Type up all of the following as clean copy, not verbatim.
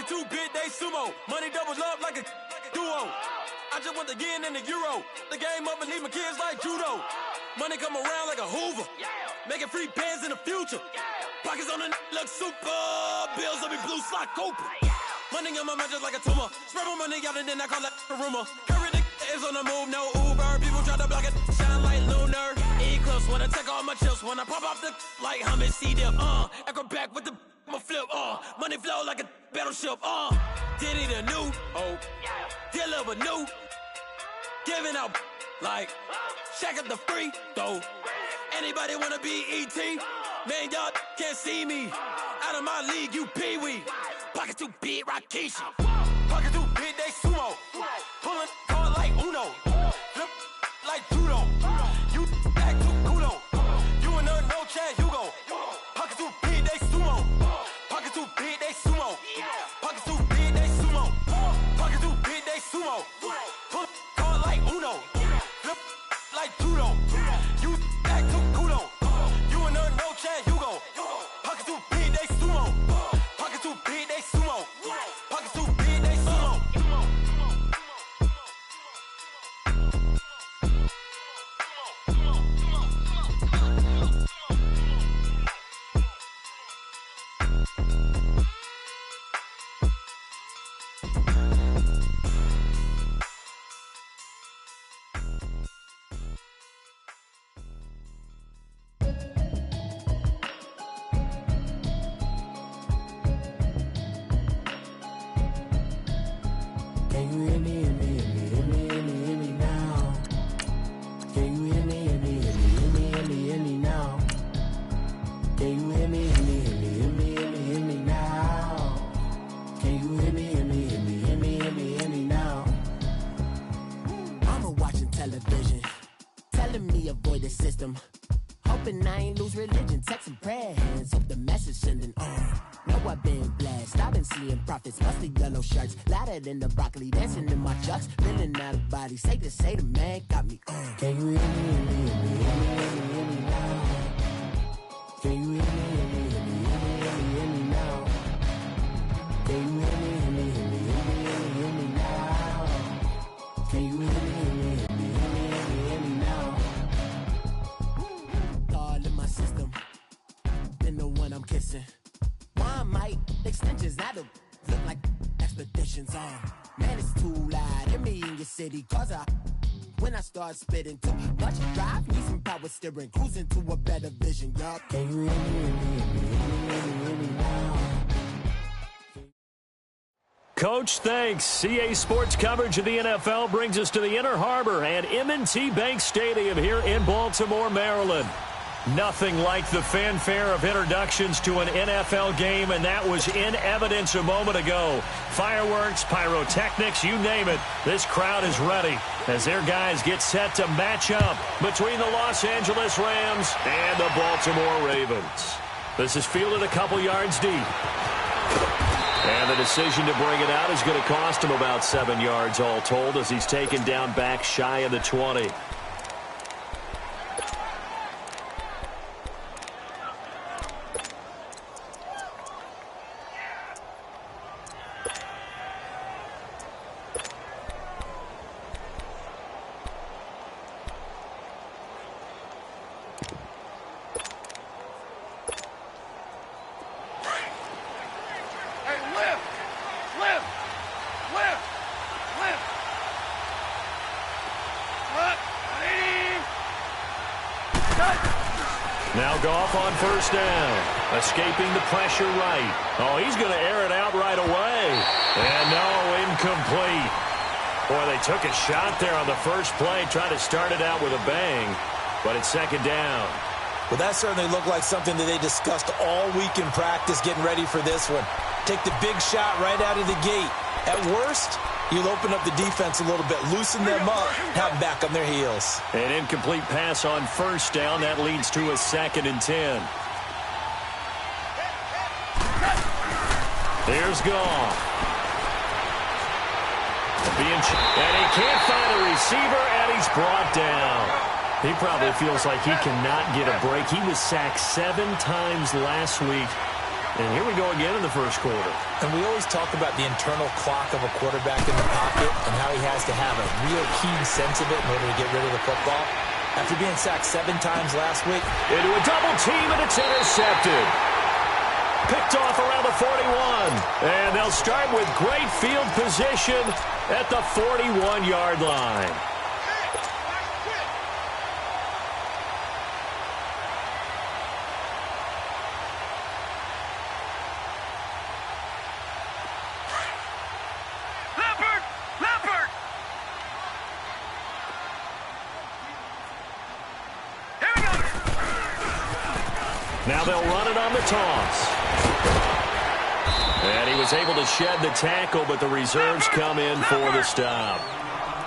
Pocket too big, they sumo. Money doubles up like a duo. I just want the yen and the euro. The game up and leave my kids like judo. Money come around like a Hoover. Making free bands in the future. Pockets on the look super. Bills on me blue slot Cooper. Money on my mind just like a tumor. Spread my money out and then I call that a rumor. Curry the is on the move, no Uber. People try to block it, shine like lunar. Eclipse when I take all my chips. When I pop off the like Hummus, see them. Echo back with the I'ma flip. Money flow like a battleship. Diddy the new. Deliver new. Giving out like Shaq at the free throw. Anybody wanna be ET? Man, y'all can't see me. Out of my league, you pee-wee. Pocket too big, Rakishi. Pocket too big, they sumo. Pulling card like Uno. Flip like judo. You act too kudo. You and her, no chance, you go. Pocket too big, they sumo. Pocket too big, they sumo. Pocket too big, they sumo. Pocket too big, they sumo. Pull card like Uno. Flip like judo. You act too kudo. You and her, no chance, you go. Pocket too big, they sumo. Pocket too big, they sumo. Pocket too big, they sumo. Can you hear me, hear me, hear me, hear me, hear me, hear me now? Can you hear me, hear me, hear me, hear me, hear me, hear me now? Can you hear me, hear me, hear me, hear me, hear me, hear me now? Can you hear me, hear me, hear me, hear me, hear me, hear me now? Mama watching television, telling me avoid the system. Hoping I ain't lose religion, texting prayer hands, hope the message sending on. Know I've been blessed, I've been seeing prophets, mustard yellow shirts, louder than the broccoli, dancing in my chucks, feeling out of body, say the man got me on. Can you hear me, hear me, hear me, hear me, hear me, hear me now? Can you hear me, hear me, hear me, hear me, hear me, hear me now? Can you hear me, hear me, hear me, hear me, hear me, hear me now? Can you hear me, hear me, hear me, hear me, hear me, hear me now? Thought in my system, then the one I'm kissing. One might extensions that'll look like expeditions on. Man, it's too loud. Hear me in your city, cause when I start spitting too much drive, need some power steering, cruising to a better vision, y'all. Can you hear me, hear me, hear me, hear me, hear me, hear me now? Coach, thanks. CA Sports coverage of the NFL brings us to the Inner Harbor at M&T Bank Stadium here in Baltimore, Maryland. Nothing like the fanfare of introductions to an NFL game, and that was in evidence a moment ago. Fireworks, pyrotechnics, you name it. This crowd is ready as their guys get set to match up between the Los Angeles Rams and the Baltimore Ravens. This is fielded a couple yards deep. And the decision to bring it out is going to cost him about 7 yards all told as he's taken down back shy of the 20. Now Goff on first down. Escaping the pressure right. Oh, he's going to air it out right away. And no, incomplete. Boy, they took a shot there on the first play. Tried to start it out with a bang. But it's second down. Well, that certainly looked like something that they discussed all week in practice getting ready for this one. Take the big shot right out of the gate. At worst, you'll open up the defense a little bit, loosen them up, have them back on their heels. An incomplete pass on first down. That leads to a 2nd and 10. Here's Goff. And he can't find a receiver, and he's brought down. He probably feels like he cannot get a break. He was sacked 7 times last week. And here we go again in the first quarter. And we always talk about the internal clock of a quarterback in the pocket and how he has to have a real keen sense of it in order to get rid of the football. After being sacked 7 times last week. Into a double team, and it's intercepted. Picked off around the 41. And they'll start with great field position at the 41-yard line. Now they'll run it on the toss. And he was able to shed the tackle, but the reserves come in for the stop.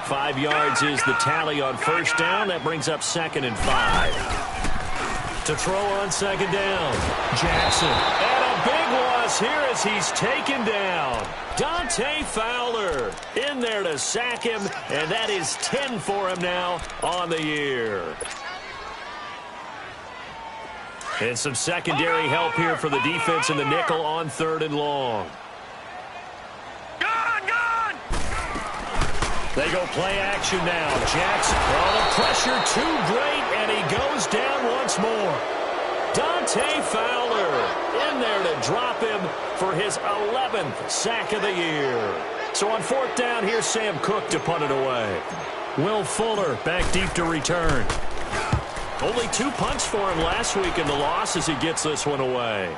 5 yards is the tally on first down. That brings up 2nd and 5. To throw on 2nd down. Jackson. And a big loss here as he's taken down. Dante Fowler in there to sack him, and that is 10 for him now on the year. And some secondary help here for the defense in the nickel on 3rd and long. They go play action now. Jackson, the pressure too great, and he goes down once more. Dante Fowler in there to drop him for his 11th sack of the year. So on 4th down, here's Sam Cook to punt it away. Will Fuller back deep to return. Only 2 punts for him last week in the loss as he gets this one away.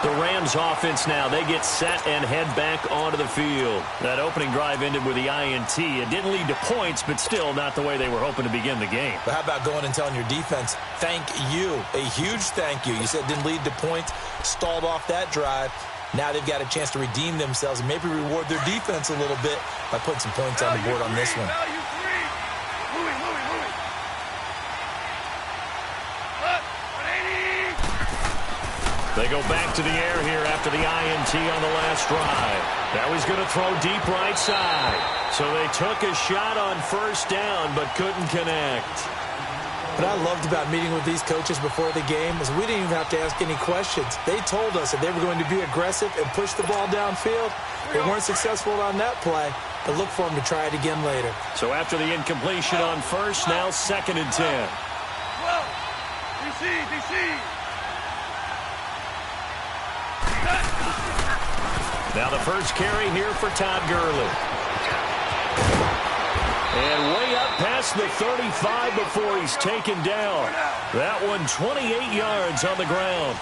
The Rams offense now, they get set and head back onto the field. That opening drive ended with the INT. It didn't lead to points, but still not the way they were hoping to begin the game. But how about going and telling your defense, thank you, a huge thank you. You said it didn't lead to points, stalled off that drive. Now they've got a chance to redeem themselves and maybe reward their defense a little bit by putting some points on the board on this one. They go back to the air here after the INT on the last drive. Now he's going to throw deep right side. So they took a shot on first down but couldn't connect. What I loved about meeting with these coaches before the game is we didn't even have to ask any questions. They told us that they were going to be aggressive and push the ball downfield. They weren't successful on that play, but look for them to try it again later. So after the incompletion on first, now 2nd and 10. DC. Now the first carry here for Todd Gurley. And way up past the 35 before he's taken down. That one 28 yards on the ground.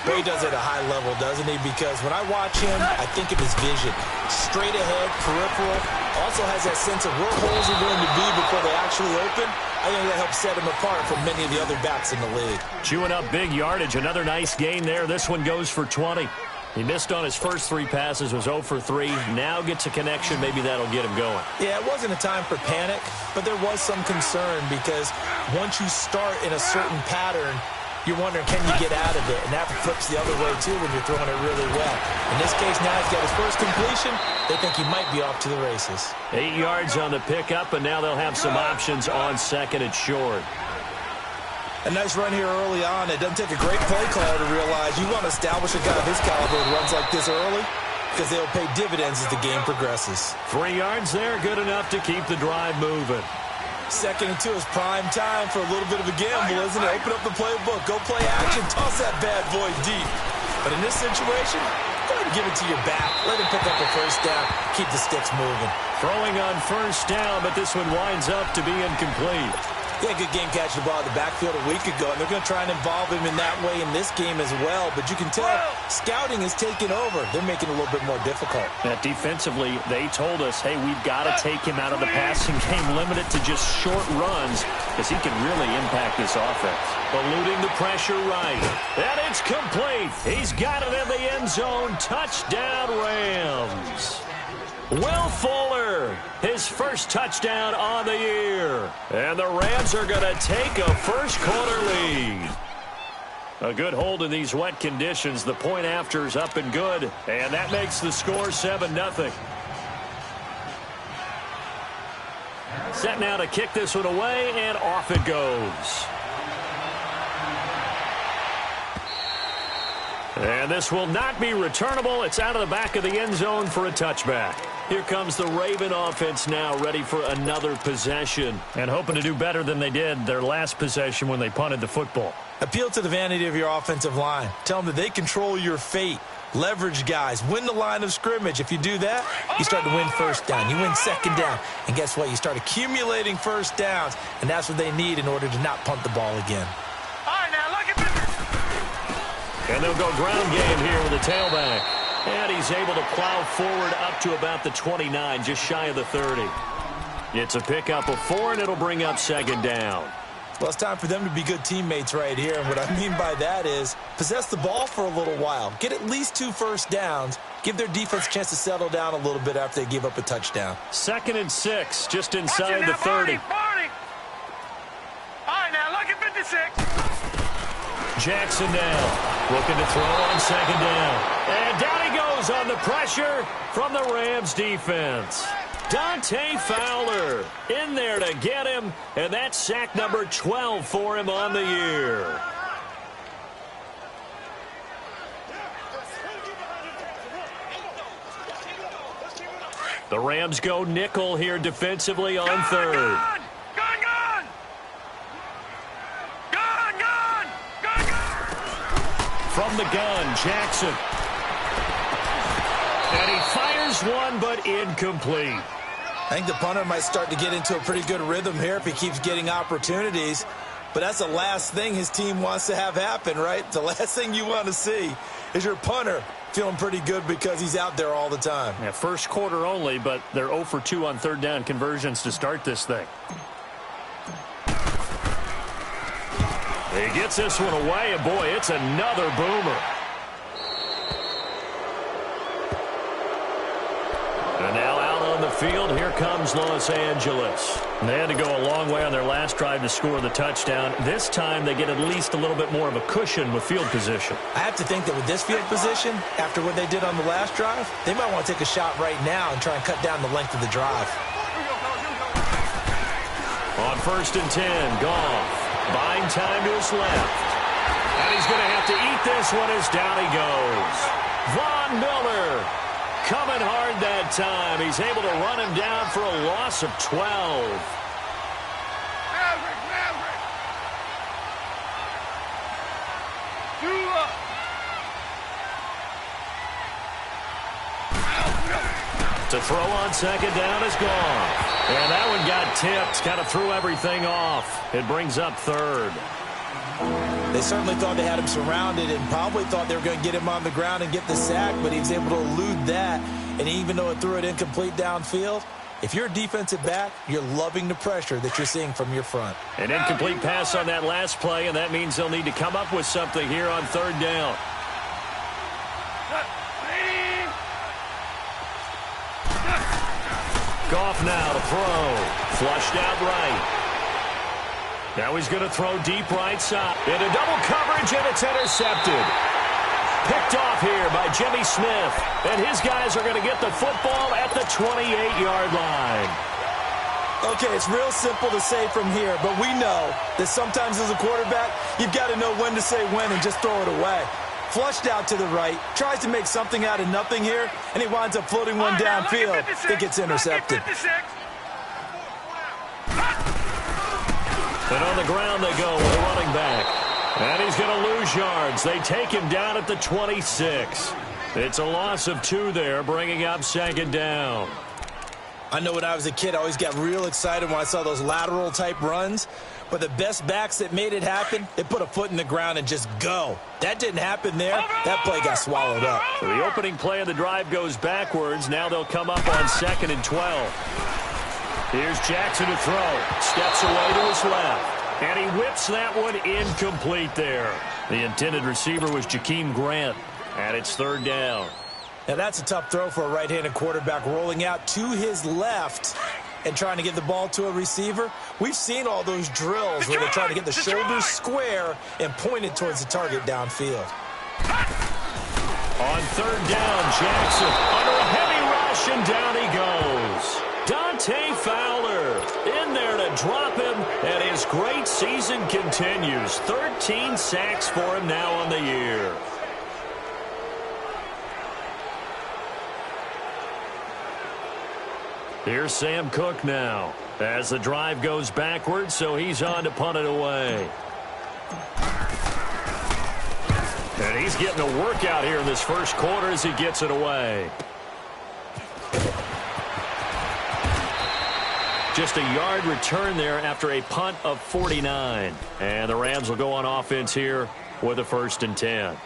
Well, he does it at a high level, doesn't he? Because when I watch him, I think of his vision. Straight ahead, peripheral. Also has that sense of where holes are going to be before they actually open. I think that helps set him apart from many of the other backs in the league. Chewing up big yardage. Another nice gain there. This one goes for 20. He missed on his first 3 passes, was 0 for 3. Now gets a connection. Maybe that'll get him going. Yeah, it wasn't a time for panic, but there was some concern because once you start in a certain pattern, you're wondering, can you get out of it? And that flips the other way, too, when you're throwing it really well. In this case, now he's got his first completion. They think he might be off to the races. 8 yards on the pickup, and now they'll have some options on 2nd and short. A nice run here early on. It doesn't take a great play caller to realize you want to establish a guy of his caliber who runs like this early because they'll pay dividends as the game progresses. 3 yards there, good enough to keep the drive moving. 2nd and 2 is prime time for a little bit of a gamble, isn't it? Open up the playbook, go play action, toss that bad boy deep. But in this situation, go ahead and give it to your back. Let him pick up a first down, keep the sticks moving. Throwing on first down, but this one winds up to be incomplete. He had a good game catching the ball in the backfield a week ago, and they're going to try and involve him in that way in this game as well. But you can tell scouting is taking over. They're making it a little bit more difficult. That defensively, they told us, hey, we've got to take him out of the passing game, limit it to just short runs, because he can really impact this offense. Eluding the pressure right. And it's complete. He's got it in the end zone. Touchdown, Rams. Will Fuller, his first touchdown on the year. And the Rams are going to take a first-quarter lead. A good hold in these wet conditions. The point after is up and good. And that makes the score 7-0. Set now to kick this one away, and off it goes. And this will not be returnable. It's out of the back of the end zone for a touchback. Here comes the Raven offense now, ready for another possession. And hoping to do better than they did their last possession when they punted the football. Appeal to the vanity of your offensive line. Tell them that they control your fate. Leverage guys. Win the line of scrimmage. If you do that, you start to win first down. You win second down. And guess what? You start accumulating first downs. And that's what they need in order to not punt the ball again. And they'll go ground game here with the tailback. And he's able to plow forward up to about the 29, just shy of the 30. It's a pickup of 4, and it'll bring up second down. Well, it's time for them to be good teammates right here. And what I mean by that is possess the ball for a little while. Get at least 2 first downs. Give their defense a chance to settle down a little bit after they give up a touchdown. 2nd and 6, just inside the 30. All right, now look at 56. Jackson now looking to throw on second down. And down he goes on the pressure from the Rams defense. Dante Fowler in there to get him, and that's sack number 12 for him on the year. The Rams go nickel here defensively on third. From the gun, Jackson. And he fires one, but incomplete. I think the punter might start to get into a pretty good rhythm here if he keeps getting opportunities. But that's the last thing his team wants to have happen, right? The last thing you want to see is your punter feeling pretty good because he's out there all the time. Yeah, first quarter only, but they're 0 for 2 on third down conversions to start this thing. He gets this one away, and boy, it's another boomer. And now out on the field, here comes Los Angeles. And they had to go a long way on their last drive to score the touchdown. This time, they get at least a little bit more of a cushion with field position. I have to think that with this field position, after what they did on the last drive, they might want to take a shot right now and try and cut down the length of the drive. On 1st and 10, Goff. Buying time to his left. And he's going to have to eat this one as down he goes. Von Miller coming hard that time. He's able to run him down for a loss of 12. To throw on second down is gone. And that one got tipped. Kind of threw everything off. It brings up third. They certainly thought they had him surrounded and probably thought they were going to get him on the ground and get the sack, but he was able to elude that. And even though it threw it incomplete downfield, if you're a defensive back, you're loving the pressure that you're seeing from your front. An incomplete pass on that last play, and that means they'll need to come up with something here on third down. Goff now to throw. Flushed out right. Now he's going to throw deep right side. Into double coverage, and it's intercepted. Picked off here by Jimmy Smith. And his guys are going to get the football at the 28-yard line. Okay, it's real simple to say from here, but we know that sometimes as a quarterback, you've got to know when to say when and just throw it away. Flushed out to the right, tries to make something out of nothing here, and he winds up floating one downfield that gets intercepted. And on the ground they go with a running back. And he's going to lose yards. They take him down at the 26. It's a loss of 2 there, bringing up second down. I know when I was a kid, I always got real excited when I saw those lateral-type runs. But the best backs that made it happen, they put a foot in the ground and just go. That didn't happen there. That play got swallowed up. So the opening play of the drive goes backwards. Now they'll come up on 2nd and 12. Here's Jackson to throw. Steps away to his left. And he whips that one incomplete there. The intended receiver was Jakeem Grant. And it's third down. Now that's a tough throw for a right-handed quarterback, rolling out to his left and trying to get the ball to a receiver. We've seen all those drills where they're trying to get the shoulders square and point it towards the target downfield. On third down, Jackson under a heavy rush, and down he goes. Dante Fowler in there to drop him, and his great season continues. 13 sacks for him now on the year. Here's Sam Cook now as the drive goes backwards, so he's on to punt it away. And he's getting a workout here in this first quarter as he gets it away. Just a yard return there after a punt of 49. And the Rams will go on offense here with a 1st and 10.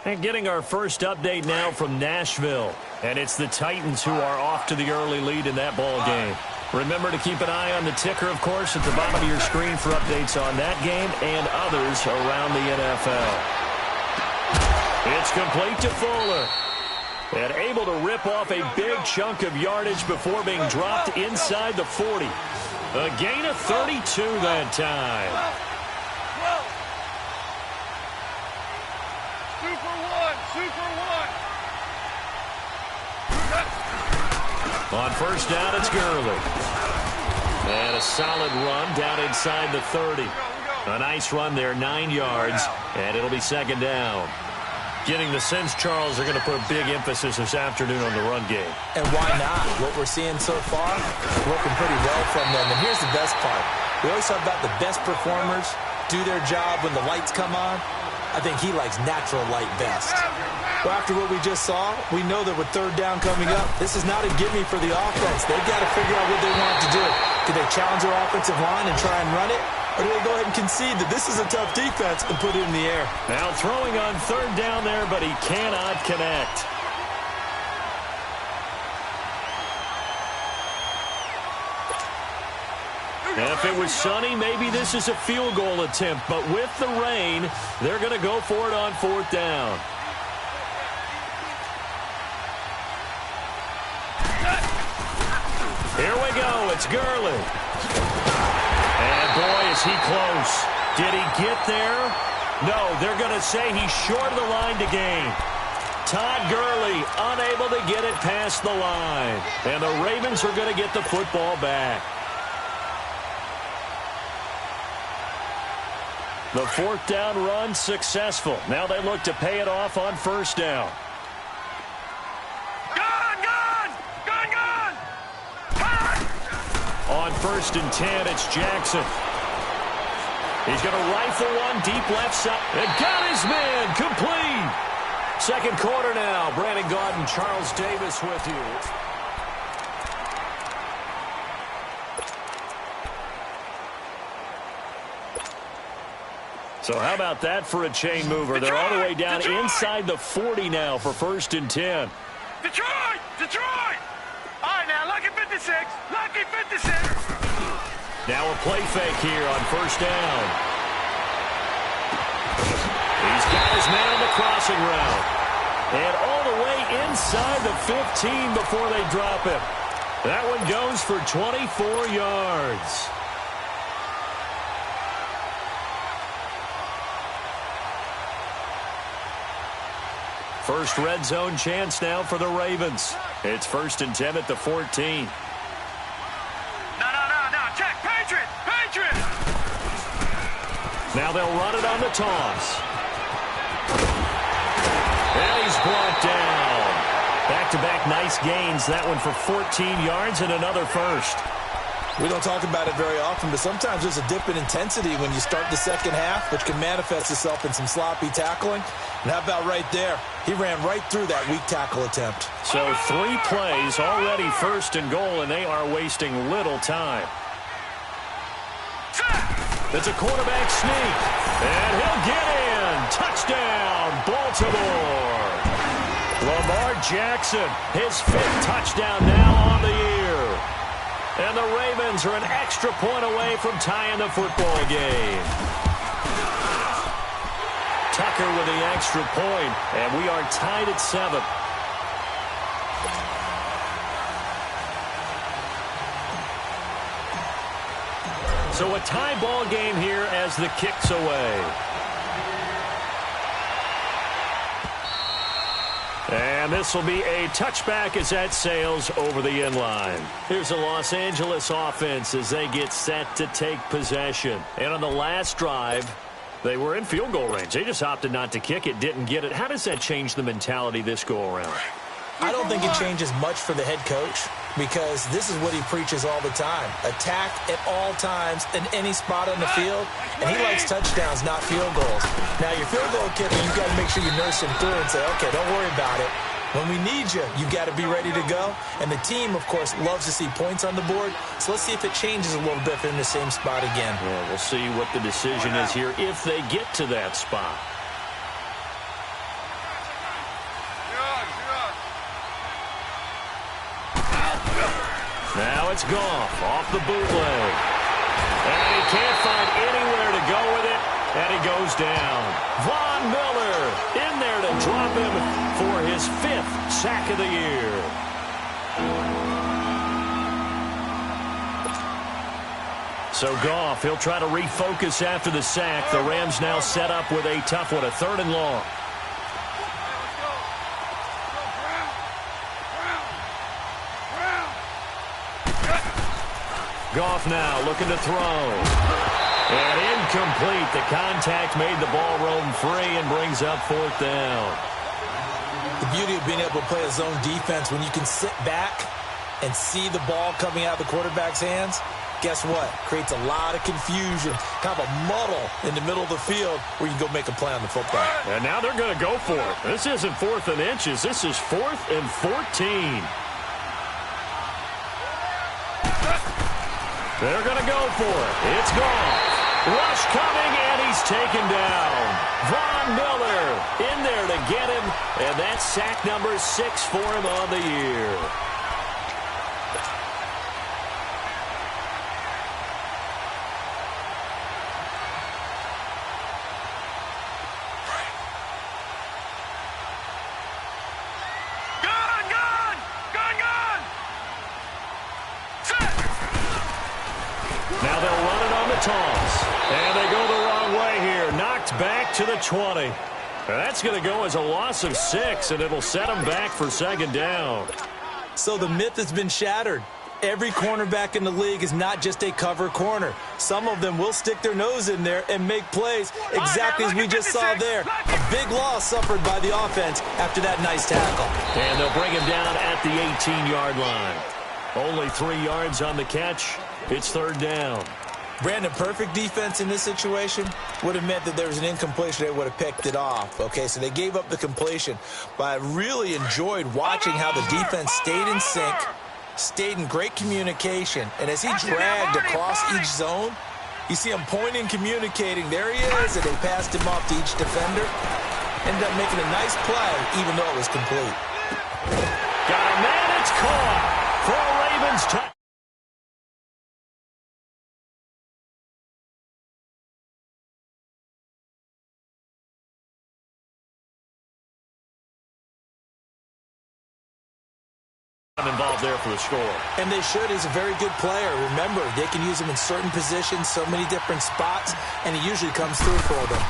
And getting our first update now from Nashville. And it's the Titans who are off to the early lead in that ball game. Remember to keep an eye on the ticker, of course, at the bottom of your screen for updates on that game and others around the NFL. It's complete to Fuller. And able to rip off a big chunk of yardage before being dropped inside the 40. A gain of 32 that time. Super one. On first down, it's Gurley. And a solid run down inside the 30. A nice run there, 9 yards, and it'll be 2nd down. Getting the sense, Charles, are going to put a big emphasis this afternoon on the run game. And why not? What we're seeing so far, working pretty well from them. And here's the best part. We always talk about the best performers do their job when the lights come on. I think he likes natural light best. Well, after what we just saw, we know that with 3rd down coming up, this is not a gimme for the offense. They've got to figure out what they want to do. Do they challenge their offensive line and try and run it? Or do they go ahead and concede that this is a tough defense and put it in the air? Now throwing on 3rd down there, but he cannot connect. If it was sunny, maybe this is a field goal attempt. But with the rain, they're going to go for it on 4th down. Here we go. It's Gurley. And boy, is he close. Did he get there? No, they're going to say he's short of the line to gain. Todd Gurley unable to get it past the line. And the Ravens are going to get the football back. The 4th down run successful. Now they look to pay it off on 1st down. Gone! On 1st and 10, it's Jackson. He's going to rifle one deep left side. And got his man complete. 2nd quarter now. Brandon Gaudin, Charles Davis with you. So how about that for a chain mover? They're all the way down inside the 40 now for 1st and 10. Detroit! All right, now, lucky 56. Now a play fake here on 1st down. He's got his man on the crossing route. And all the way inside the 15 before they drop him. That one goes for 24 yards. First red zone chance now for the Ravens. It's 1st and 10 at the 14. No. Check. Patriot. Now they'll run it on the toss. And he's brought down. Back-to-back nice gains. That one for 14 yards and another first. We don't talk about it very often, but sometimes there's a dip in intensity when you start the 2nd half, which can manifest itself in some sloppy tackling. And how about right there? He ran right through that weak tackle attempt. So 3 plays, already 1st and goal, and they are wasting little time. It's a quarterback sneak, and he'll get in. Touchdown, Baltimore. Lamar Jackson, his 5th touchdown now on the year. And the Ravens are an extra point away from tying the football game. Tucker with the extra point, and we are tied at 7. So a tie ball game here as the kick's away. And this will be a touchback as that sails over the end line. Here's the Los Angeles offense as they get set to take possession. And on the last drive, they were in field goal range. They just opted not to kick it, didn't get it. How does that change the mentality this go around? I don't think it changes much for the head coach. because this is what he preaches all the time. Attack at all times in any spot on the field, and he likes touchdowns, not field goals. Now, your field goal kicker, you've got to make sure you nurse him through and say, okay, don't worry about it. When we need you, you've got to be ready to go. And the team, of course, loves to see points on the board. So let's see if it changes a little bit if they're in the same spot again. Well, we'll see what the decision is here if they get to that spot. Now it's Goff off the bootleg. And he can't find anywhere to go with it. And he goes down. Von Miller in there to drop him for his 5th sack of the year. So Goff, he'll try to refocus after the sack. The Rams now set up with a tough one, a 3rd and long. Goff now looking to throw. And incomplete. The contact made the ball roam free and brings up 4th down. The beauty of being able to play a zone defense when you can sit back and see the ball coming out of the quarterback's hands, guess what? Creates a lot of confusion, kind of a muddle in the middle of the field where you can go make a play on the football. And now they're going to go for it. This isn't 4th and inches. This is 4th and 14. They're going to go for it. It's gone. Rush coming, and he's taken down. Von Miller in there to get him, and that's sack number 6 for him on the year. Now they'll run it on the toss. And they go the wrong way here. Knocked back to the 20. That's going to go as a loss of 6, and it'll set them back for 2nd down. So the myth has been shattered. Every cornerback in the league is not just a cover corner. Some of them will stick their nose in there and make plays exactly as we just saw there. A big loss suffered by the offense after that nice tackle. And they'll bring him down at the 18-yard line. Only 3 yards on the catch. It's 3rd down. Brandon, perfect defense in this situation would have meant that there was an incompletion. They would have picked it off. Okay, so they gave up the completion. But I really enjoyed watching how the defense stayed in sync, stayed in great communication. And as he dragged across each zone, you see him pointing, communicating. There he is, and they passed him off to each defender. Ended up making a nice play, even though it was complete. Got a man, it's caught for a Ravens touchdown. Involved there for the score. And they should. He's a very good player. Remember, they can use him in certain positions, so many different spots, and he usually comes through for them.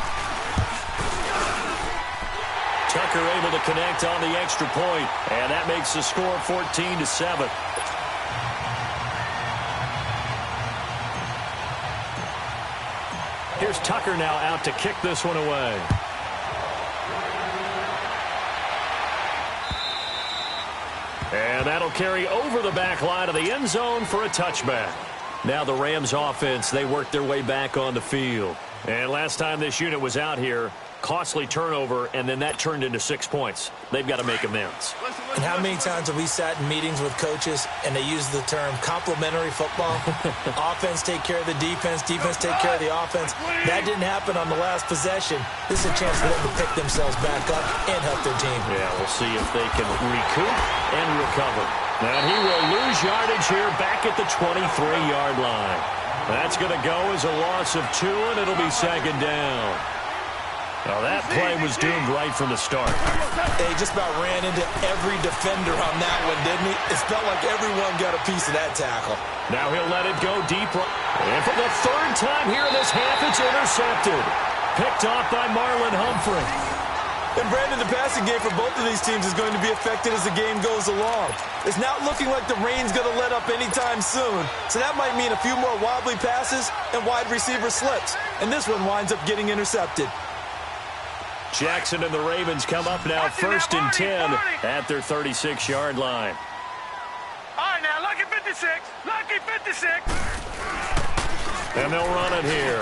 Tucker able to connect on the extra point, and that makes the score 14-7. Here's Tucker now out to kick this one away. And that'll carry over the back line of the end zone for a touchback. Now the Rams offense, they work their way back on the field. And last time this unit was out here, costly turnover, and then that turned into 6 points. They've got to make amends. And how many times have we sat in meetings with coaches and they use the term complementary football? Offense take care of the defense, defense take care of the offense. That didn't happen on the last possession. This is a chance for them to pick themselves back up and help their team. Yeah, we'll see if they can recoup and recover. And he will lose yardage here back at the 23-yard line. That's going to go as a loss of 2, and it'll be 2nd down. Now that play was doomed right from the start. They just about ran into every defender on that one, didn't he? It felt like everyone got a piece of that tackle. Now he'll let it go deep. And for the 3rd time here in this half, it's intercepted. Picked off by Marlon Humphrey. And Brandon, the passing game for both of these teams is going to be affected as the game goes along. It's not looking like the rain's going to let up anytime soon. So that might mean a few more wobbly passes and wide receiver slips. And this one winds up getting intercepted. Jackson and the Ravens come up now 1st and 10 at their 36-yard line. All right, now 56. Lucky 56. And they'll run it here.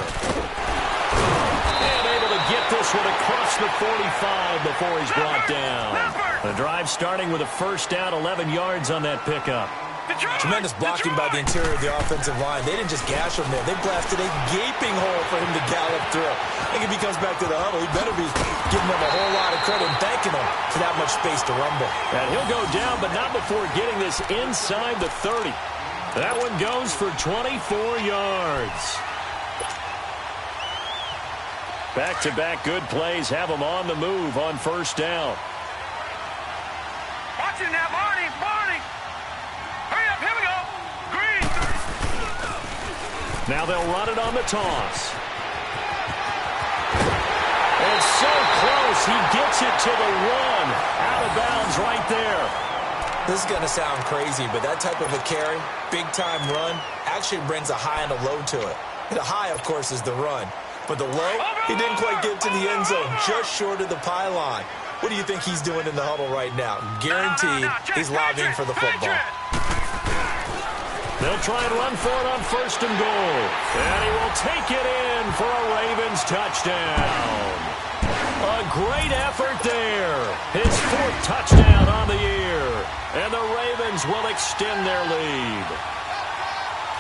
And able to get this one across the 45 before he's brought down. The drive starting with a first down, 11 yards on that pickup. Tremendous blocking by the interior of the offensive line. They didn't just gash him there. They blasted a gaping hole for him to gallop through. I think if he comes back to the huddle, he better be giving them a whole lot of credit and thanking them for that much space to rumble. And he'll go down, but not before getting this inside the 30. That one goes for 24 yards. Back-to-back good plays have them on the move on first down. Watch it now, Barney. Hurry up, here we go. Green. Now they'll run it on the toss. And so close, he gets it to the one. Out of bounds right there. This is going to sound crazy, but that type of a carry, big-time run, actually brings a high and a low to it. The high, of course, is the run. But the low, he didn't quite get to the end zone, just short of the pylon. What do you think he's doing in the huddle right now? Guaranteed he's lobbying for the football. They'll try and run for it on first and goal. And he will take it in for a Ravens touchdown. A great effort there. His fourth touchdown on the year. And the Ravens will extend their lead.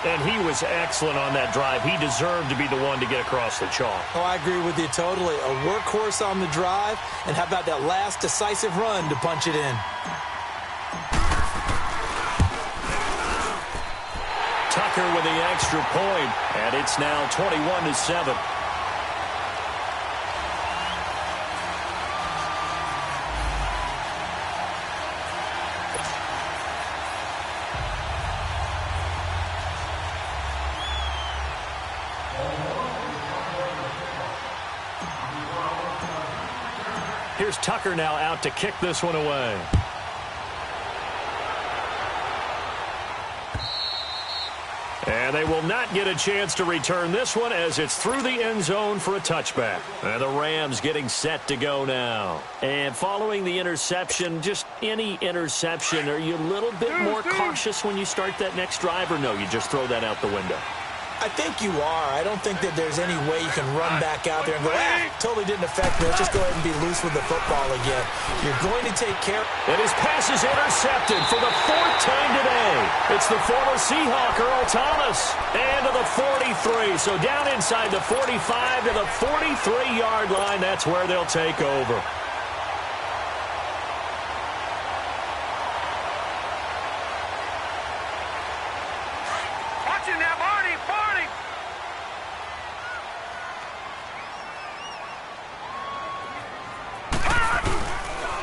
And he was excellent on that drive. He deserved to be the one to get across the chalk. Oh, I agree with you totally. A workhorse on the drive, and how about that last decisive run to punch it in? Tucker with the extra point, and it's now 21-7. Here's Tucker now out to kick this one away. And they will not get a chance to return this one as it's through the end zone for a touchback. And the Rams getting set to go now. And following the interception, just any interception, are you a little bit more cautious when you start that next drive, or no, you just throw that out the window? I think you are. I don't think that there's any way you can run back out there and go, totally didn't affect me. Let's just go ahead and be loose with the football again. You're going to take care. And his pass is intercepted for the fourth time today. It's the former Seahawk, Earl Thomas. And to the 43. So down inside the 45 to the 43-yard line. That's where they'll take over.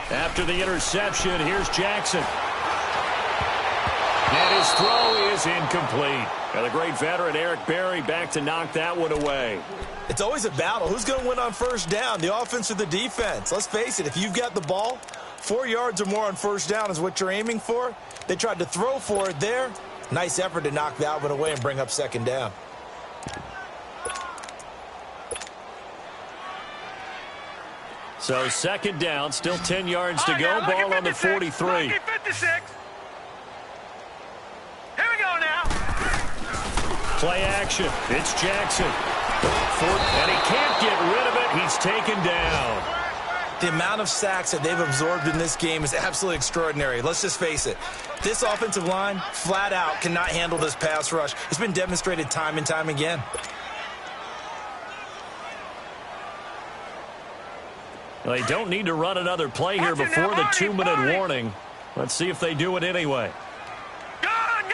After the interception, here's Jackson. And his throw is incomplete. And the great veteran Eric Berry back to knock that one away. It's always a battle. Who's going to win on first down, the offense or the defense? Let's face it, if you've got the ball, 4 yards or more on first down is what you're aiming for. They tried to throw for it there. Nice effort to knock that one away and bring up second down. So second down, still 10 yards to go. Ball on the 43. 56. Here we go now. Play action. It's Jackson. And he can't get rid of it. He's taken down. The amount of sacks that they've absorbed in this game is absolutely extraordinary. Let's just face it. This offensive line, flat out, cannot handle this pass rush. It's been demonstrated time and time again. They don't need to run another play here before the 2-minute warning. Let's see if they do it anyway. Gone!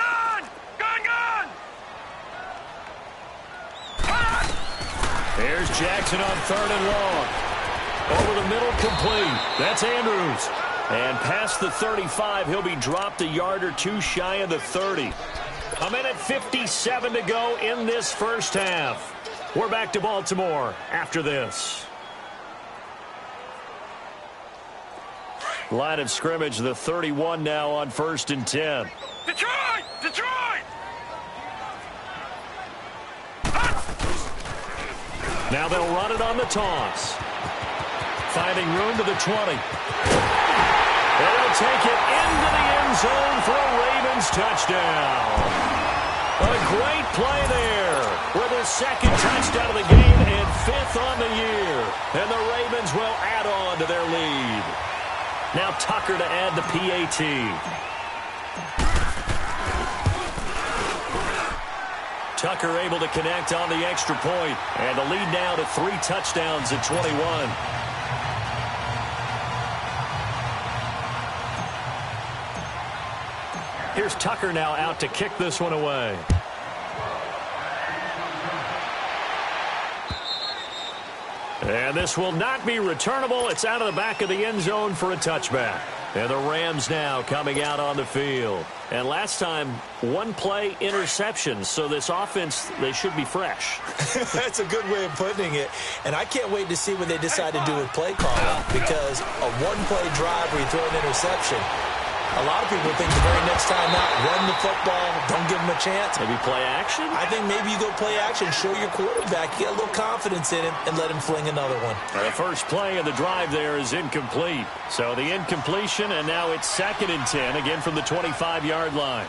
Here's Jackson on 3rd and long. Over the middle, complete. That's Andrews. And past the 35, he'll be dropped a yard or two shy of the 30. A minute 57 to go in this first half. We're back to Baltimore after this. Line of scrimmage, the 31 now on 1st and 10. Detroit! Now they'll run it on the toss. Finding room to the 20. And he'll take it into the end zone for a Ravens touchdown. A great play there with his second touchdown of the game and 5th on the year. And the Ravens will add on to their lead. Now Tucker to add the PAT. Tucker able to connect on the extra point. And the lead now to 3 touchdowns at 21. Here's Tucker now out to kick this one away. And this will not be returnable. It's out of the back of the end zone for a touchback. And the Rams now coming out on the field. And last time, 1 play interception. So this offense, they should be fresh. That's a good way of putting it. And I can't wait to see what they decide to do with play calling. Because a 1-play drive where you throw an interception, a lot of people think the very next time out, run the football, don't give them a chance. Maybe play action? I think maybe you go play action, show your quarterback, get a little confidence in him, and let him fling another one. The first play of the drive there is incomplete. So the incompletion, and now it's 2nd and 10, again from the 25-yard line.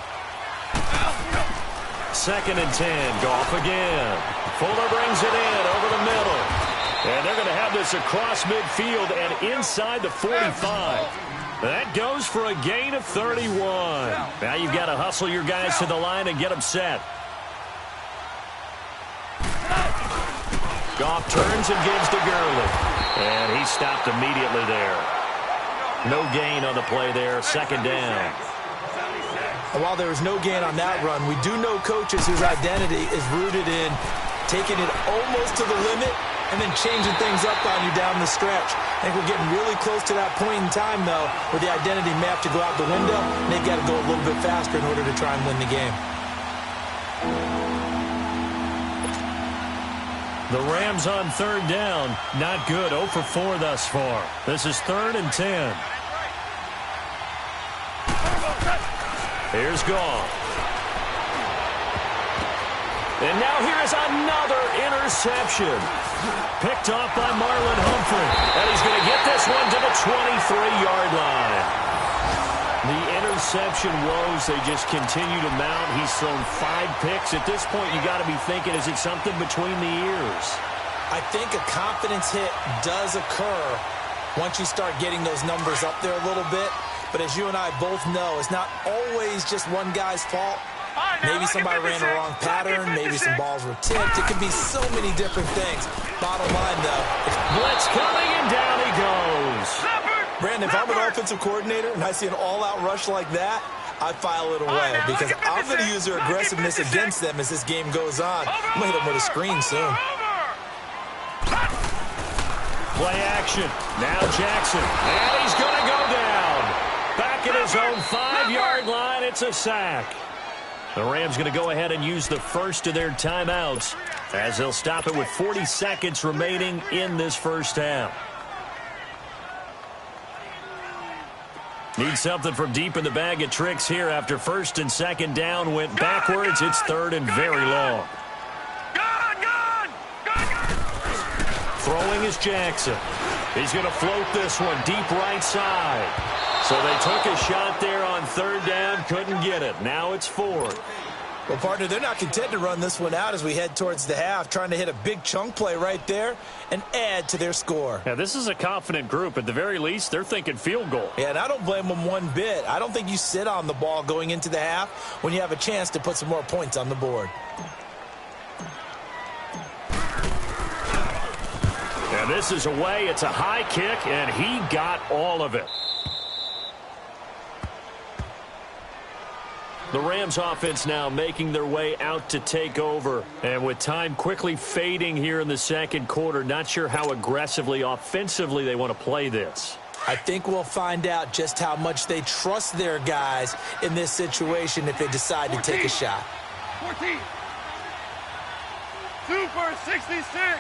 2nd and 10, Goff again. Fuller brings it in over the middle. And they're going to have this across midfield and inside the 45. That goes for a gain of 31. Now you've got to hustle your guys to the line and get them set. Goff turns and gives to Gurley. And he stopped immediately there. No gain on the play there. 2nd down. And while there was no gain on that run, we do know coaches whose identity is rooted in taking it almost to the limit and then changing things up on you down the stretch. I think we're getting really close to that point in time, though, where the identity map to go out the window, and they've got to go a little bit faster in order to try and win the game. The Rams on 3rd down. Not good. 0 for 4 thus far. This is 3rd and 10. Here's Goff. And now here is another interception. Picked off by Marlon Humphrey. And he's going to get this one to the 23-yard line. The interception woes, they just continue to mount. He's thrown 5 picks. At this point, you got to be thinking, is it something between the ears? I think a confidence hit does occur once you start getting those numbers up there a little bit. But as you and I both know, it's not always just one guy's fault. Maybe somebody ran the wrong pattern. Maybe some balls were tipped. It could be so many different things. Bottom line, though, blitz coming, and down he goes. Brandon, if I'm an offensive coordinator and I see an all-out rush like that, I file it away because I'm going to use their aggressiveness against them as this game goes on. I'm going to hit them with a screen soon. Play action. Now Jackson. And he's going to go down. Back at his own 5-yard line. It's a sack. The Rams going to go ahead and use the first of their timeouts as they'll stop it with 40 seconds remaining in this first half. Need something from deep in the bag of tricks here after 1st and 2nd down went backwards. It's 3rd and very long. Throwing is Jackson. He's going to float this one deep right side. So they took a shot there on 3rd down, couldn't get it. Now it's 4th. Well, partner, they're not content to run this one out as we head towards the half, trying to hit a big chunk play right there and add to their score. Yeah, this is a confident group. At the very least, they're thinking field goal. Yeah, and I don't blame them one bit. I don't think you sit on the ball going into the half when you have a chance to put some more points on the board. And this is away. It's a high kick, and he got all of it. The Rams offense now making their way out to take over. And with time quickly fading here in the 2nd quarter, not sure how aggressively, offensively they want to play this. I think we'll find out just how much they trust their guys in this situation if they decide to take a shot. 14. 2 for 66.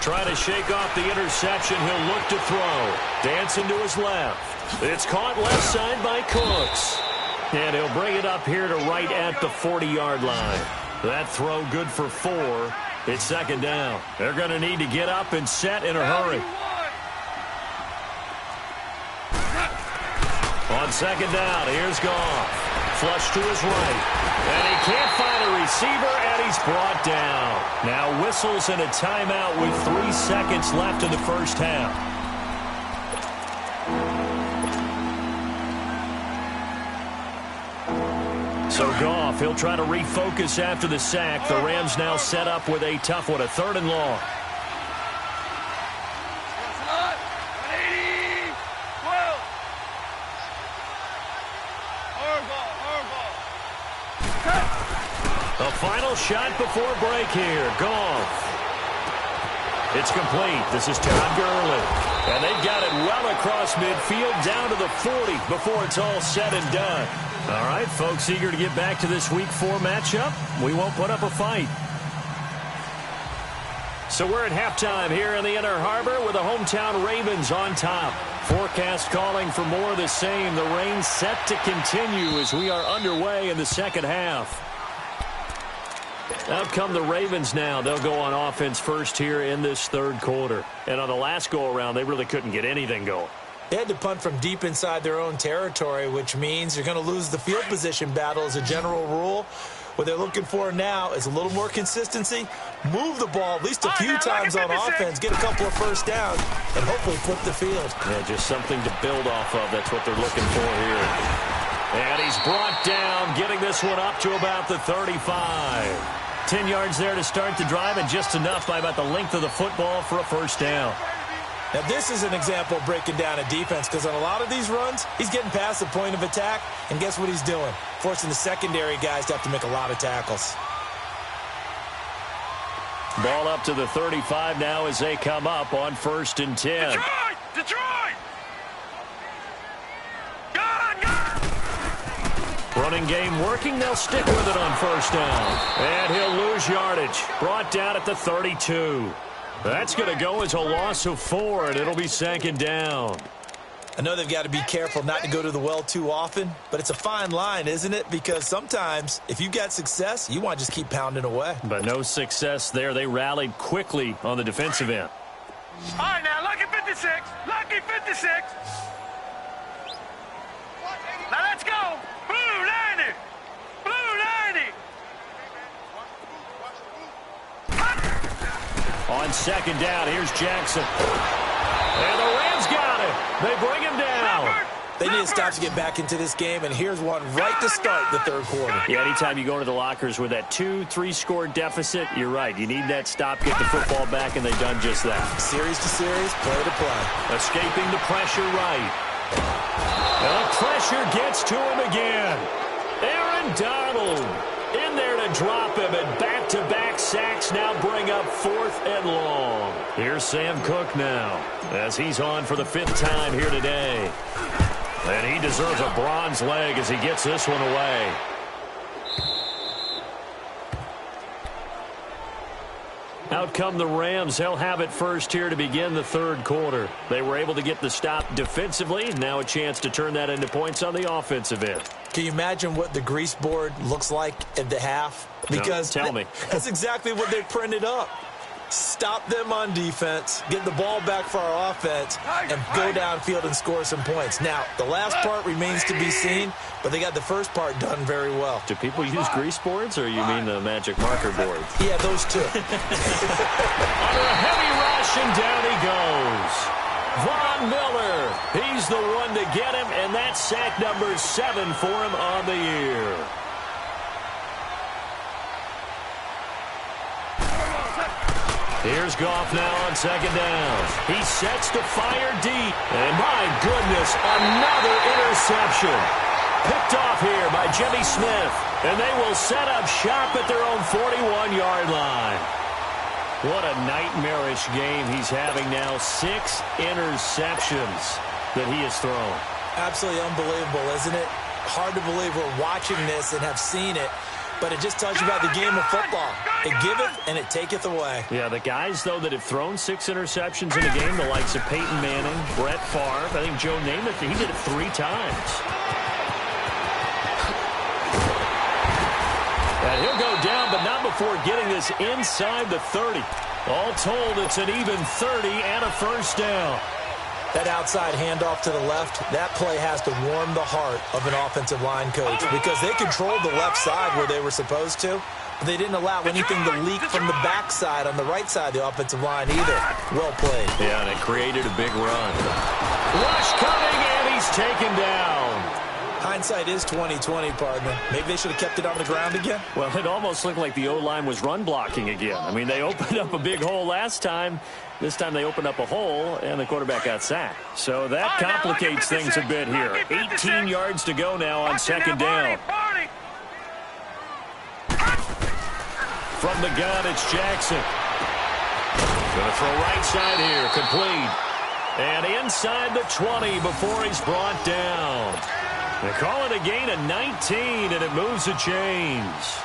Trying to shake off the interception. He'll look to throw. Dancing to his left. It's caught left side by Cooks. And he'll bring it up here to right at the 40-yard line. That throw good for 4. It's 2nd down. They're going to need to get up and set in a hurry. On second down, here's Goff. Flush to his right. And he can't find a receiver, and he's brought down. Now whistles and a timeout with 3 seconds left in the first half. So Goff, he'll try to refocus after the sack. The Rams now set up with a tough one, a 3rd and long. The final shot before break here. Goff. It's complete. This is Todd Gurley. And they've got it well across midfield down to the 40 before it's all said and done. All right, folks, eager to get back to this Week 4 matchup. We won't put up a fight. So we're at halftime here in the Inner Harbor with the hometown Ravens on top. Forecast calling for more of the same. The rain set to continue as we are underway in the second half. Out come the Ravens now. They'll go on offense first here in this 3rd quarter. And on the last go-around, they really couldn't get anything going. They had to punt from deep inside their own territory, which means you're going to lose the field position battle as a general rule. What they're looking for now is a little more consistency, move the ball at least a few times on offense, get a couple of first downs, and hopefully flip the field. Yeah, just something to build off of. That's what they're looking for here. And he's brought down, getting this one up to about the 35. 10 yards there to start the drive, and just enough by about the length of the football for a first down. Now, this is an example of breaking down a defense, because on a lot of these runs, he's getting past the point of attack, and guess what he's doing? Forcing the secondary guys to have to make a lot of tackles. Ball up to the 35 now as they come up on 1st and 10. Detroit! Running game working. They'll stick with it on 1st down. And he'll lose yardage. Brought down at the 32. That's going to go as a loss of 4, and it'll be 2nd down. I know they've got to be careful not to go to the well too often, but it's a fine line, isn't it? Because sometimes, if you've got success, you want to just keep pounding away. But no success there. They rallied quickly on the defensive end. All right, now, lucky 56. Lucky 56. Now, let's go. Blue 90. Blue 90. On 2nd down, here's Jackson. And the Rams got it. They bring him down. They need to stop to get back into this game, and here's one right to start the 3rd quarter. Yeah, anytime you go into the lockers with that 2-3 score deficit, you're right. You need that stop, get the football back, and they've done just that. Series to series, play to play. Escaping the pressure right. And the pressure gets to him again. Aaron Donald in there to drop him, and back-to-back sacks now bring up 4th and long. Here's Sam Cook now as he's on for the 5th time here today. And he deserves a bronze leg as he gets this one away. Out come the Rams. They'll have it first here to begin the 3rd quarter. They were able to get the stop defensively. Now a chance to turn that into points on the offensive end. Can you imagine what the grease board looks like at the half? Because no, tell me. That's exactly what they printed up. Stop them on defense, get the ball back for our offense, and go downfield and score some points. Now, the last part remains to be seen, but they got the first part done very well. Do people use grease boards, or you mean the magic marker boards? Yeah, those two. Under a heavy rush, and down he goes. Von Miller, he's the one to get him, and that's sack number 7 for him on the year. Here's Goff now on 2nd down. He sets to fire deep. And my goodness, another interception. Picked off here by Jimmy Smith. And they will set up shop at their own 41-yard line. What a nightmarish game he's having now. 6 interceptions that he has thrown. Absolutely unbelievable, isn't it? Hard to believe we're watching this and have seen it. But it just tells you about the game of football. It giveth and it taketh away. Yeah, the guys, though, that have thrown 6 interceptions in a game, the likes of Peyton Manning, Brett Favre, I think Joe Namath, he did it 3 times. And he'll go down, but not before getting this inside the 30. All told, it's an even 30 and a first down. That outside handoff to the left, that play has to warm the heart of an offensive line coach because they controlled the left side where they were supposed to, but they didn't allow anything to leak from the backside on the right side of the offensive line either. Well played. Yeah, and it created a big run. Rush coming, and he's taken down. Hindsight is 20/20, partner. Maybe they should have kept it on the ground again. Well, it almost looked like the O-line was run blocking again. I mean, they opened up a big hole last time. This time they opened up a hole, and the quarterback got sacked. So that complicates things a bit here. 18 yards to go now on second down. From the gun, it's Jackson. Going to throw right side here, complete. And inside the 20 before he's brought down. They call it a gain of 19, and it moves the chains.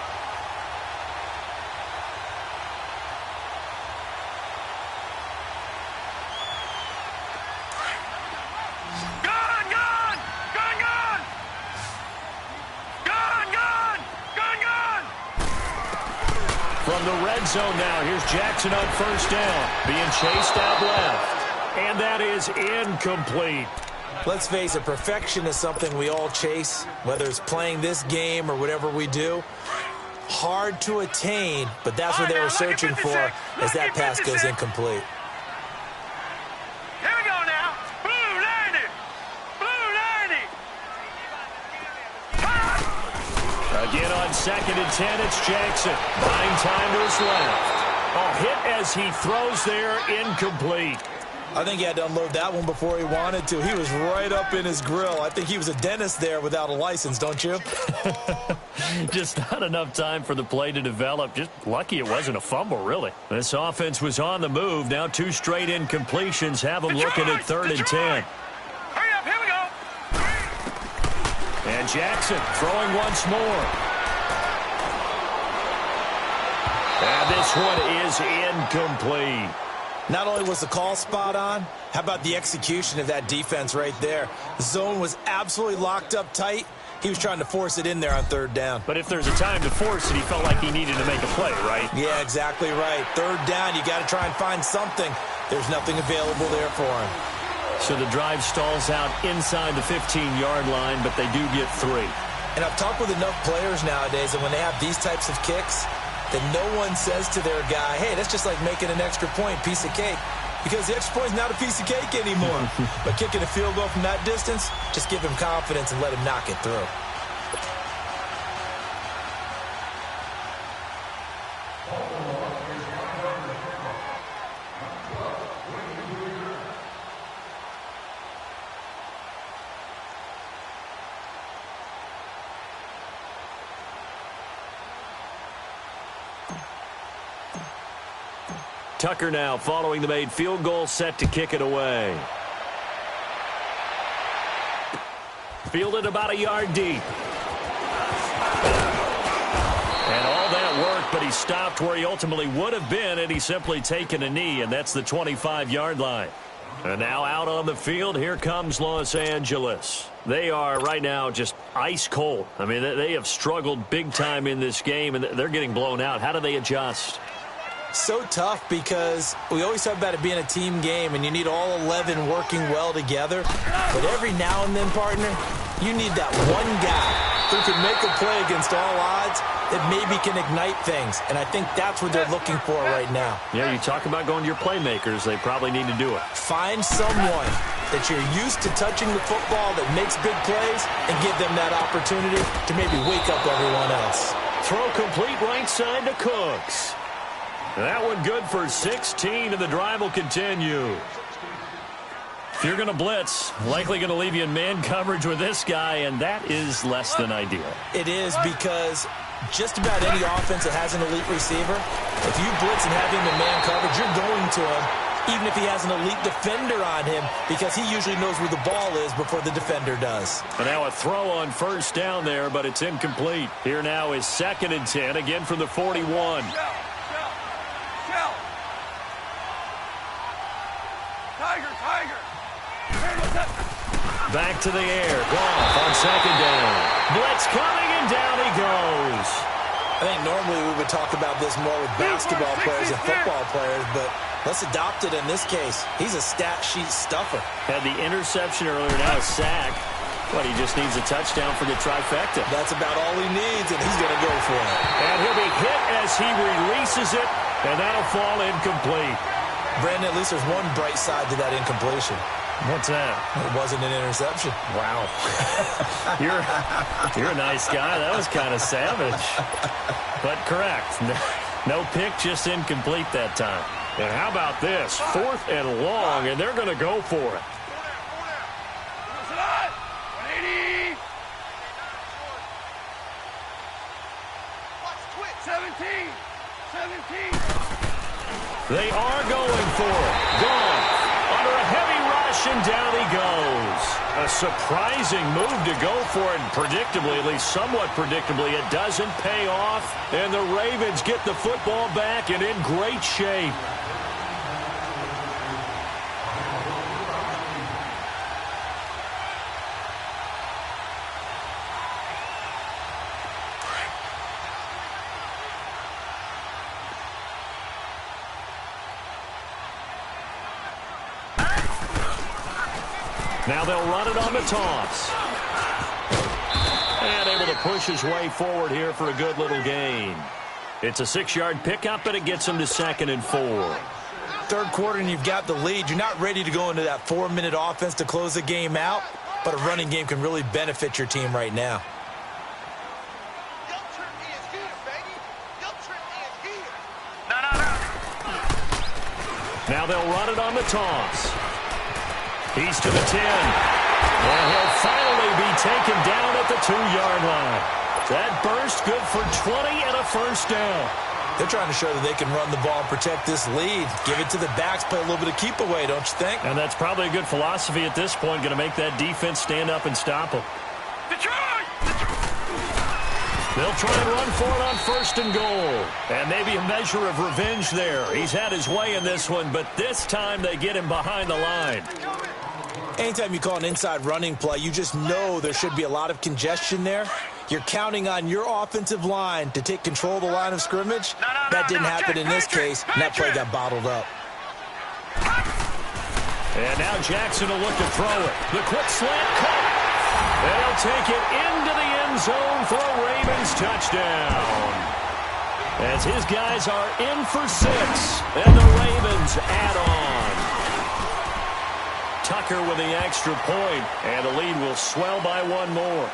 From the red zone now, here's Jackson on first down, being chased out left. And that is incomplete. Let's face it, perfection is something we all chase, whether it's playing this game or whatever we do. Hard to attain, but that's what they were searching for as that pass goes incomplete. Here we go now. Blue 90. Blue 90. Again on second and 10, it's Jackson. Buying time to his left. Oh, hit as he throws there, incomplete. I think he had to unload that one before he wanted to. He was right up in his grill. I think he was a dentist there without a license, don't you? Just not enough time for the play to develop. Just lucky it wasn't a fumble, really. This offense was on the move. Now 2 straight incompletions have them looking at 3rd and 10. Hurry up, here we go. And Jackson throwing once more. And this one is incomplete. Not only was the call spot on, how about the execution of that defense right there? The zone was absolutely locked up tight. He was trying to force it in there on 3rd down. But if there's a time to force it, he felt like he needed to make a play, right? Yeah, exactly right. 3rd down, you got to try and find something. There's nothing available there for him. So the drive stalls out inside the 15-yard line, but they do get 3. And I've talked with enough players nowadays that when they have these types of kicks, that no one says to their guy, hey, that's just like making an extra point, piece of cake. Because the extra point is not a piece of cake anymore. But kicking a field goal from that distance, just give him confidence and let him knock it through. Tucker now following the made field goal, set to kick it away. Fielded about a yard deep. And all that work, but he stopped where he ultimately would have been had he simply taken a knee, and that's the 25-yard line. And now out on the field, here comes Los Angeles. They are right now just ice cold. I mean, they have struggled big time in this game, and they're getting blown out. How do they adjust? So tough because we always talk about it being a team game and you need all 11 working well together. But every now and then, partner, you need that one guy who can make a play against all odds that maybe can ignite things. And I think that's what they're looking for right now. Yeah, you talk about going to your playmakers. They probably need to do it. Find someone that you're used to touching the football that makes big plays and give them that opportunity to maybe wake up everyone else. Throw complete right side to Cooks. That one good for 16, and the drive will continue. If you're going to blitz, likely going to leave you in man coverage with this guy, and that is less than ideal. It is because just about any offense that has an elite receiver, if you blitz and have him in man coverage, you're going to him, even if he has an elite defender on him, because he usually knows where the ball is before the defender does. And now a throw on first down there, but it's incomplete. Here now is 2nd and 10, again from the 41. Tiger. Back to the air. Goff on 2nd down. Blitz coming, and down he goes. I think normally we would talk about this more with basketball players and football players, but Let's adopt it in this case. He's a stat sheet stuffer. Had the interception earlier, now a sack. But he just needs a touchdown for the trifecta. That's about all he needs, and he's going to go for it. And he'll be hit as he releases it, and that'll fall incomplete. Brandon, at least there's one bright side to that incompletion. What's that? It wasn't an interception. Wow. You're a nice guy. That was kind of savage. But correct. No pick, just incomplete that time. And how about this? 4th and long, and they're going to go for it. 17. They are going for it. Gone. Under a heavy rush, and down he goes. A surprising move to go for it. Predictably, at least somewhat predictably, it doesn't pay off. And the Ravens get the football back and in great shape. Now they'll run it on the toss. And able to push his way forward here for a good little gain. It's a 6-yard pickup, and it gets him to 2nd and 4. Third quarter, and you've got the lead. You're not ready to go into that 4-minute offense to close the game out, but a running game can really benefit your team right now. Now they'll run it on the toss. He's to the 10. And he'll finally be taken down at the 2-yard line. That burst good for 20 and a first down. They're trying to show that they can run the ball and protect this lead. Give it to the backs, play a little bit of keep away, don't you think? And that's probably a good philosophy at this point. Going to make that defense stand up and stop them. Detroit! They'll try and run for it on 1st and goal. And maybe a measure of revenge there. He's had his way in this one, but this time they get him behind the line. Anytime you call an inside running play, you just know there should be a lot of congestion there. You're counting on your offensive line to take control of the line of scrimmage. That didn't happen in this case, and that play got bottled up. And now Jackson will look to throw it. The quick slant caught. And he'll take it into the end zone for a Ravens touchdown. As his guys are in for 6, and the Ravens add on. Tucker with the extra point, and the lead will swell by 1 more.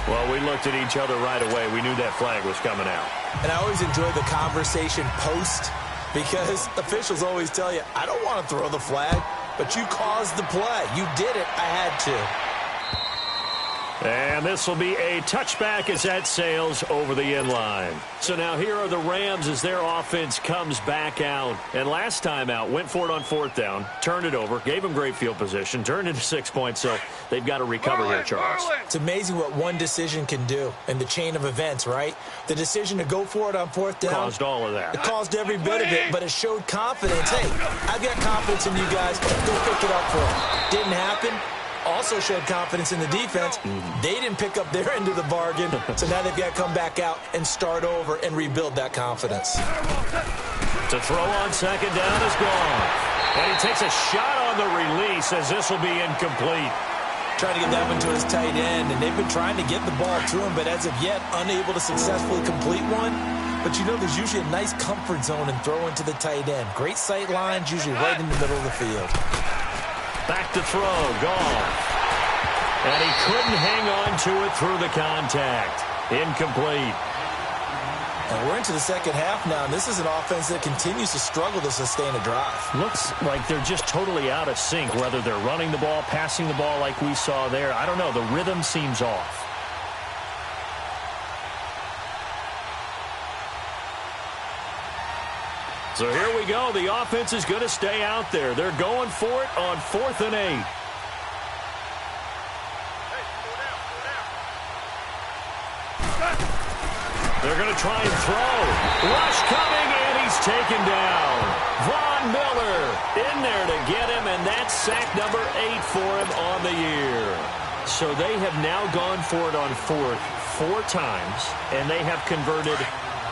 Well, we looked at each other right away. We knew that flag was coming out. And I always enjoy the conversation post, because officials always tell you, I don't want to throw the flag, but you caused the play. You did it. I had to. And this will be a touchback as that sails over the end line. So now here are the Rams as their offense comes back out. And last time out, went for it on 4th down, turned it over, gave them great field position, turned into 6 points, so they've got to recover here, Charles. It's amazing what one decision can do in the chain of events, right? The decision to go for it on 4th down. Caused all of that. It caused every bit of it, but it showed confidence. Hey, I've got confidence in you guys. Go pick it up for them. Didn't happen. Also showed confidence in the defense. They didn't pick up their end of the bargain, so now they've got to come back out and start over and rebuild that confidence. To throw on 2nd down is gone. And he takes a shot on the release as this will be incomplete. Trying to get that one to his tight end, and they've been trying to get the ball to him, but as of yet, unable to successfully complete one. But you know there's usually a nice comfort zone in throwing to the tight end. Great sight lines, usually right in the middle of the field. Back to throw, gone. And he couldn't hang on to it through the contact. Incomplete. And we're into the second half now, and this is an offense that continues to struggle to sustain a drive. Looks like they're just totally out of sync, whether they're running the ball, passing the ball like we saw there. I don't know. The rhythm seems off. So here we go. The offense is going to stay out there. They're going for it on 4th and 8. They're going to try and throw. Rush coming, and he's taken down. Von Miller in there to get him, and that's sack number 8 for him on the year. So they have now gone for it on 4th 4 times, and they have converted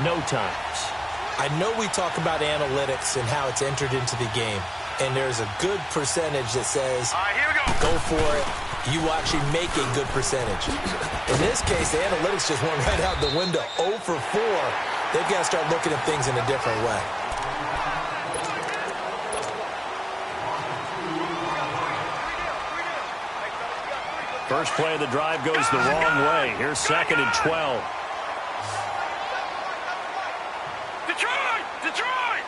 no times. I know we talk about analytics and how it's entered into the game, and there's a good percentage that says, Here we go. go for it. You actually make a good percentage. In this case, the analytics just went right out the window. 0 for 4. They've got to start looking at things in a different way. First play of the drive goes the wrong way. Here's 2nd and 12. Detroit! Detroit!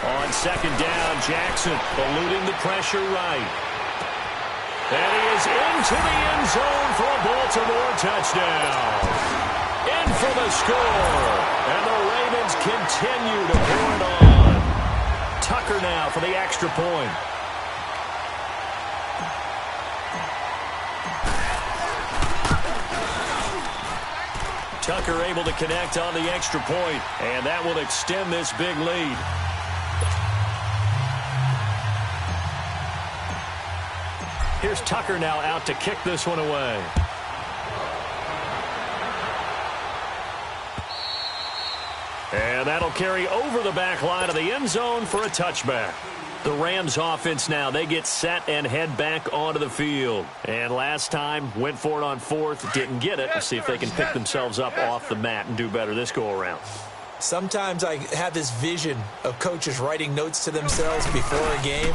On 2nd down, Jackson eluding the pressure right. And he is into the end zone for a Baltimore touchdown. In for the score. And the Ravens continue to pour it on. Tucker now for the extra point. Tucker able to connect on the extra point, and that will extend this big lead. Here's Tucker now out to kick this one away. And that'll carry over the back line of the end zone for a touchback. The Rams offense now, they get set and head back onto the field. And last time, went for it on 4th, didn't get it. Let's see if they can pick themselves up off the mat and do better this go-around. Sometimes I have this vision of coaches writing notes to themselves before a game,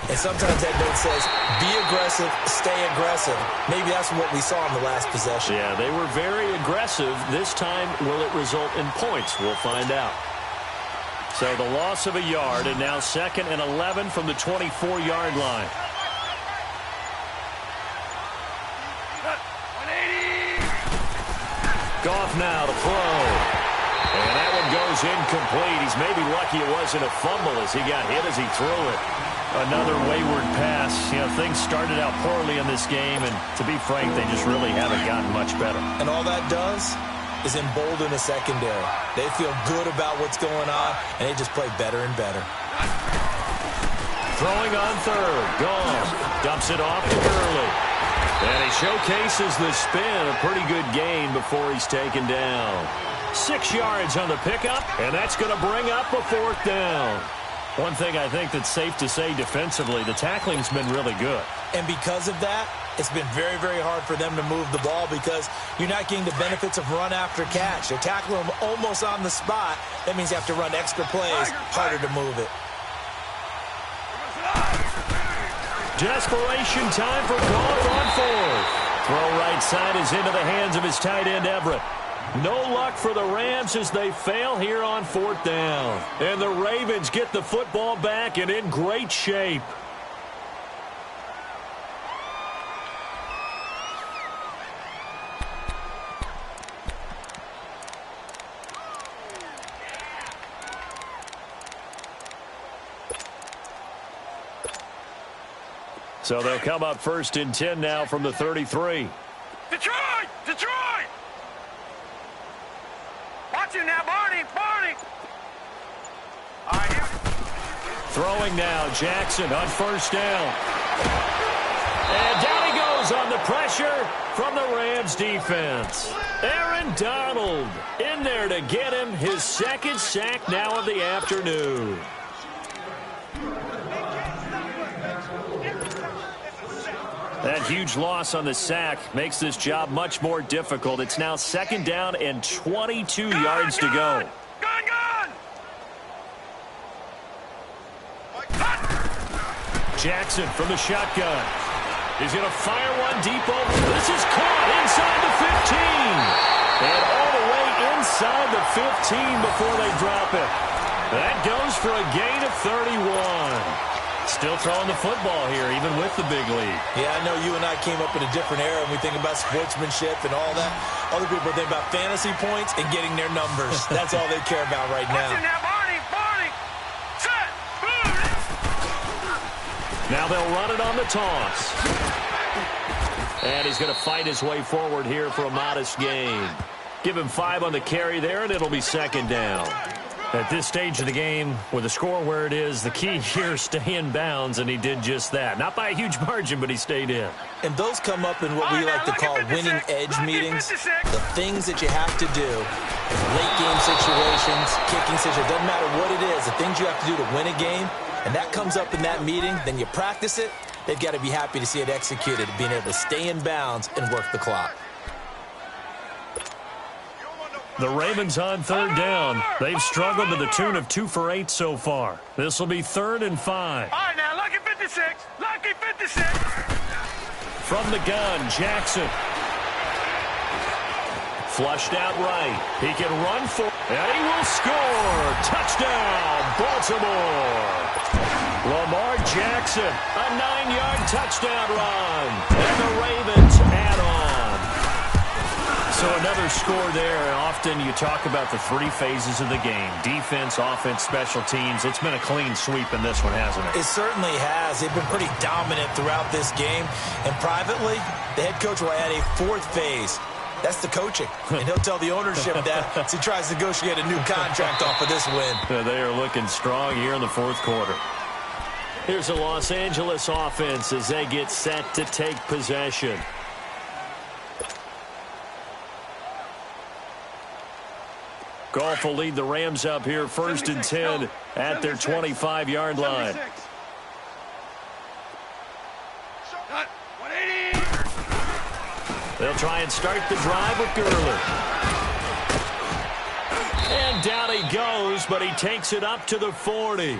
and sometimes that note says, be aggressive, stay aggressive. Maybe that's what we saw in the last possession. Yeah, they were very aggressive. This time, will it result in points? We'll find out. So the loss of a yard, and now 2nd and 11 from the 24-yard line. 180! Goff now to throw. And that one goes incomplete. He's maybe lucky it wasn't a fumble as he got hit as he threw it. Another wayward pass. You know, things started out poorly in this game, and to be frank, they just really haven't gotten much better. And all that does is embolden the secondary. They feel good about what's going on, and they just play better and better. Throwing on 3rd. Goff dumps it off to Gurley. And he showcases the spin. A pretty good gain before he's taken down. 6 yards on the pickup, and that's going to bring up a 4th down. One thing I think that's safe to say defensively, the tackling's been really good. And because of that, it's been very, very hard for them to move the ball because you're not getting the benefits of run after catch. They're tackling them almost on the spot. That means you have to run extra plays, harder to move it. Desperation time for Goff on 4th. Throw right side is into the hands of his tight end, Everett. No luck for the Rams as they fail here on 4th down. And the Ravens get the football back and in great shape. So they'll come up 1st and 10 now from the 33. Detroit! Detroit! Watch it now, Barney! Barney! All right, here. Throwing now, Jackson on 1st down. And down he goes on the pressure from the Rams defense. Aaron Donald in there to get him his 2nd sack now of the afternoon. That huge loss on the sack makes this job much more difficult. It's now 2nd down and 22 yards to go. Gun! Jackson from the shotgun. He's going to fire one deep over. This is caught inside the 15. And all the way inside the 15 before they drop it. That goes for a gain of 31. Still throwing the football here, even with the big lead. Yeah, I know you and I came up in a different era, and we think about sportsmanship and all that. Other people think about fantasy points and getting their numbers. That's all they care about right now. Watch it now, Barney! Barney! Set! Boom! Now they'll run it on the toss. And he's going to fight his way forward here for a modest gain. Give him 5 on the carry there, and it'll be 2nd down. At this stage of the game, with the score where it is, the key here, stay in bounds, and he did just that. Not by a huge margin, but he stayed in. And those come up in what we like to call winning edge meetings. The things that you have to do, late game situations, kicking situations, doesn't matter what it is, the things you have to do to win a game, and that comes up in that meeting, then you practice it, they've got to be happy to see it executed, being able to stay in bounds and work the clock. The Ravens on third down. They've struggled to the tune of 2 for 8 so far. This will be 3rd and 5. All right, now, lucky 56. Lucky 56. From the gun, Jackson. Flushed out right. He can run for, and he will score. Touchdown, Baltimore. Lamar Jackson, a 9-yard touchdown run. And the Ravens add on. So another score there. Often you talk about the 3 phases of the game. Defense, offense, special teams. It's been a clean sweep in this one, hasn't it? It certainly has. They've been pretty dominant throughout this game. And privately, the head coach will add a 4th phase. That's the coaching. And he'll tell the ownership that as he tries to negotiate a new contract off of this win. They are looking strong here in the 4th quarter. Here's the Los Angeles offense as they get set to take possession. Goff will lead the Rams up here 1st and 10 at their 25-yard line. They'll try and start the drive with Gurley. And down he goes, but he takes it up to the 40.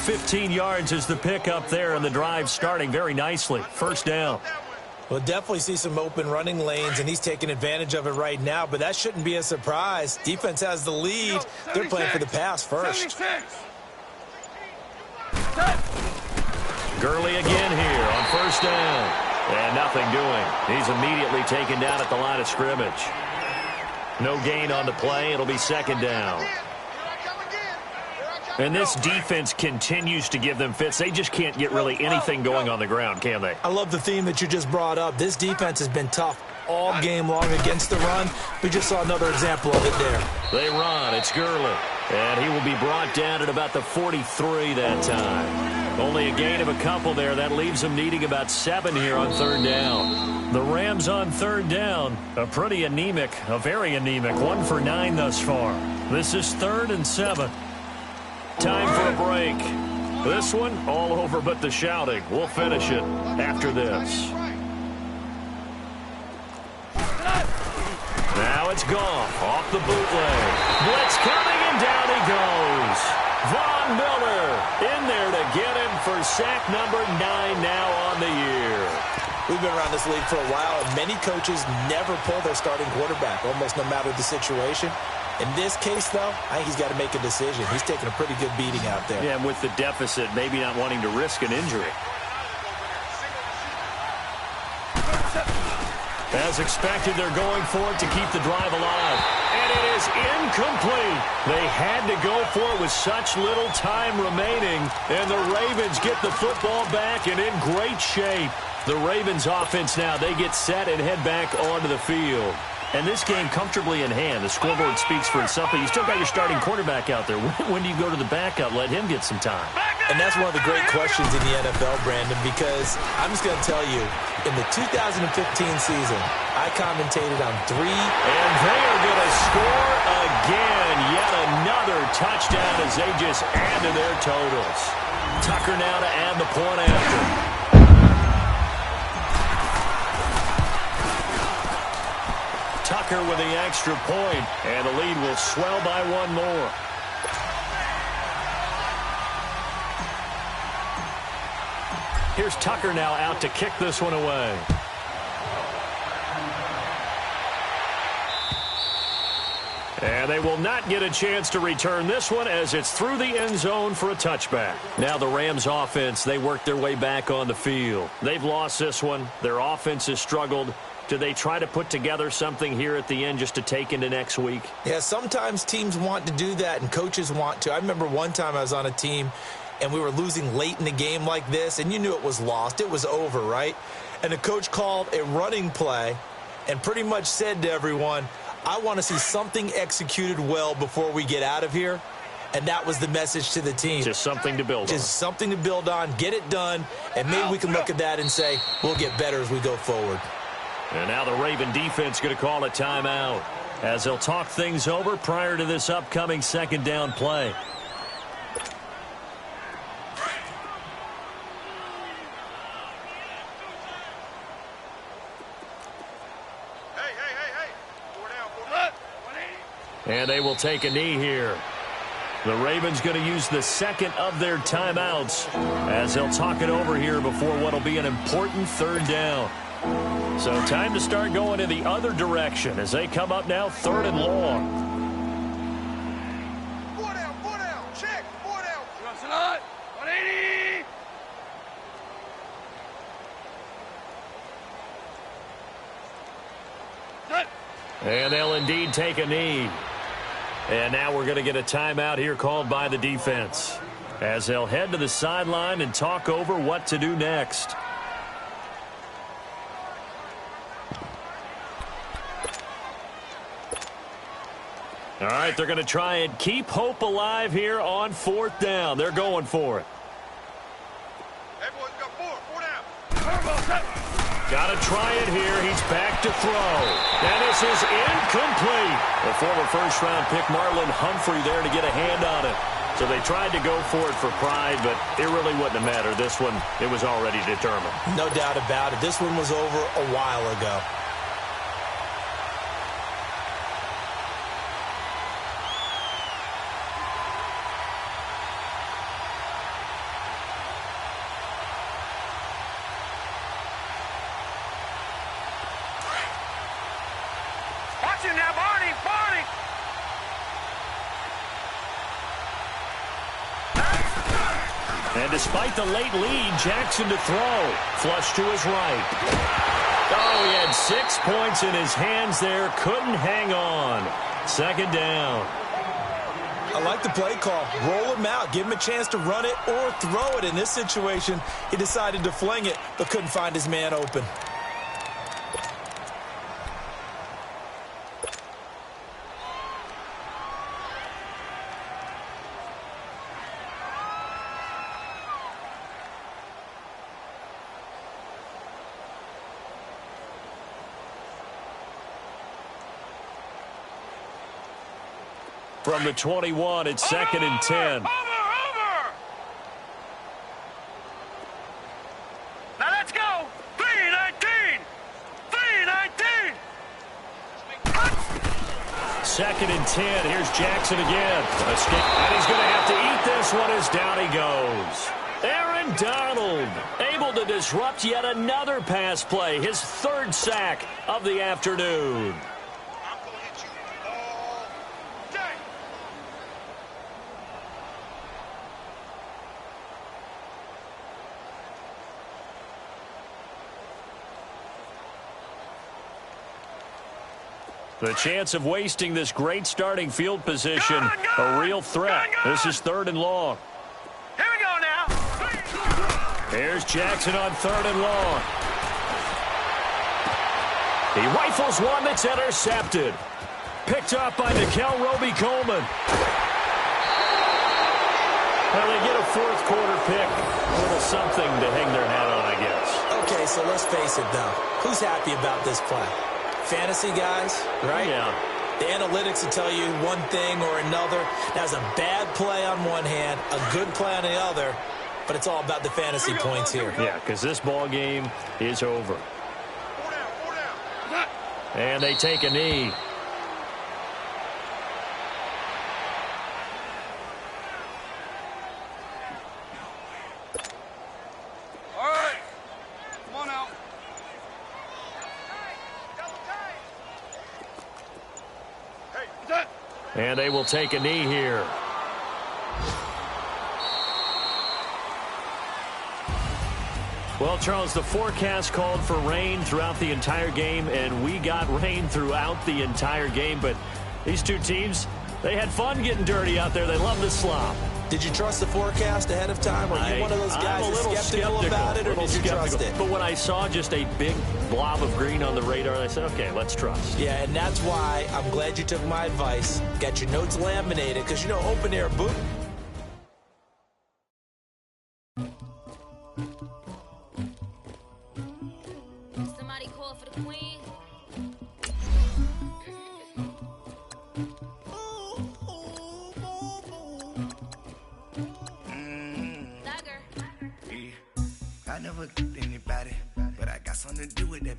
15 yards is the pickup there, and the drive starting very nicely. 1st down. We'll definitely see some open running lanes, and he's taking advantage of it right now, but that shouldn't be a surprise. Defense has the lead. They're playing for the pass first. Gurley again here on 1st down. And nothing doing. He's immediately taken down at the line of scrimmage. No gain on the play. It'll be 2nd down. And this defense continues to give them fits. They just can't get really anything going on the ground, can they? I love the theme that you just brought up. This defense has been tough all game long against the run. We just saw another example of it there. They run. It's Gurley. And he will be brought down at about the 43 that time. Only a gain of a couple there. That leaves them needing about 7 here on 3rd down. The Rams on 3rd down. A pretty anemic, a very anemic. 1 for 9 thus far. This is 3rd and 7. Time for a break. This one, all over but the shouting. We'll finish it after this. Now it's Goff off the bootleg. Blitz coming, and down he goes. Von Miller in there to get him for sack number 9 now on the year. We've been around this league for a while, and many coaches never pull their starting quarterback, almost no matter the situation. In this case, though, I think he's got to make a decision. He's taking a pretty good beating out there. Yeah, and with the deficit, maybe not wanting to risk an injury. As expected, they're going for it to keep the drive alive. And it is incomplete. They had to go for it with such little time remaining. And the Ravens get the football back and in great shape. The Ravens offense now, they get set and head back onto the field. And this game comfortably in hand. The scoreboard speaks for itself, but you still got your starting quarterback out there. When do you go to the backup? Let him get some time. And that's one of the great questions in the NFL, Brandon, because I'm just going to tell you, in the 2015 season, I commentated on 3. And they are going to score again. Yet another touchdown as they just add to their totals. Tucker now to add the point after. Tucker with the extra point, and the lead will swell by 1 more. Here's Tucker now out to kick this one away. And they will not get a chance to return this one as it's through the end zone for a touchback. Now the Rams offense, they work their way back on the field. They've lost this one. Their offense has struggled. Do they try to put together something here at the end just to take into next week? Yeah, sometimes teams want to do that and coaches want to. I remember one time I was on a team and we were losing late in the game like this, and you knew it was lost. It was over, right? And the coach called a running play and pretty much said to everyone, I want to see something executed well before we get out of here. and that was the message to the team. Just something to build on. Just something to build on, get it done, and maybe we can look at that and say, we'll get better as we go forward. And now the Raven defense going to call a timeout as they'll talk things over prior to this upcoming second down play. And they will take a knee here. The Ravens going to use the second of their timeouts as they'll talk it over here before what will be an important third down. So time to start going in the other direction as they come up now 3rd and long. 4 down, check, 4 down. 180. And they'll indeed take a knee. And now we're going to get a timeout here called by the defense as they'll head to the sideline and talk over what to do next. All right, they're going to try and keep hope alive here on 4th down. They're going for it. Everyone's got 4 down. Got to try it here. He's back to throw. And this is incomplete. The former first-round pick Marlon Humphrey there to get a hand on it. So they tried to go for it for pride, but it really wouldn't have mattered. This one, it was already determined. No doubt about it. This one was over a while ago. Now, Barney! And despite the late lead, Jackson to throw. Flush to his right. Oh, he had 6 points in his hands there. Couldn't hang on. 2nd down. I like the play call. Roll him out. Give him a chance to run it or throw it. In this situation, he decided to fling it, but couldn't find his man open. From the 21, it's 2nd and 10. Over! Now let's go! 3-19! 2nd and 10. Here's Jackson again. Escape. And he's going to have to eat this one as down he goes. Aaron Donald able to disrupt yet another pass play. His 3rd sack of the afternoon. The chance of wasting this great starting field position, a real threat. This is 3rd and long. Here we go now. Here's Jackson on 3rd and long. He rifles one that's intercepted. Picked up by Nickel Roby-Coleman. Well, they get a 4th quarter pick. A little something to hang their hat on, I guess. Okay, so let's face it, though. Who's happy about this play? Fantasy guys, right? Yeah. The analytics will tell you one thing or another. That was a bad play on one hand, a good play on the other, but it's all about the fantasy points here. Yeah, because this ball game is over. 4 down. And they take a knee. All right. Come on out. And they will take a knee here. Well, Charles, the forecast called for rain throughout the entire game, and we got rain throughout the entire game. But these two teams, they had fun getting dirty out there. They love the slop. Did you trust the forecast ahead of time? Or are you one of those guys I'm a that's little skeptical about it, or did you trust it? But when I saw just a big blob of green on the radar, I said, okay, let's trust. Yeah, and that's why I'm glad you took my advice. Got your notes laminated, because, you know, open air boot. Somebody call for the queen. I never killed anybody, but I got something to do with that.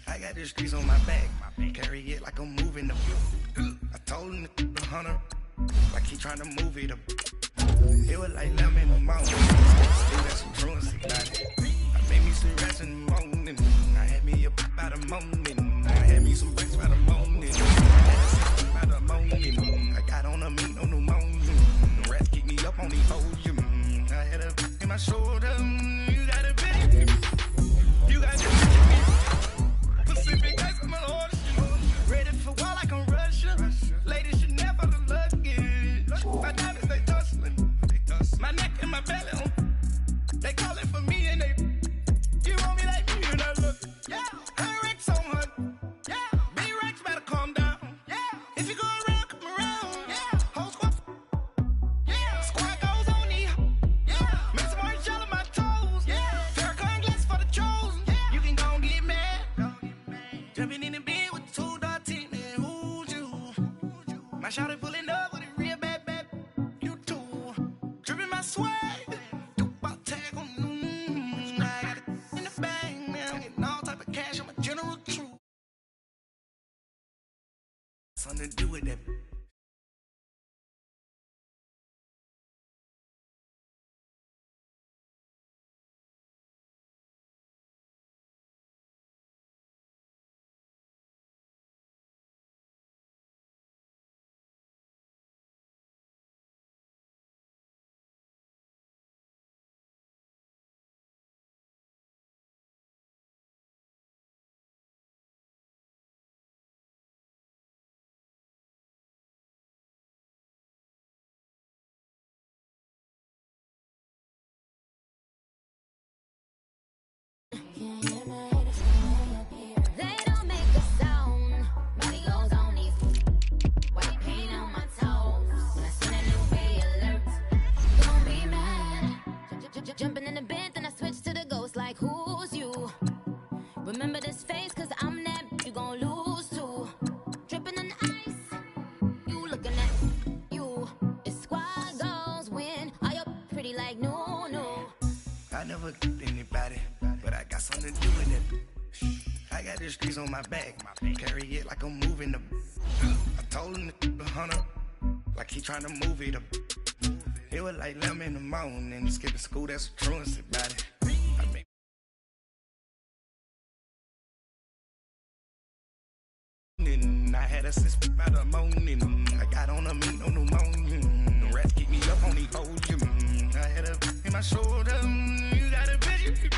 I got the streets on my back, carry it like I'm moving the. I told him the hunter, like he trying to move it up. It was like lemon in the mountain. That's some truancy about it. I made me some rest in the morning. I had me up by the morning. I had me some bricks by the morning. By the morning. I got on a meat on the morning. The rats keep me up on these hoes. I had a in my shoulder. You got a bitch. You got a Pacific ice on my horse. Ready for war like I'm Russian. Ladies should never look lucky. My diamonds they tussling. My neck and my belly. They calling for me and they. You want me like me and I look. Yeah. Her Rex on her. Yeah. B-Rex better calm down. Yeah. If you go around, come around. Yeah. Whole squad. Yeah. Squad goes on me. Yeah. Make some orange gel on my toes. Yeah. Farrakhan glass for the chosen. Yeah. You can go and get mad. Jumping in the bed with 2 dark teeth, man. Who's you? My shawty pulling up with a real bad. You too. Dripping my swag. About tag on. I got it in the bag, man. I'm getting all type of cash. I'm a general troop. Something to do with that. They don't make a sound. Body goes on these. White paint on my toes. When I send a new ray alert, don't be mad. Jumping in the bed, then I switch to the ghost like who's you? Remember this face, cause I'm that you gon' lose too. Dripping in ice, you looking at you. It's squad goals win. Are you pretty like no? I never killed anybody, but I got something to do with it. I got the streets on my back, carry it like I'm moving the. I told him the hunter, like he trying to move it up. It was like lemon in the morning, skipping school, that's some truancy about it. I had a sis by the morning. I got on a meat on the morning. The rats keep me up on these hoes. I had a in my shoulder. You got a bitch.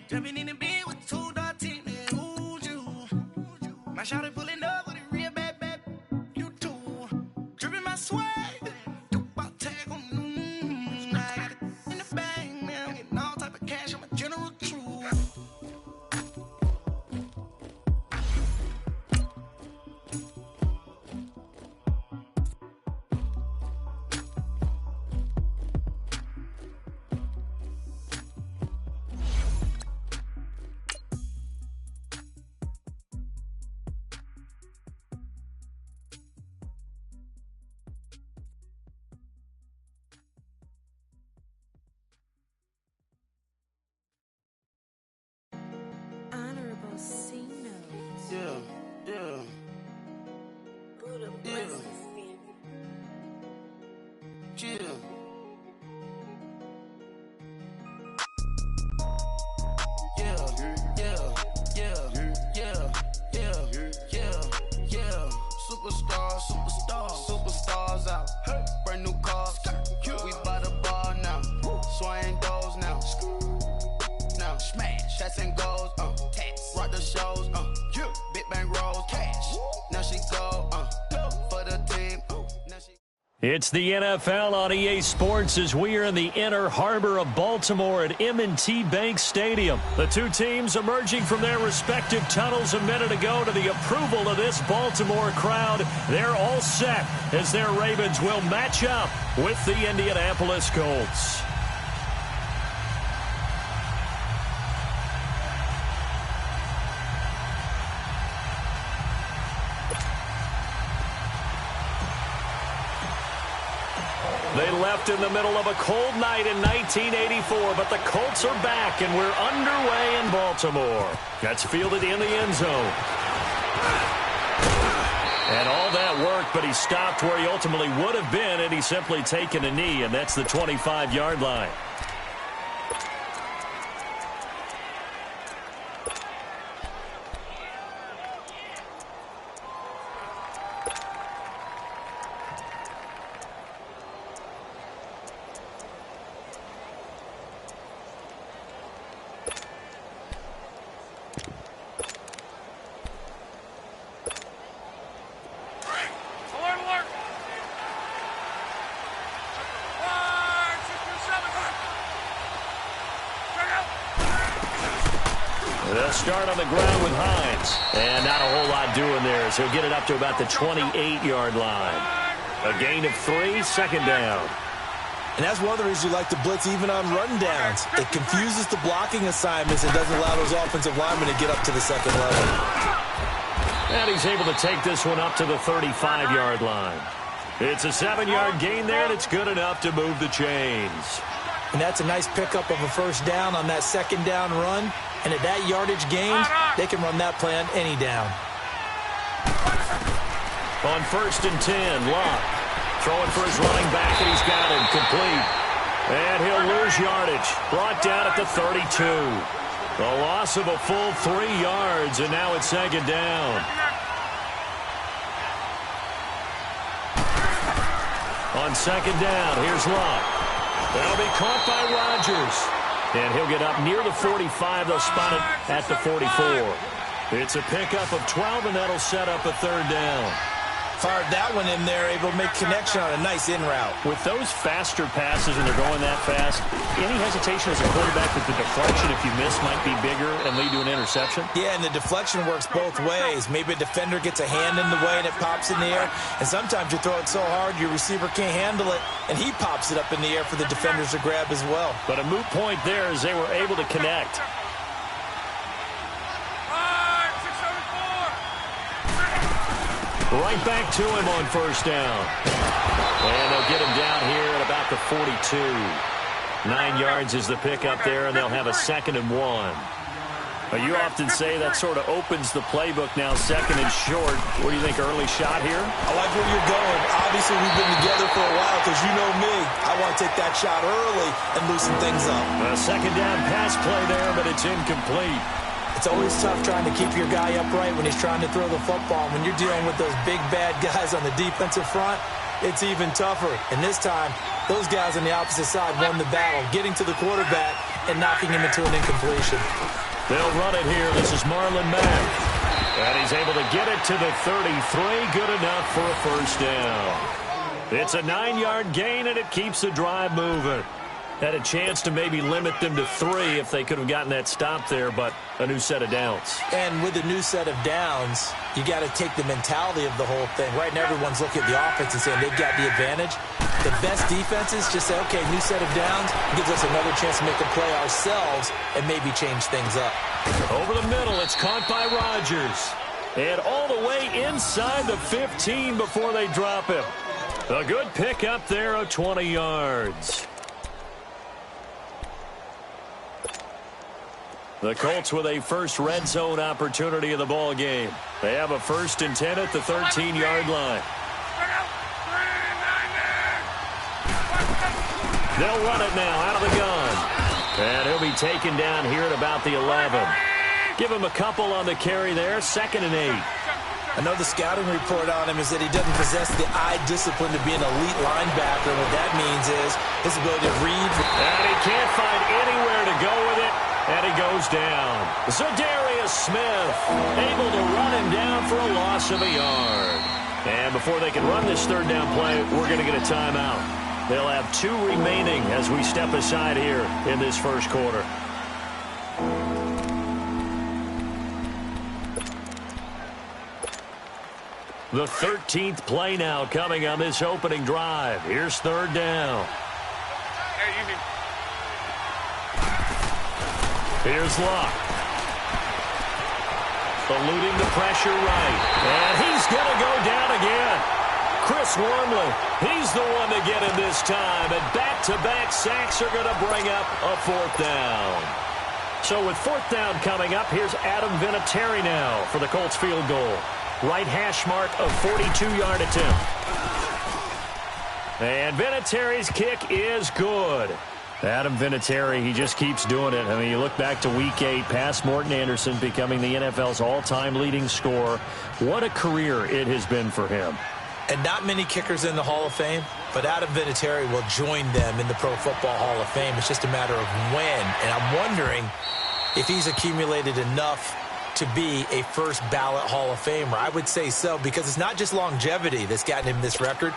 Jumping in the bed with 2 dark teeth, man. Who's you? My shawty pulling up with a real bad. You too. Dripping my swag. About tag on. I got it in the bag, man. I'm getting all type of cash. I'm a general troop. It's the NFL on EA Sports as we are in the inner harbor of Baltimore at M&T Bank Stadium. The two teams emerging from their respective tunnels a minute ago to the approval of this Baltimore crowd. They're all set as their Ravens will match up with the Indianapolis Colts. They left in the middle of a cold night in 1984, but the Colts are back, and we're underway in Baltimore. That's fielded in the end zone. And all that work, but he stopped where he ultimately would have been, and he's simply taken a knee, and that's the 25-yard line. They'll start on the ground with Hines. And not a whole lot doing there, as he'll get it up to about the 28-yard line. A gain of 3, second down. And that's one of the reasons you like to blitz even on rundowns. It confuses the blocking assignments and doesn't allow those offensive linemen to get up to the second level. And he's able to take this one up to the 35-yard line. It's a 7-yard gain there, and it's good enough to move the chains. And that's a nice pickup of a first down on that second down run. And at that yardage gains, they can run that play on any down. On 1st and 10, Locke throwing for his running back, and he's got him complete. And he'll lose yardage. Brought down at the 32. A loss of a full 3 yards, and now it's second down. On second down, here's Locke. That'll be caught by Rodgers. And he'll get up near the 45. They'll spot it at the 44. It's a pickup of 12, and that'll set up a third down. Fired that one in there, able to make connection on a nice in route. With those faster passes, and they're going that fast, any hesitation as a quarterback that the deflection, if you miss, might be bigger and lead to an interception? Yeah, and the deflection works both ways. Maybe a defender gets a hand in the way and it pops in the air. And sometimes you throw it so hard your receiver can't handle it, and he pops it up in the air for the defenders to grab as well. But a moot point there as they were able to connect. Right back to him on first down. And they'll get him down here at about the 42. 9 yards is the pickup there, and they'll have a 2nd and 1. You often say that sort of opens the playbook now, 2nd and short. What do you think, early shot here? I like where you're going. Obviously, we've been together for a while because you know me. I want to take that shot early and loosen things up. A 2nd down pass play there, but it's incomplete. It's always tough trying to keep your guy upright when he's trying to throw the football. When you're dealing with those big, bad guys on the defensive front, it's even tougher. And this time, those guys on the opposite side won the battle, getting to the quarterback and knocking him into an incompletion. They'll run it here. This is Marlon Mack. And he's able to get it to the 33. Good enough for a first down. It's a 9-yard gain, and it keeps the drive moving. Had a chance to maybe limit them to 3 if they could have gotten that stop there, but a new set of downs. And with a new set of downs, you got to take the mentality of the whole thing. Right now, everyone's looking at the offense and saying they've got the advantage. The best defenses just say, okay, new set of downs gives us another chance to make a play ourselves and maybe change things up. Over the middle, it's caught by Rodgers. And all the way inside the 15 before they drop him. A good pickup there of 20 yards. The Colts with a first red zone opportunity of the ball game. They have a 1st and 10 at the 13-yard line. They'll run it now out of the gun. And he'll be taken down here at about the 11. Give him a couple on the carry there. 2nd and 8. I know the scouting report on him is that he doesn't possess the eye discipline to be an elite linebacker. What that means is his ability to read. And he can't find anywhere to go with it. And he goes down. Za'Darius Smith able to run him down for a loss of a yard. And before they can run this third down play, we're going to get a timeout. They'll have 2 remaining as we step aside here in this first quarter. The 13th play now coming on this opening drive. Here's third down. Here's Luck. Eluding the pressure right. And he's going to go down again. Chris Wormley, he's the one to get him this time. And back-to-back sacks are going to bring up a 4th down. So with 4th down coming up, here's Adam Vinatieri now for the Colts field goal. Right hash mark of 42-yard attempt. And Vinatieri's kick is good. Adam Vinatieri, he just keeps doing it. I mean, you look back to Week 8, past Morton Anderson becoming the NFL's all-time leading scorer. What a career it has been for him. And not many kickers in the Hall of Fame, but Adam Vinatieri will join them in the Pro Football Hall of Fame. It's just a matter of when. And I'm wondering if he's accumulated enough to be a first ballot Hall of Famer. I would say so, because it's not just longevity that's gotten him this record.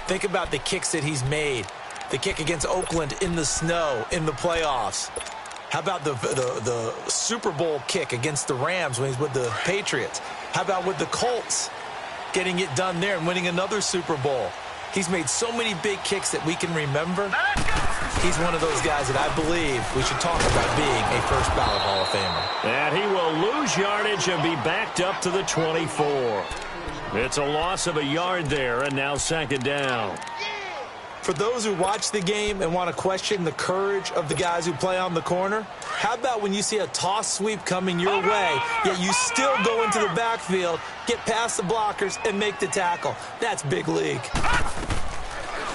Think about the kicks that he's made. The kick against Oakland in the snow in the playoffs. How about the Super Bowl kick against the Rams when he's with the Patriots? How about with the Colts getting it done there and winning another Super Bowl? He's made so many big kicks that we can remember. He's one of those guys that I believe we should talk about being a first ballot Hall of Famer. And he will lose yardage and be backed up to the 24. It's a loss of a yard there, and now 2nd down. For those who watch the game and want to question the courage of the guys who play on the corner, how about when you see a toss sweep coming your way, yet you still go into the backfield, get past the blockers, and make the tackle? That's big league.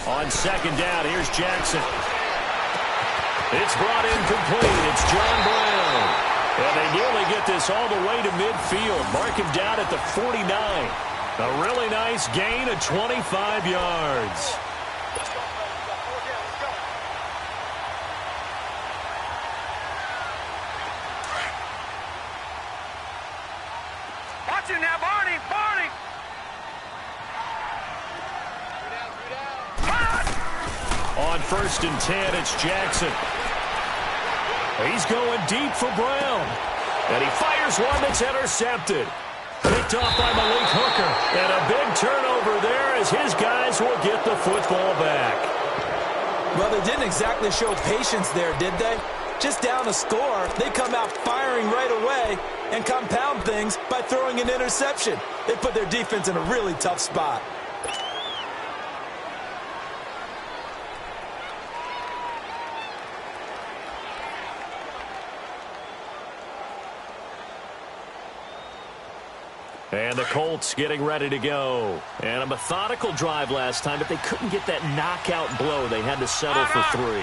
On 2nd down, here's Jackson. It's brought in complete. It's John Brown. And they nearly get this all the way to midfield. Mark him down at the 49. A really nice gain of 25 yards. Watch it now, Barney! Barney! On 1st and 10, it's Jackson. He's going deep for Brown. And he fires one that's intercepted. Picked off by Malik Hooker. And a big turnover there as his guys will get the football back. Well, they didn't exactly show patience there, did they? Just down a score, they come out firing right away and compound things by throwing an interception. They put their defense in a really tough spot. And the Colts getting ready to go. And a methodical drive last time, but they couldn't get that knockout blow. They had to settle for 3.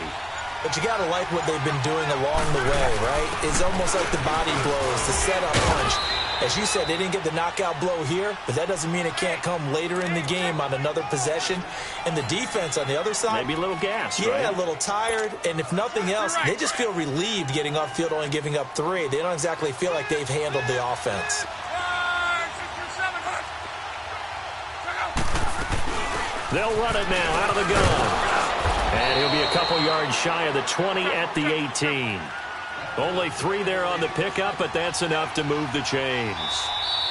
But you got to like what they've been doing along the way, right? It's almost like the body blows, the setup punch. As you said, they didn't get the knockout blow here, but that doesn't mean it can't come later in the game on another possession. And the defense on the other side, maybe a little gas, yeah, right? A little tired. And if nothing else, they just feel relieved getting upfield, only giving up 3. They don't exactly feel like they've handled the offense. They'll run it now out of the gun. And he'll be a couple yards shy of the 20 at the 18. Only 3 there on the pickup, but that's enough to move the chains.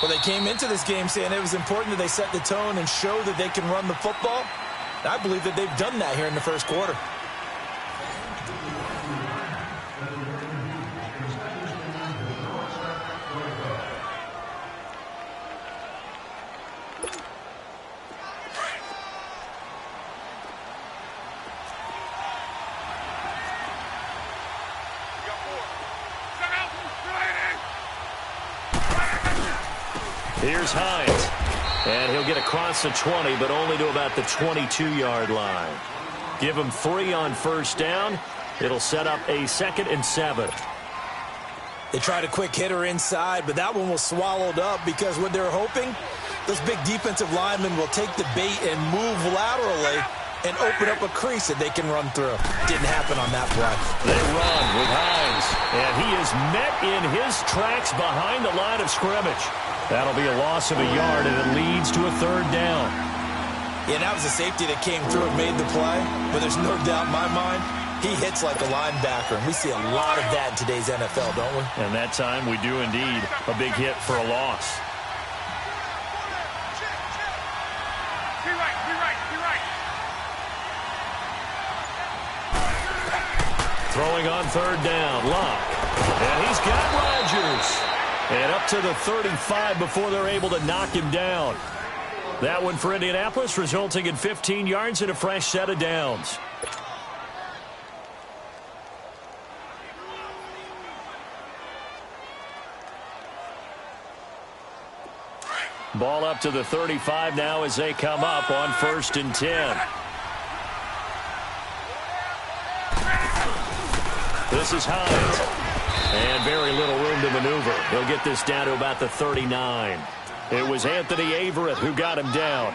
Well, they came into this game saying it was important that they set the tone and show that they can run the football. And I believe that they've done that here in the first quarter. Here's Hines. And he'll get across the 20, but only to about the 22-yard line. Give him 3 on 1st down. It'll set up a 2nd and 7. They tried a quick hitter inside, but that one was swallowed up because what they're hoping, those big defensive linemen will take the bait and move laterally and open up a crease that they can run through. Didn't happen on that play. They run with Hines, and he is met in his tracks behind the line of scrimmage. That'll be a loss of a yard, and it leads to a 3rd down. Yeah, that was a safety that came through and made the play, but there's no doubt in my mind, he hits like a linebacker, and we see a lot of that in today's NFL, don't we? And that time, we do indeed. A big hit for a loss. Be right. Throwing on 3rd down, Locke. And he's got Rodgers. And up to the 35 before they're able to knock him down. That one for Indianapolis, resulting in 15 yards and a fresh set of downs. Ball up to the 35 now as they come up on 1st and 10. This is Hines. And very little room to maneuver. He'll get this down to about the 39. It was Anthony Averett who got him down.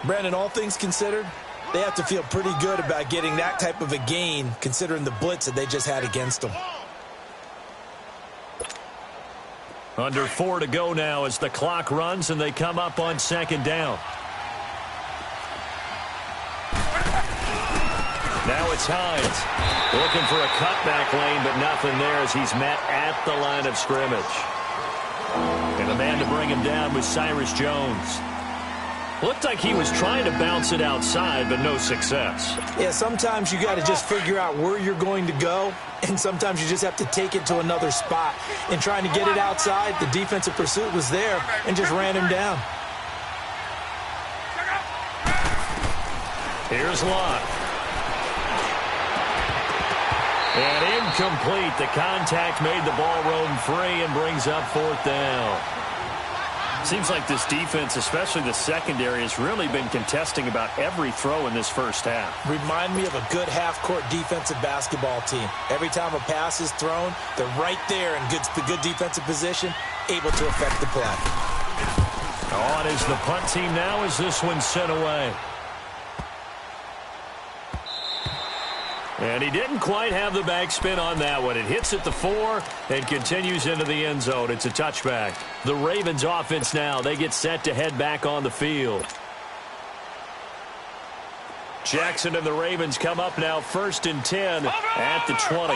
Brandon, all things considered, they have to feel pretty good about getting that type of a gain considering the blitz that they just had against them. Under 4 to go now as the clock runs and they come up on 2nd down. Now it's Hines. Looking for a cutback lane, but nothing there as he's met at the line of scrimmage. And the man to bring him down was Cyrus Jones. Looked like he was trying to bounce it outside, but no success. Yeah, sometimes you got to just figure out where you're going to go, and sometimes you just have to take it to another spot. And trying to get it outside, the defensive pursuit was there and just ran him down. Here's Locke. And incomplete. The contact made the ball roam free and brings up 4th down. Seems like this defense, especially the secondary, has really been contesting about every throw in this first half. Remind me of a good half-court defensive basketball team. Every time a pass is thrown, they're right there in good defensive position, able to affect the play. On is the punt team now as this one's sent away. And he didn't quite have the backspin on that one. It hits at the 4 and continues into the end zone. It's a touchback. The Ravens offense now, they get set to head back on the field. Jackson and the Ravens come up now 1st and 10 at the 20.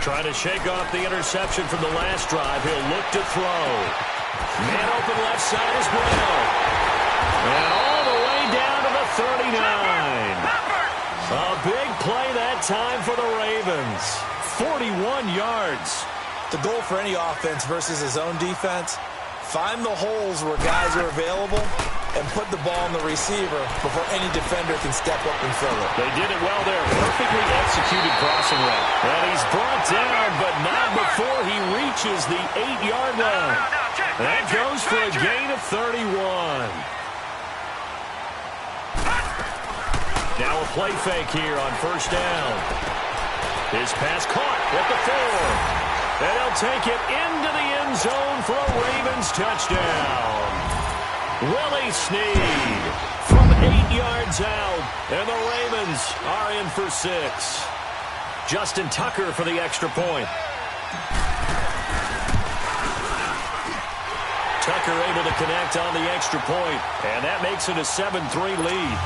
Trying to shake off the interception from the last drive. He'll look to throw. Man open left side is Brown. And all the way down to the 39. A big play that time for the Ravens. 41 yards. The goal for any offense versus his own defense, find the holes where guys are available and put the ball on the receiver before any defender can step up and fill it. They did it well there. Perfectly executed crossing route. And he's brought down, but not before he reaches the 8-yard line. That goes for a gain of 31. Now a play fake here on 1st down. His pass caught at the 4. And he'll take it into the end zone for a Ravens touchdown. Willie Snead from 8 yards out. And the Ravens are in for 6. Justin Tucker for the extra point. Tucker able to connect on the extra point. And that makes it a 7-3 lead.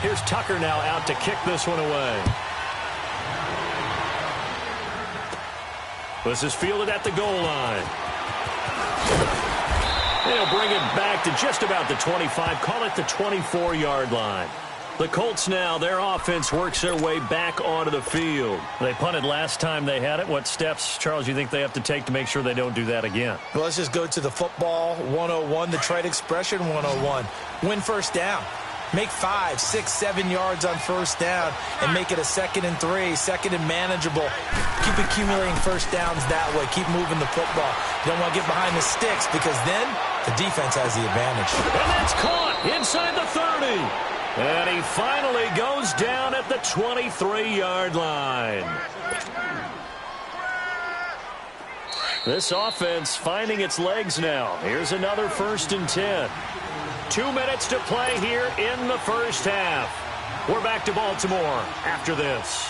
Here's Tucker now out to kick this one away. This is fielded at the goal line. They'll bring it back to just about the 25. Call it the 24-yard line. The Colts now, their offense works their way back onto the field. They punted last time they had it. What steps, Charles, you think they have to take to make sure they don't do that again? Well, let's just go to the football 101, the trade expression 101. Win 1st down. Make 5, 6, 7 yards on 1st down and make it a 2nd and 3, 2nd and manageable. Keep accumulating 1st downs that way. Keep moving the football. You don't want to get behind the sticks because then the defense has the advantage. And that's caught inside the 30. And he finally goes down at the 23-yard line. This offense finding its legs now. Here's another 1st and 10. 2 minutes to play here in the first half. We're back to Baltimore after this.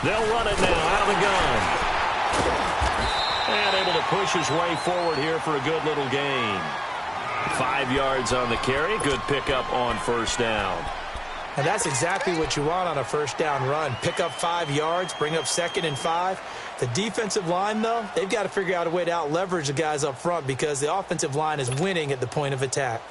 They'll run it now out of the gun. And able to push his way forward here for a good little gain. 5 yards on the carry. Good pickup on first down. And that's exactly what you want on a first down run. Pick up 5 yards, bring up 2nd and 5. The defensive line, though, they've got to figure out a way to out-leverage the guys up front because the offensive line is winning at the point of attack.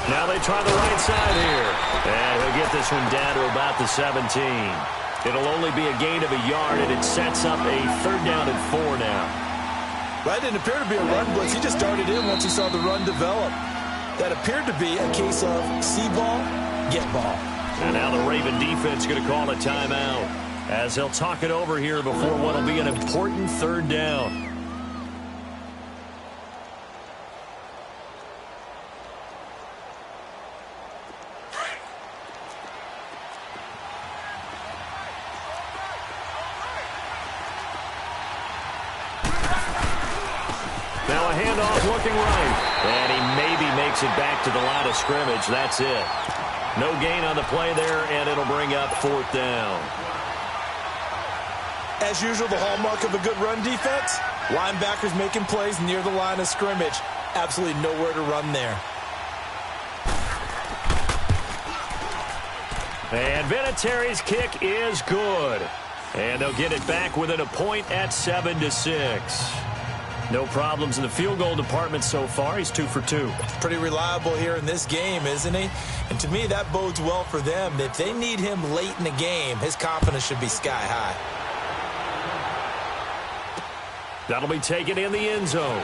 Now they try the right side here. And he'll get this one down to about the 17. It'll only be a gain of a yard, and it sets up a 3rd down and 4 now. That didn't appear to be a run blitz. He just darted in once he saw the run develop. That appeared to be a case of see ball, get ball. And now the Raven defense going to call a timeout as they'll talk it over here before what will be an important 3rd down. Now a handoff looking right. And he maybe makes it back to the line of scrimmage. That's it. No gain on the play there, and it'll bring up 4th down. As usual, the hallmark of a good run defense, linebackers making plays near the line of scrimmage. Absolutely nowhere to run there. And Vinatieri's kick is good. And they'll get it back within a point at 7-6. No problems in the field goal department so far. He's 2 for 2. Pretty reliable here in this game, isn't he? And to me, that bodes well for them. If they need him late in the game, his confidence should be sky high. That'll be taken in the end zone.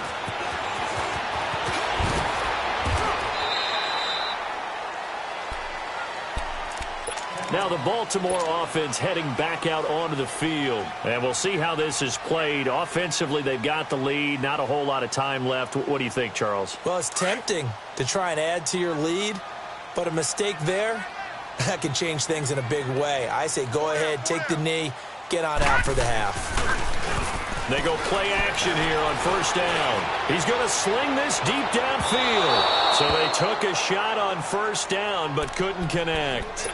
Now the Baltimore offense heading back out onto the field. And we'll see how this is played. Offensively, they've got the lead. Not a whole lot of time left. What do you think, Charles? Well, it's tempting to try and add to your lead, but a mistake there, that can change things in a big way. I say go ahead, take the knee, get on out for the half. They go play action here on first down. He's going to sling this deep downfield. So they took a shot on first down, but couldn't connect.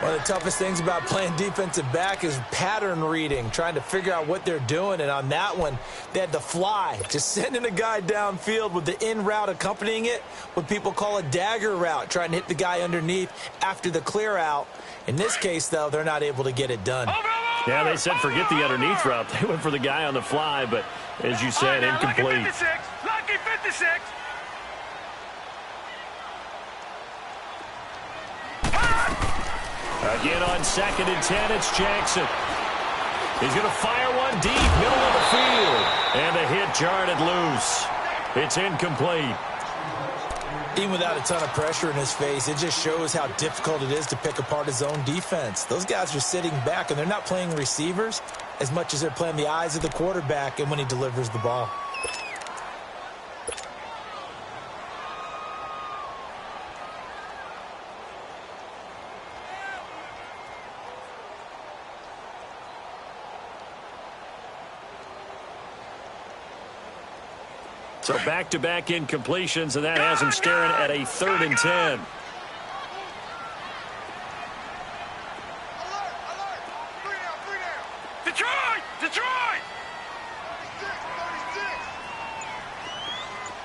One of the toughest things about playing defensive back is pattern reading, trying to figure out what they're doing. And on that one, they had the fly, just sending a guy downfield with the in route accompanying it, what people call a dagger route, trying to hit the guy underneath after the clear out. In this case, though, they're not able to get it done. Yeah, they said forget the underneath route. They went for the guy on the fly, but as you said, incomplete. Lucky 56. Lucky 56. Again on 2nd and 10, it's Jackson. He's going to fire one deep, middle of the field. And the hit jarred it loose. It's incomplete. Even without a ton of pressure in his face, it just shows how difficult it is to pick apart his own defense. Those guys are sitting back, and they're not playing receivers as much as they're playing the eyes of the quarterback and when he delivers the ball. So back-to-back incompletions, and that has him staring at a 3rd and 10. Detroit! Detroit!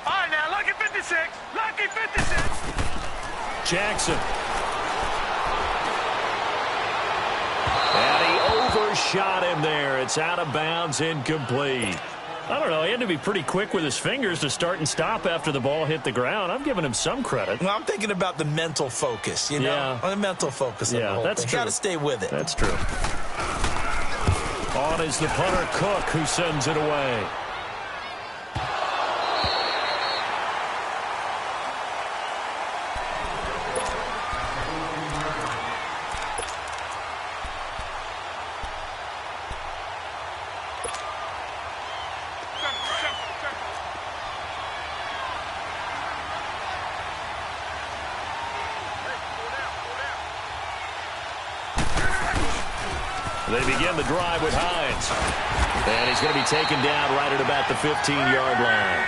All right, now, lucky 56. Lucky 56. Jackson. And he overshot him there. It's out of bounds, incomplete. I don't know. He had to be pretty quick with his fingers to start and stop after the ball hit the ground. I'm giving him some credit. Well, I'm thinking about the mental focus, you know? Yeah. On the mental focus of the whole that's thing. true. Got to stay with it. That's true. On is the punter, Cook, who sends it away. They begin the drive with Hines. And he's going to be taken down right at about the 15-yard line.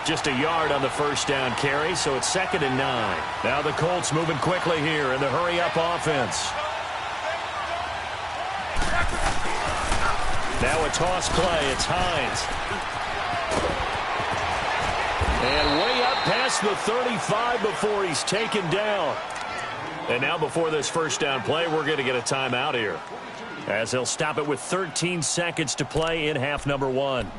Just a yard on the first down carry, so it's 2nd and 9. Now the Colts moving quickly here in the hurry-up offense. Now a toss play. It's Hines. And way up past the 35 before he's taken down. And now before this first down play, we're going to get a timeout here, as they'll stop it with 13 seconds to play in half number 1.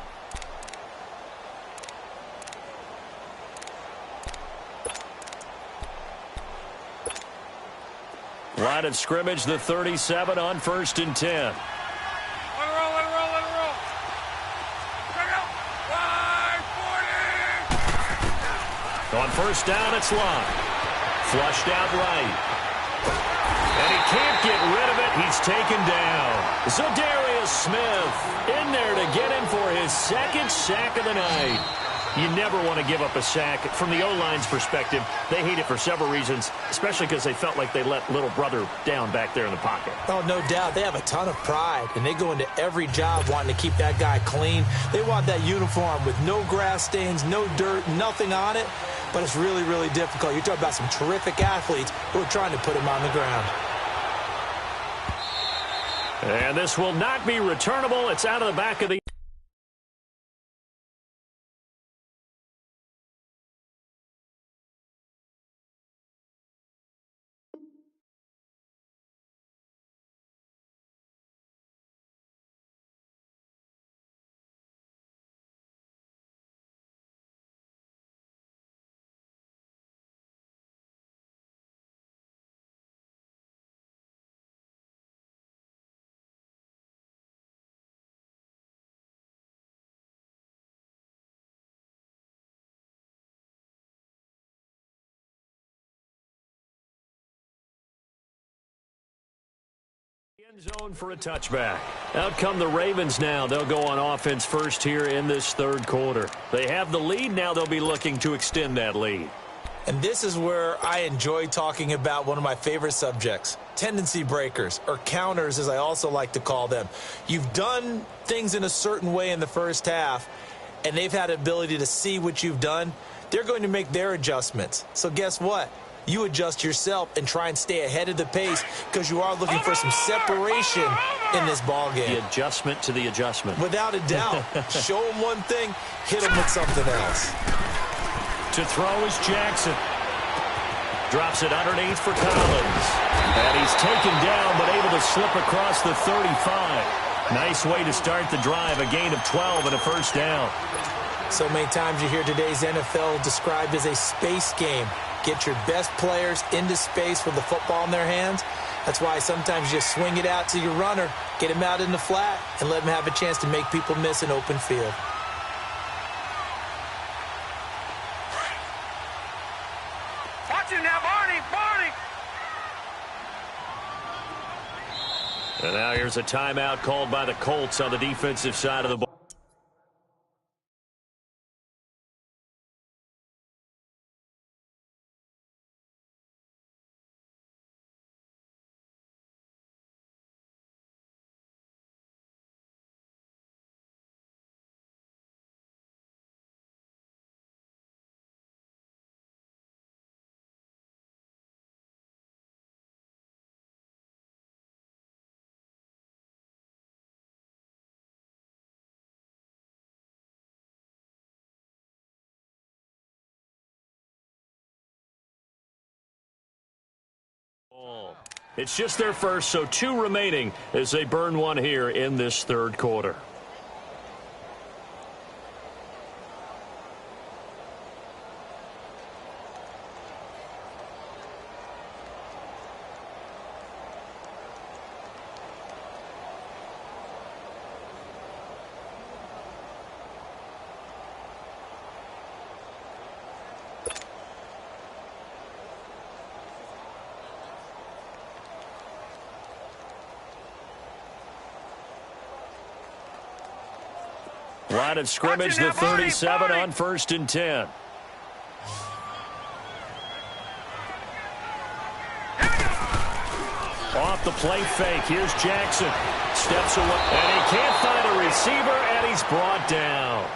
Line of scrimmage, the 37 on 1st and 10. Let it roll, let it roll, let it roll. Bring it up. 540. On first down, it's Locke. Flushed out right. And he can't get rid of it. He's taken down. Za'Darius Smith in there to get him for his 2nd sack of the night. You never want to give up a sack. From the O-line's perspective, they hate it for several reasons, especially because they felt like they let little brother down back there in the pocket. Oh, no doubt. They have a ton of pride, and they go into every job wanting to keep that guy clean. They want that uniform with no grass stains, no dirt, nothing on it. But it's really, really difficult. You're talking about some terrific athletes who are trying to put him on the ground. And this will not be returnable. It's out of the back of the... End zone for a touchback. Out come the Ravens now. They'll go on offense first here in this 3rd quarter. They have the lead. Now they'll be looking to extend that lead. And this is where I enjoy talking about one of my favorite subjects, tendency breakers, or counters as I also like to call them. You've done things in a certain way in the first half, and they've had the ability to see what you've done. They're going to make their adjustments. So guess what? You adjust yourself and try and stay ahead of the pace because you are looking for some separation in this ball game. The adjustment to the adjustment. Without a doubt. Show them one thing, hit them with something else. To throw is Jackson. Drops it underneath for Collins. And he's taken down but able to slip across the 35. Nice way to start the drive. A gain of 12 and a first down. So many times you hear today's NFL described as a space game. Get your best players into space with the football in their hands. That's why sometimes you just swing it out to your runner, get him out in the flat, and let him have a chance to make people miss an open field. Watch him now, Barney, Barney. And now here's a timeout called by the Colts on the defensive side of the ball. It's just their first, so 2 remaining as they burn one here in this 3rd quarter. Line of scrimmage, the 37 on 1st and 10. Off the play fake. Here's Jackson. Steps away. And he can't find a receiver, and he's brought down.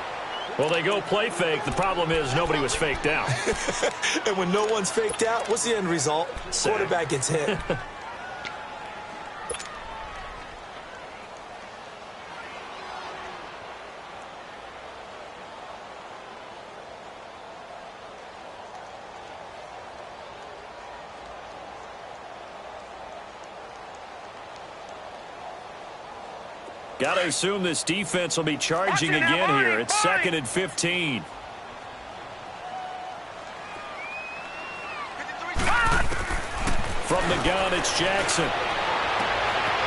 Well, they go play fake. The problem is nobody was faked out. And when no one's faked out, what's the end result? Quarterback gets hit. Got to assume this defense will be charging again here. It's 2nd and 15. From the gun, it's Jackson.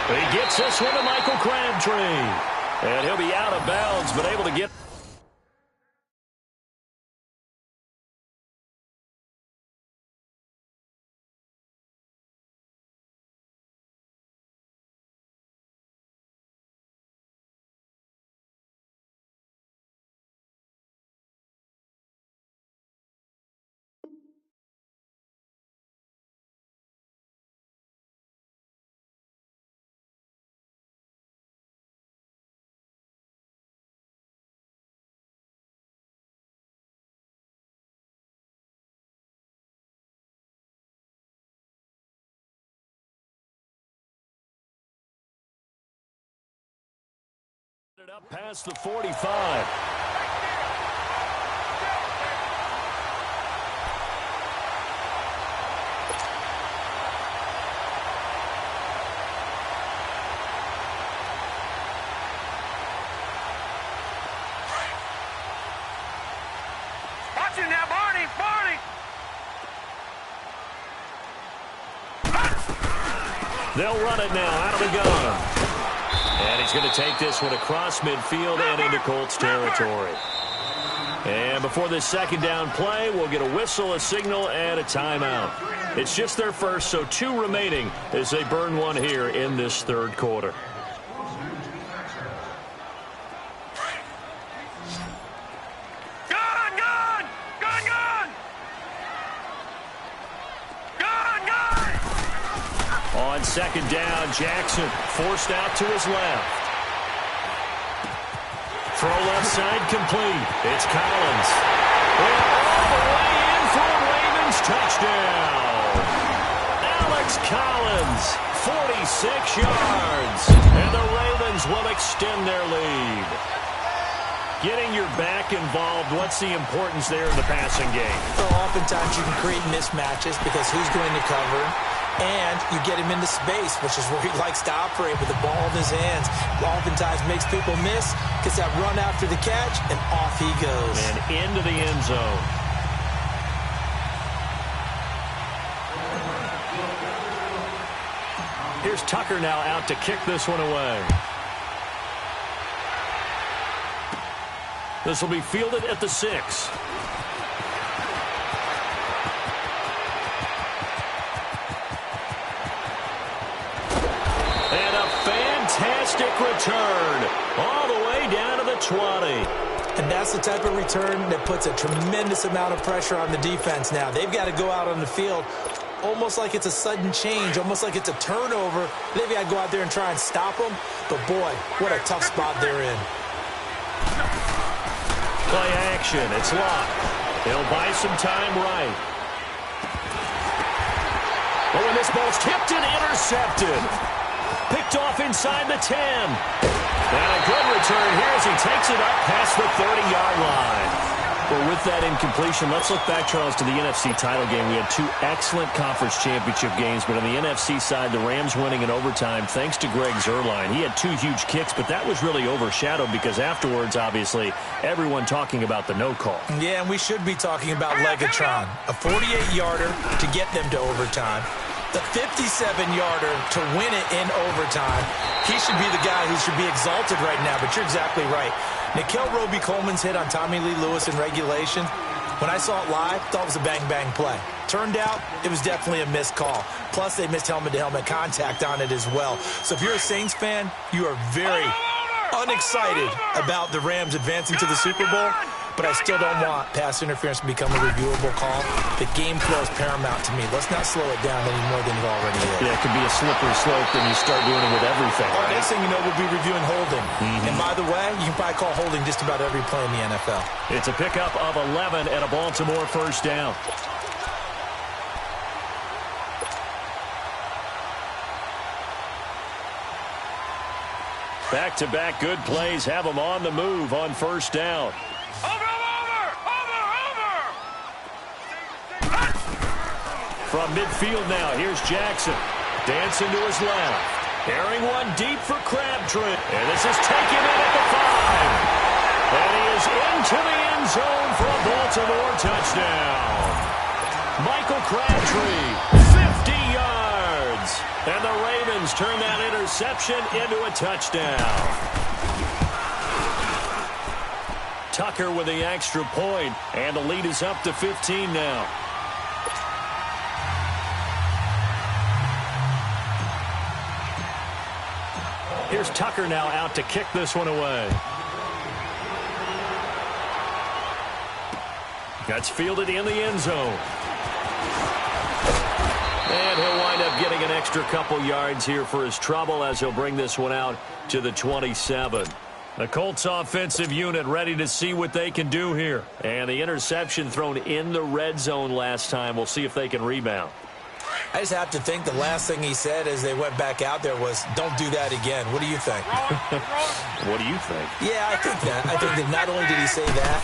He gets this one to Michael Crabtree. And he'll be out of bounds, but able to get... up past the 45. Watch it now, Barney! They'll run it now out of the gun. And he's going to take this one across midfield and into Colts territory. And before this second down play, we'll get a whistle, a signal, and a timeout. It's just their first, so 2 remaining as they burn one here in this third quarter. On second down, Jackson forced out to his left. Throw left side complete. It's Collins. And all the way in for a Ravens touchdown. Alex Collins, 46 yards. And the Ravens will extend their lead. Getting your back involved, what's the importance there in the passing game? Well, oftentimes you can create mismatches because who's going to cover? And you get him into space, which is where he likes to operate with the ball in his hands. Oftentimes makes people miss, gets that run after the catch, and off he goes. And into the end zone. Here's Tucker now out to kick this one away. This will be fielded at the 6. And a fantastic return all the way down to the 20. And that's the type of return that puts a tremendous amount of pressure on the defense now. They've got to go out on the field almost like it's a sudden change, almost like it's a turnover. They've got to go out there and try and stop them. But, boy, what a tough spot they're in. Play action. It's locked. They'll buy some time right. Oh, and this ball's tipped and intercepted. Picked off inside the 10. And a good return here as he takes it up past the 30-yard line. Well, with that incompletion, let's look back, Charles, to the NFC title game. We had 2 excellent conference championship games, but on the NFC side, the Rams winning in overtime thanks to Greg Zuerlein. He had 2 huge kicks, but that was really overshadowed because afterwards, obviously, everyone talking about the no call. Yeah, and we should be talking about Legatron, a 48-yarder to get them to overtime. The 57-yarder to win it in overtime. He should be the guy who should be exalted right now, but you're exactly right. Nickell Roby-Coleman's hit on Tommy Lee Lewis in regulation, when I saw it live, thought it was a bang-bang play. Turned out, it was definitely a missed call. Plus, they missed helmet-to-helmet contact on it as well. So if you're a Saints fan, you are very unexcited about the Rams advancing to the Super Bowl. but I still don't want pass interference to become a reviewable call. The game flow is paramount to me. Let's not slow it down any more than it already is. Yeah, it could be a slippery slope, and you start doing it with everything. Right? Next thing you know, we'll be reviewing holding. And by the way, you can probably call holding just about every play in the NFL. It's a pickup of 11 and a Baltimore first down. Back-to-back good plays have them on the move on first down. Over! From midfield now, here's Jackson. Dancing to his left. Airing one deep for Crabtree. And this is taken in at the 5. And he is into the end zone for a Baltimore touchdown. Michael Crabtree, 50 yards. And the Ravens turn that interception into a touchdown. Tucker with the extra point, and the lead is up to 15 now. Here's Tucker now out to kick this one away. That's fielded in the end zone. And he'll wind up getting an extra couple yards here for his trouble as he'll bring this one out to the 27. The Colts offensive unit ready to see what they can do here. And the interception thrown in the red zone last time. We'll see if they can rebound. I just have to think the last thing he said as they went back out there was, don't do that again. What do you think? What do you think? Yeah, I think that. I think that not only did he say that,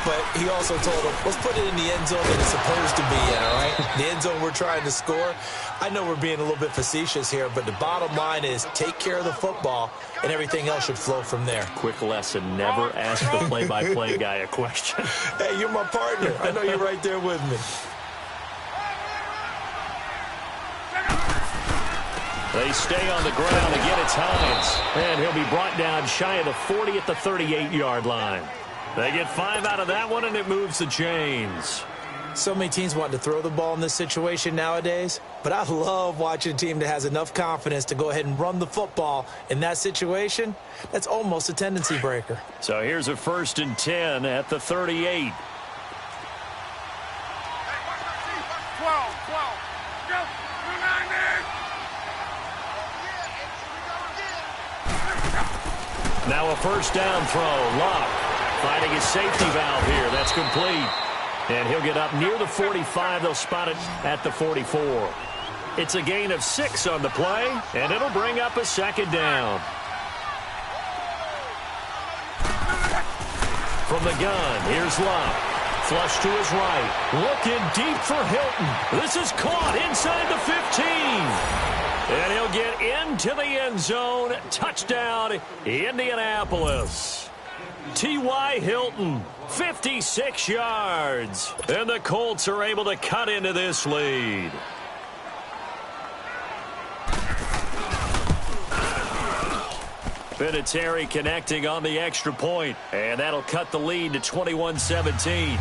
but he also told him, let's put it in the end zone that it's supposed to be in, all right? The end zone we're trying to score. I know we're being a little bit facetious here, but the bottom line is take care of the football, and everything else should flow from there. Quick lesson, never ask the play-by-play guy a question. Hey, you're my partner. I know you're right there with me. They stay on the ground. Again, it's Hines. And he'll be brought down shy of the 40 at the 38-yard line. They get 5 out of that one, and it moves the chains. So many teams want to throw the ball in this situation nowadays, but I love watching a team that has enough confidence to go ahead and run the football. In that situation, that's almost a tendency breaker. So here's a 1st and 10 at the 38. 12. Go. Now a first down throw. Locke finding his safety valve here. That's complete. And he'll get up near the 45. They'll spot it at the 44. It's a gain of 6 on the play, and it'll bring up a 2nd down. From the gun, here's Locke. Flush to his right. Looking deep for Hilton. This is caught inside the 15. And he'll get into the end zone. Touchdown, Indianapolis. T.Y. Hilton, 56 yards. And the Colts are able to cut into this lead. Vinatieri connecting on the extra point. And that'll cut the lead to 21-17.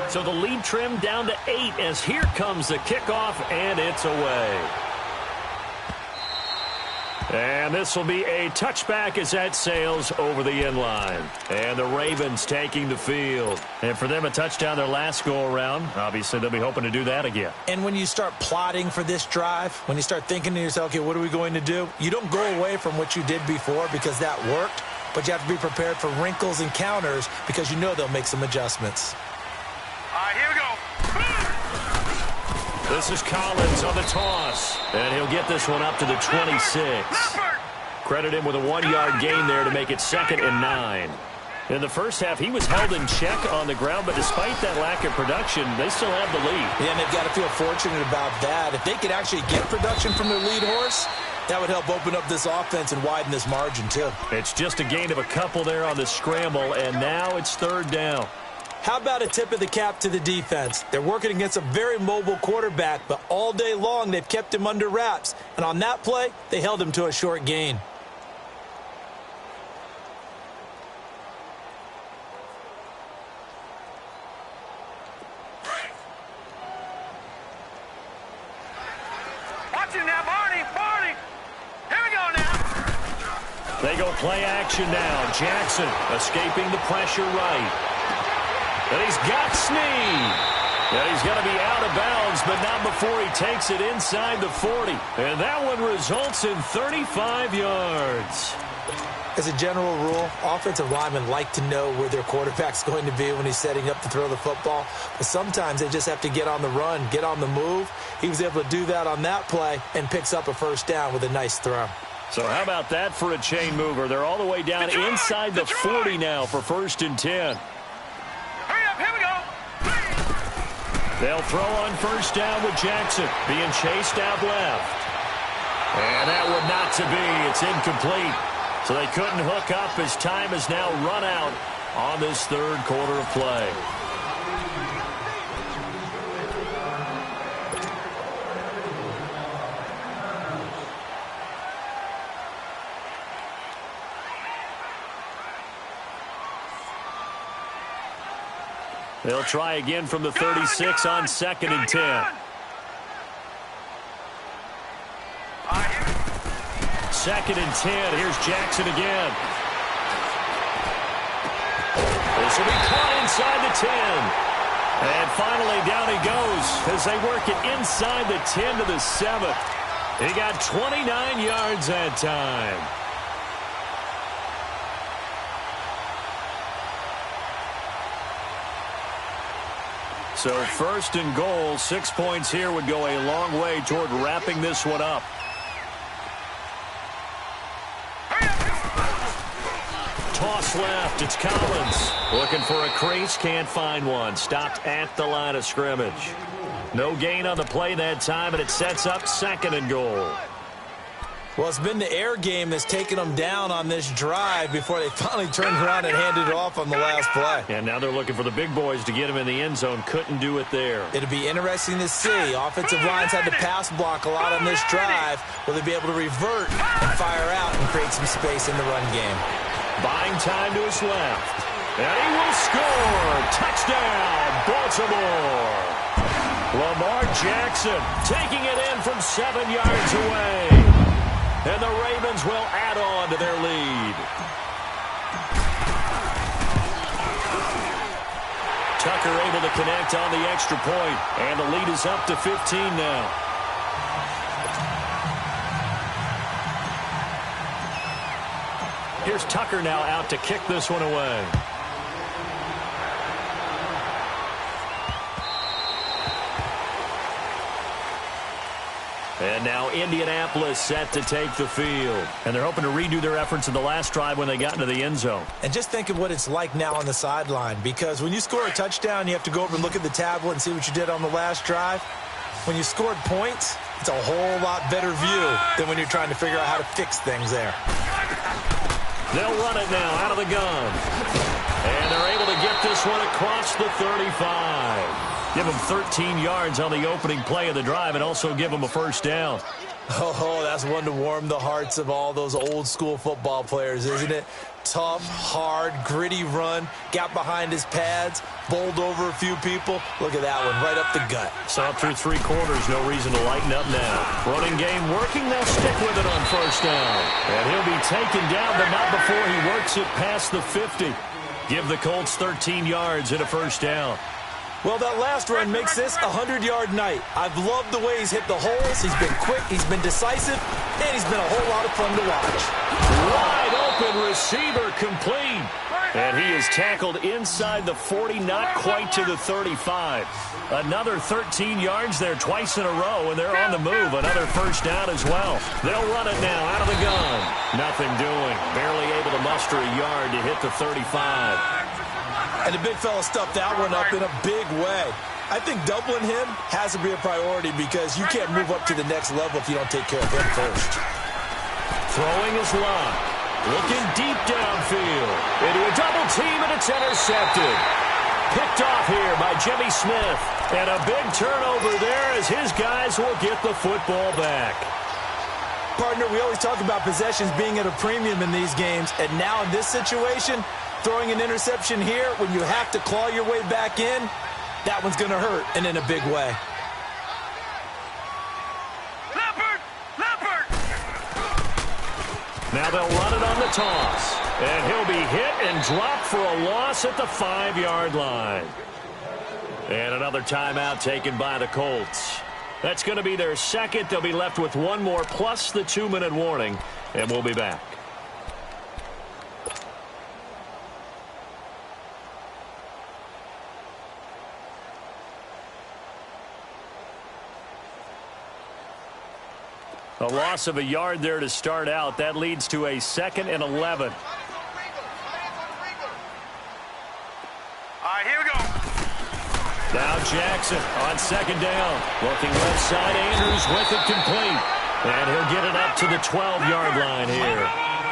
So the lead trimmed down to 8 as here comes the kickoff, and it's away. And this will be a touchback as that sails over the end line. And the Ravens taking the field. And for them, a touchdown their last go-around. Obviously, they'll be hoping to do that again. And when you start plotting for this drive, when you start thinking to yourself, okay, what are we going to do? You don't go away from what you did before because that worked, but you have to be prepared for wrinkles and counters because you know they'll make some adjustments. Here we go. This is Collins on the toss. And he'll get this one up to the 26. Credit him with a 1-yard gain there to make it 2nd and 9. In the first half, he was held in check on the ground, but despite that lack of production, they still have the lead. Yeah, and they've got to feel fortunate about that. If they could actually get production from their lead horse, that would help open up this offense and widen this margin, too. It's just a gain of a couple there on the scramble, and now it's 3rd down. How about a tip of the cap to the defense? They're working against a very mobile quarterback, but all day long they've kept him under wraps. And on that play, they held him to a short gain. Watch him now, Barney. They go play action now. Jackson escaping the pressure right. And he's got Snead. And he's going to be out of bounds, but not before he takes it inside the 40. And that one results in 35 yards. As a general rule, offensive linemen like to know where their quarterback's going to be when he's setting up to throw the football. But sometimes they just have to get on the run, get on the move. He was able to do that on that play and picks up a first down with a nice throw. So how about that for a chain mover? They're all the way down inside the 40 now for 1st and 10. Hurry up, here we go. They'll throw on 1st down with Jackson being chased out left. And that would not to be. It's incomplete. So they couldn't hook up as time has now run out on this 3rd quarter of play. They'll try again from the 36 on 2nd and 10. 2nd and 10. Here's Jackson again. This will be caught inside the 10. And finally down he goes as they work it inside the 10 to the 7. He got 29 yards that time. So 1st and goal, 6 points here would go a long way toward wrapping this one up. Toss left, it's Collins. Looking for a crease, can't find one. Stopped at the line of scrimmage. No gain on the play that time, and it sets up 2nd and goal. Well, it's been the air game that's taken them down on this drive before they finally turned around and handed it off on the last play. And now they're looking for the big boys to get him in the end zone. Couldn't do it there. It'll be interesting to see. Offensive lines had to pass block a lot on this drive. Will they be able to revert and fire out and create some space in the run game? Buying time to his left. And he will score. Touchdown, Baltimore. Lamar Jackson taking it in from 7 yards away. And the Ravens will add on to their lead. Tucker able to connect on the extra point. And the lead is up to 15 now. Here's Tucker now out to kick this one away. And now Indianapolis set to take the field. And they're hoping to redo their efforts in the last drive when they got into the end zone. And just think of what it's like now on the sideline. Because when you score a touchdown, you have to go over and look at the tablet and see what you did on the last drive. When you scored points, it's a whole lot better view than when you're trying to figure out how to fix things there. They'll run it now out of the gun. And they're able to get this one across the 35. Give them 13 yards on the opening play of the drive and also give them a first down. Oh, that's one to warm the hearts of all those old school football players, isn't it? Tough, hard, gritty run. Got behind his pads, bowled over a few people. Look at that one, right up the gut. Saw through 3 quarters, no reason to lighten up now. Running game working, they'll stick with it on first down. And he'll be taken down, but not before he works it past the 50. Give the Colts 13 yards and a first down. Well, that last run makes this a 100-yard night. I've loved the way he's hit the holes. He's been quick, he's been decisive, and he's been a whole lot of fun to watch. Wide open receiver complete. And he is tackled inside the 40, not quite to the 35. Another 13 yards there twice in a row, and they're on the move. Another first down as well. They'll run it now out of the gun. Nothing doing. Barely able to muster a yard to hit the 35. And the big fella stuffed that one up in a big way. I think doubling him has to be a priority because you can't move up to the next level if you don't take care of him first. Throwing is locked. Looking deep downfield. Into a double team, and it's intercepted. Picked off here by Jimmy Smith. And a big turnover there as his guys will get the football back. Partner, we always talk about possessions being at a premium in these games. And now in this situation, throwing an interception here when you have to claw your way back in, that one's going to hurt, and in a big way. Now they'll run it on the toss. And he'll be hit and dropped for a loss at the 5-yard line. And another timeout taken by the Colts. That's going to be their second. They'll be left with one more plus the 2-minute warning. And we'll be back. A loss of a yard there to start out. That leads to a 2nd and 11. All right, here we go. Now Jackson on 2nd down. Looking left side, Andrews with it complete. And he'll get it up to the 12-yard line here.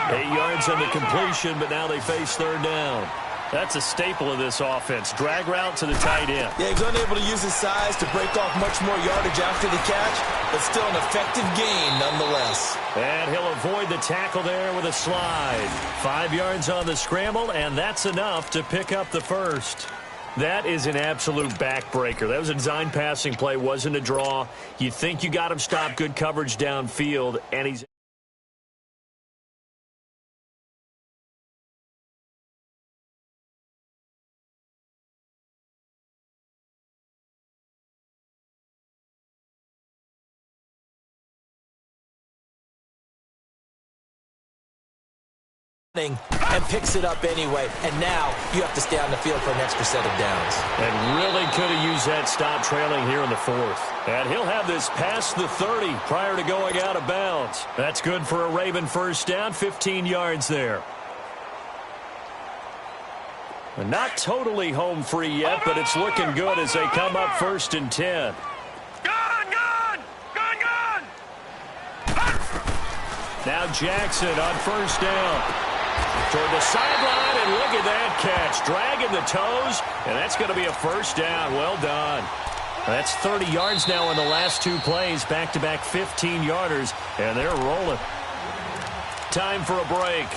8 yards on the completion, but now they face 3rd down. That's a staple of this offense. Drag route to the tight end. Yeah, he's unable to use his size to break off much more yardage after the catch, but still an effective gain nonetheless. And he'll avoid the tackle there with a slide. 5 yards on the scramble, and that's enough to pick up the first. That is an absolute backbreaker. That was a design passing play, wasn't a draw. You think you got him stopped, good coverage downfield, and he's... and picks it up anyway. And now you have to stay on the field for an extra set of downs. And really could have used that stop trailing here in the 4th. And he'll have this past the 30 prior to going out of bounds. That's good for a Raven first down, 15 yards there. Not totally home free yet, but it's looking good as they come up 1st and 10. Now Jackson on 1st down. Toward the sideline, and look at that catch. Dragging the toes, and that's going to be a 1st down. Well done. That's 30 yards now in the last 2 plays. Back-to-back 15-yarders, and they're rolling. Time for a break.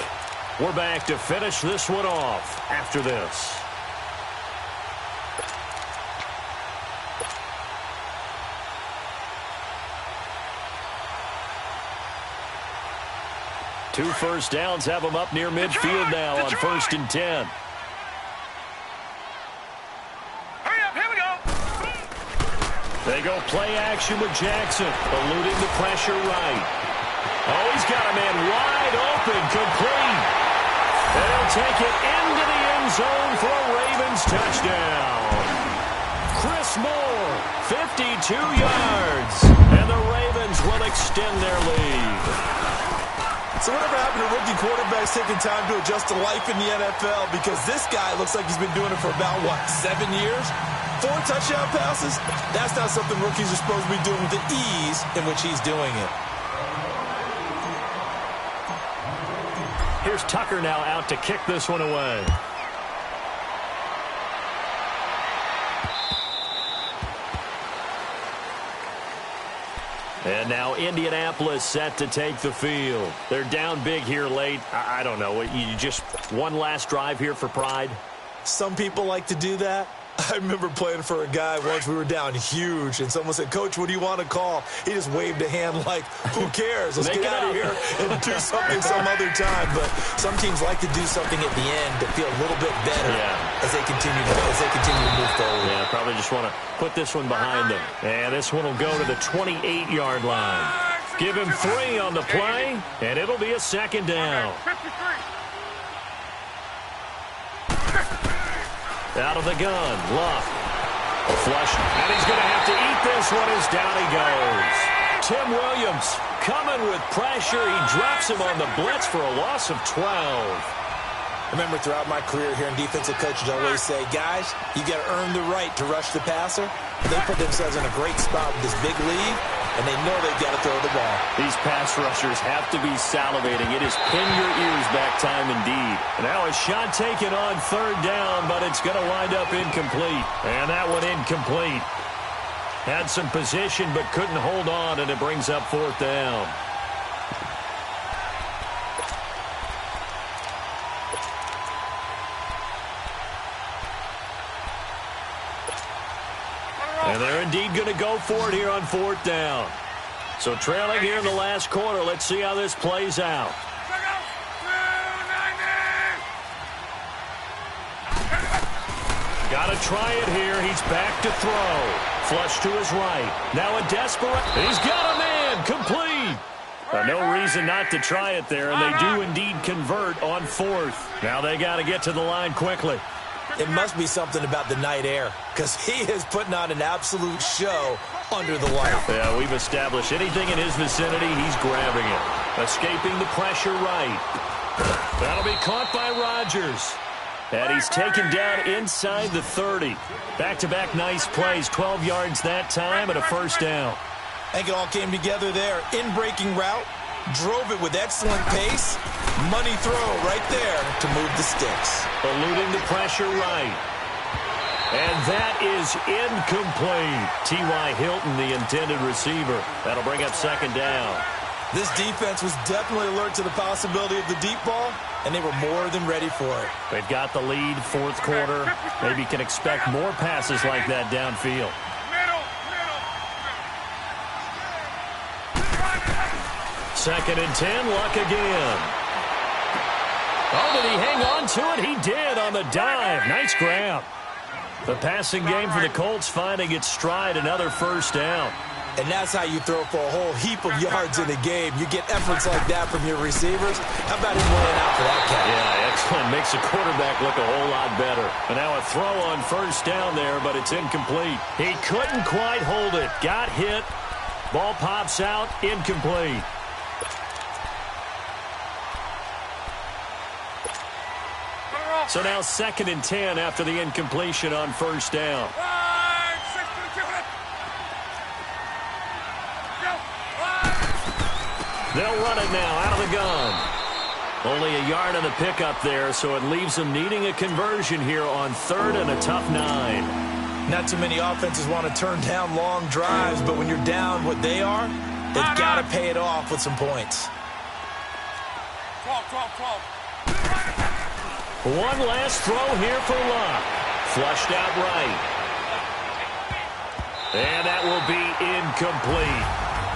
We're back to finish this one off after this. Two first downs have them up near midfield now on 1st and 10. Hurry up, here we go. They go play action with Jackson, eluding the pressure right. Oh, he's got a man wide open, complete. And he'll take it into the end zone for a Ravens touchdown. Chris Moore, 52 yards. And the Ravens will extend their lead. So whatever happened to rookie quarterbacks taking time to adjust to life in the NFL? Because this guy looks like he's been doing it for about, 7 years? 4 touchdown passes? That's not something rookies are supposed to be doing with the ease in which he's doing it. Here's Tucker now out to kick this one away. And now Indianapolis set to take the field. They're down big here late. I don't know. You just one last drive here for pride? Some people like to do that. I remember playing for a guy once. We were down huge, and someone said, "Coach, what do you want to call?" He just waved a hand like, "Who cares? Let's get out of here and do something some other time." But some teams like to do something at the end to feel a little bit better as they continue to move forward. Yeah, probably just want to put this one behind them. And this one will go to the 28-yard line. Give him 3 on the play, and it'll be a 2nd down. 53. Out of the gun, Luck. Flush, and he's going to have to eat this one as down he goes. Tim Williams coming with pressure. He drops him on the blitz for a loss of 12. I remember throughout my career hearing defensive coaches always say, guys, you got to earn the right to rush the passer. They put themselves in a great spot with this big lead, and they know they've got to throw the ball. These pass rushers have to be salivating. It is pin your ears back time indeed. Now a shot taken on 3rd down, but it's going to wind up incomplete. And that one incomplete. Had some position but couldn't hold on, and it brings up 4th down. And they're indeed going to go for it here on 4th down. So trailing here in the last quarter. Let's see how this plays out. Got to try it here. He's back to throw. Flush to his right. Now a desperate. He's got a man. Complete. No reason not to try it there, and they do indeed convert on fourth. Now they got to get to the line quickly. It must be something about the night air, because he is putting on an absolute show under the light. Yeah, we've established anything in his vicinity, he's grabbing it. Escaping the pressure right. That'll be caught by Rodgers. And he's taken down inside the 30. Back-to-back nice plays, 12 yards that time and a first down. I think it all came together there. In-breaking route, drove it with excellent pace. Money throw right there to move the sticks. Eluding the pressure right. And that is incomplete. T.Y. Hilton, the intended receiver. That'll bring up second down. This defense was definitely alert to the possibility of the deep ball, and they were more than ready for it. They've got the lead, fourth quarter. Maybe can expect more passes like that downfield. Second and 10, Luck again. Oh, did he hang on to it? He did on the dive. Nice grab. The passing game for the Colts finding its stride, another first down. And that's how you throw for a whole heap of yards in a game. You get efforts like that from your receivers. How about him laying out for that catch? Yeah, excellent. Makes the quarterback look a whole lot better. And now a throw on first down there, but it's incomplete. He couldn't quite hold it. Got hit. Ball pops out. Incomplete. So now second and 10 after the incompletion on first down. They'll run it now out of the gun. Only a yard on the pickup there, so it leaves them needing a conversion here on third and a tough 9. Not too many offenses want to turn down long drives, but when you're down what they are, they've got to pay it off with some points. 12. One last throw here for Luck. Flushed out right. And that will be incomplete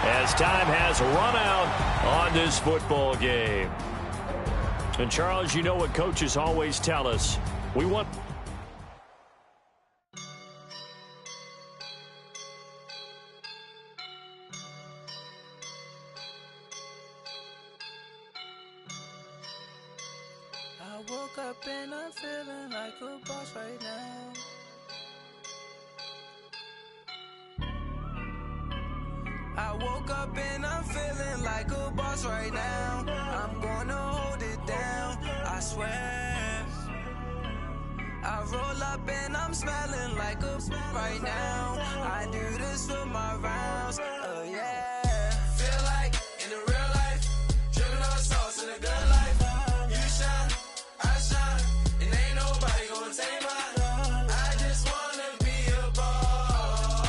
as time has run out on this football game. And, Charles, you know what coaches always tell us. We want... I woke up and I'm feeling like a boss right now. I woke up and I'm feeling like a boss right now. I'm gonna hold it down, I swear. I roll up and I'm smelling like a right now. I do this for my rounds, yeah. Feel like in the real life, dripping on sauce in a good life. You shine, I shine, and ain't nobody gonna take mine. I just wanna be a boss.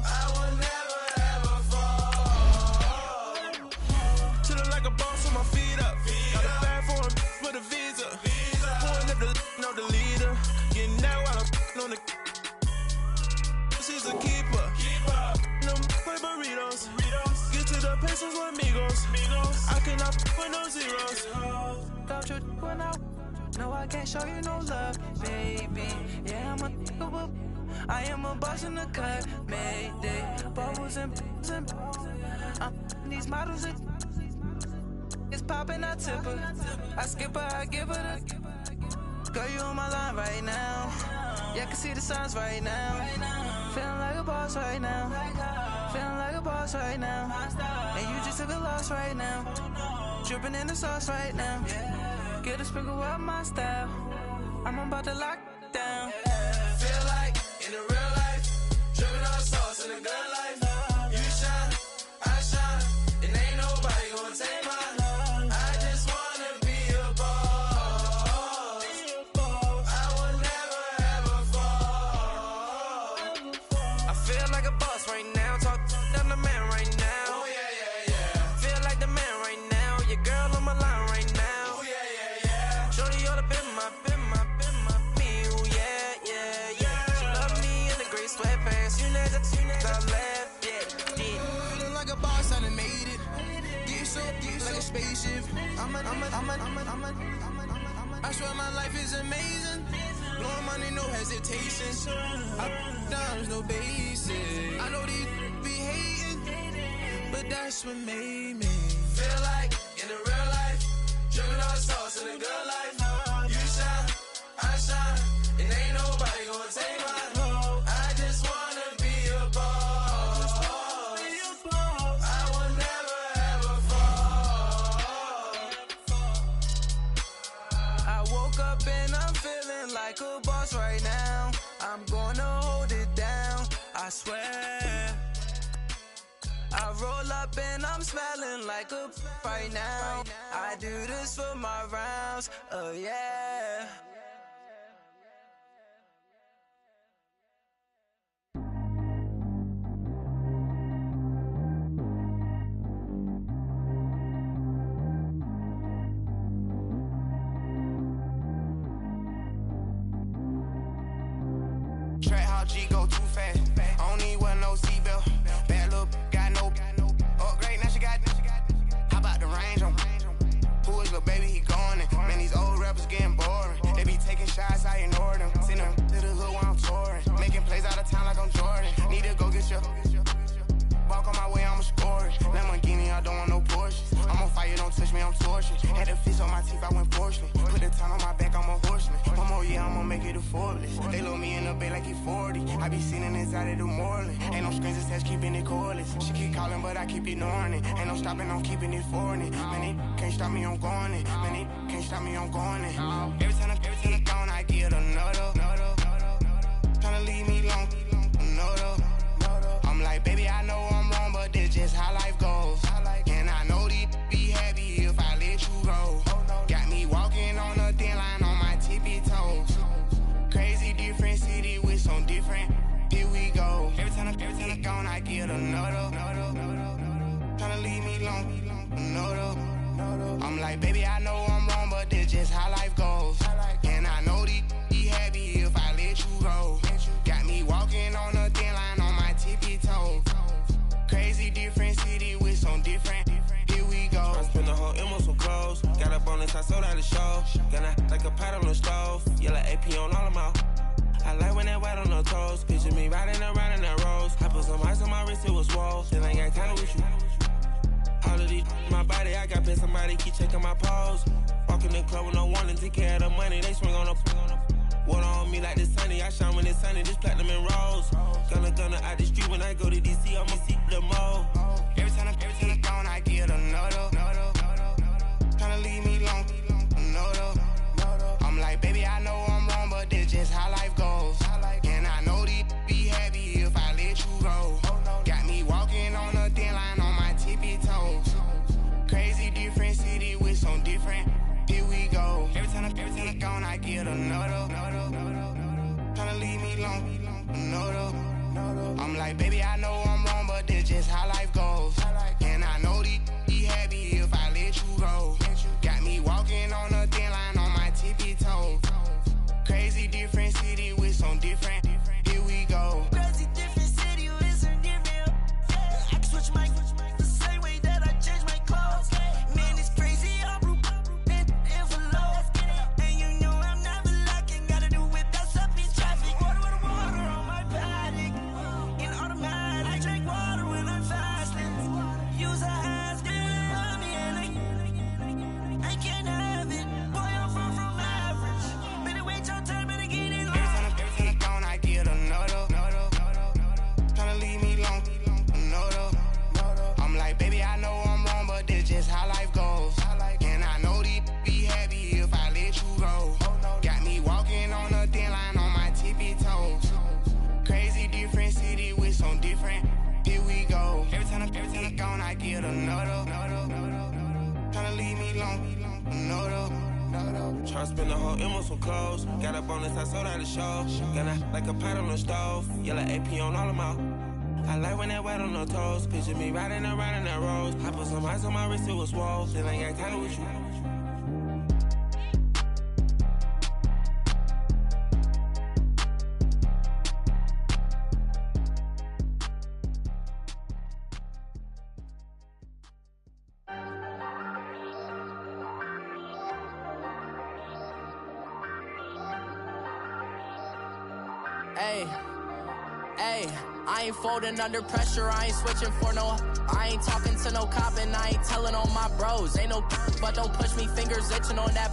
I will never ever fall. Chillin' like a boss with my feet up. Got a bag for with a visa. Pulling up the know the leader. Getting that while I'm on the. She's a keeper. No play burritos. Get to the pesos with amigos. I cannot with no zeros. Don't you when no, I can't show you no love, baby. Yeah, I am a boss in the cut, mayday. Bubbles and these models it's popping, I tip her. I skip her, I give her the. Girl, you on my line right now. Yeah, I can see the signs right now. Feeling like a boss right now. Feeling like a boss right now. And you just took a loss right now. Dripping in the sauce right now. Get a sprinkle up my style. I'm about to lock down. Feel like in the real life, dripping on sauce in a good life. You shine, I shine, and ain't nobody gonna take mine. I just wanna be a boss. I will never ever fall. I feel like a boss right now. Talk down the man right now. Oh yeah. Feel like the man right now. Your girl on my line right now. Oh yeah. Shorty oughta been my me. Oh yeah. She love me in the gray sweatpants. You know that I left, yeah. Feeling like a boss, I done made it. Get so like a spaceship. I swear my life is amazing. Blowing money, no hesitation. Up, down, there's no basic. I know these be hating, but that's what made me feel like in the real life, dripping all sauce in the good life. You shine, I shine, and ain't nobody gonna take my home. I just wanna be a boss. I will never ever fall. I woke up and I'm feeling like a boss right now. I'm gonna hold it down, I swear. I roll up and I'm smelling like a right now. I do this for my rounds, oh yeah. Track how G go too fast. I don't need one no seatbelt. Bad little got no upgrade. Now she got. How about the range on? Who is the baby? He going in. Man, these old rappers getting boring. They be taking shots, I ignore them. Send them to the hood while I'm touring. Making plays out of town like I'm Jordan. Need to go get your. Walk on my way, I'ma score it. Lamborghini, I don't want no Porsches. I'm on fire, don't touch me, I'm torching. Had the fish on my teeth, I went porcelain. Put the time on my back, I'm a horseman. One more year, I'ma make it a Forbes. They load me in the bay like he 40. I be sitting inside of the Moreland. Ain't no strings attached, keeping it cordless. She keep calling, but I keep ignoring it. Ain't no stopping, I'm keeping it for it. Man, they can't stop me, I'm going it. Man, they can't stop me, I'm going it. Every time I gone, I get another. Tryna leave me alone, another. I'm like, baby, I know I'm wrong, but this just how life goes. And I know these be happy if I let you go. Got me walking on a thin line on my tippy toes. Crazy different city with some different. Here we go. Every time I gone, I get another. Tryna leave me alone, another. I'm like, baby, I know I'm wrong, but this just how life goes. And I know these be happy if I let you go. Got me walking on a thin line on my tippy toes. Crazy different city with some different. Here we go. I spent the whole M on some clothes. Got up on this, I sold out the show. Gonna like a pot on the stove. Yellow AP on all of my. I like when that white on the toes. Picture me riding around in that rose. I put some ice on my wrist, it was swole. Then I got kinda with you. All of these my body, I got pissed. Somebody keep checking my pose. Walking the club with no warning, take care of the money. They swing on the. Water on me like the sunny, I shine when it's sunny, this platinum and rose. Gonna out the street when I go to DC, I'ma see the mall. Every time I gone, I get another. Tryna leave me alone, another. I'm like, baby, I know I'm wrong, but this just how life goes. And I know these be happy if I let you go. Got me walking on a thin line on my tippy toes. Crazy different city with some different. Here we go. Every time I gone, I get another. Tryna leave me alone, another. I'm like, baby, I know I'm wrong, but this just how life goes. And I know these be happy if I let you go. Got me walking on a thin line on my tippy toes. Crazy different city with some different. Here we go. Crazy different city with some different. I can switch my the same way that I change my clothes. Man, it's crazy. I'm envelope. And you know I'm never lacking. Gotta do without stopping traffic. Water on my paddock. In automatic. I drink water when I'm fasting. Use a ass on me and I can't have it. Boy, I'm far from average. Better wait your turn, better get in line. Every time I gone, I get another. Tryna leave me alone, another. I'm like, baby, I know I'm wrong, but this just how life goes. And I know these be happy if I let you go. Got me walking on a thin line on my tippy toes. Crazy different city with some different. Here we go. Every time I gone, I get another. Tryna leave me alone, another. Tryna spend the whole M on some clothes. Got up on this, I sold out the show. Gonna like a pot on the stove. Yellow AP on all of my. I like when that white on the toes. Picture me riding around in that rose. I put some ice on my wrist, it was swole. Then I got kinda with you. Ayy, I ain't folding under pressure, I ain't switching for no. I ain't talking to no cop and I ain't telling on my bros. Ain't no but don't push me, fingers itching on that.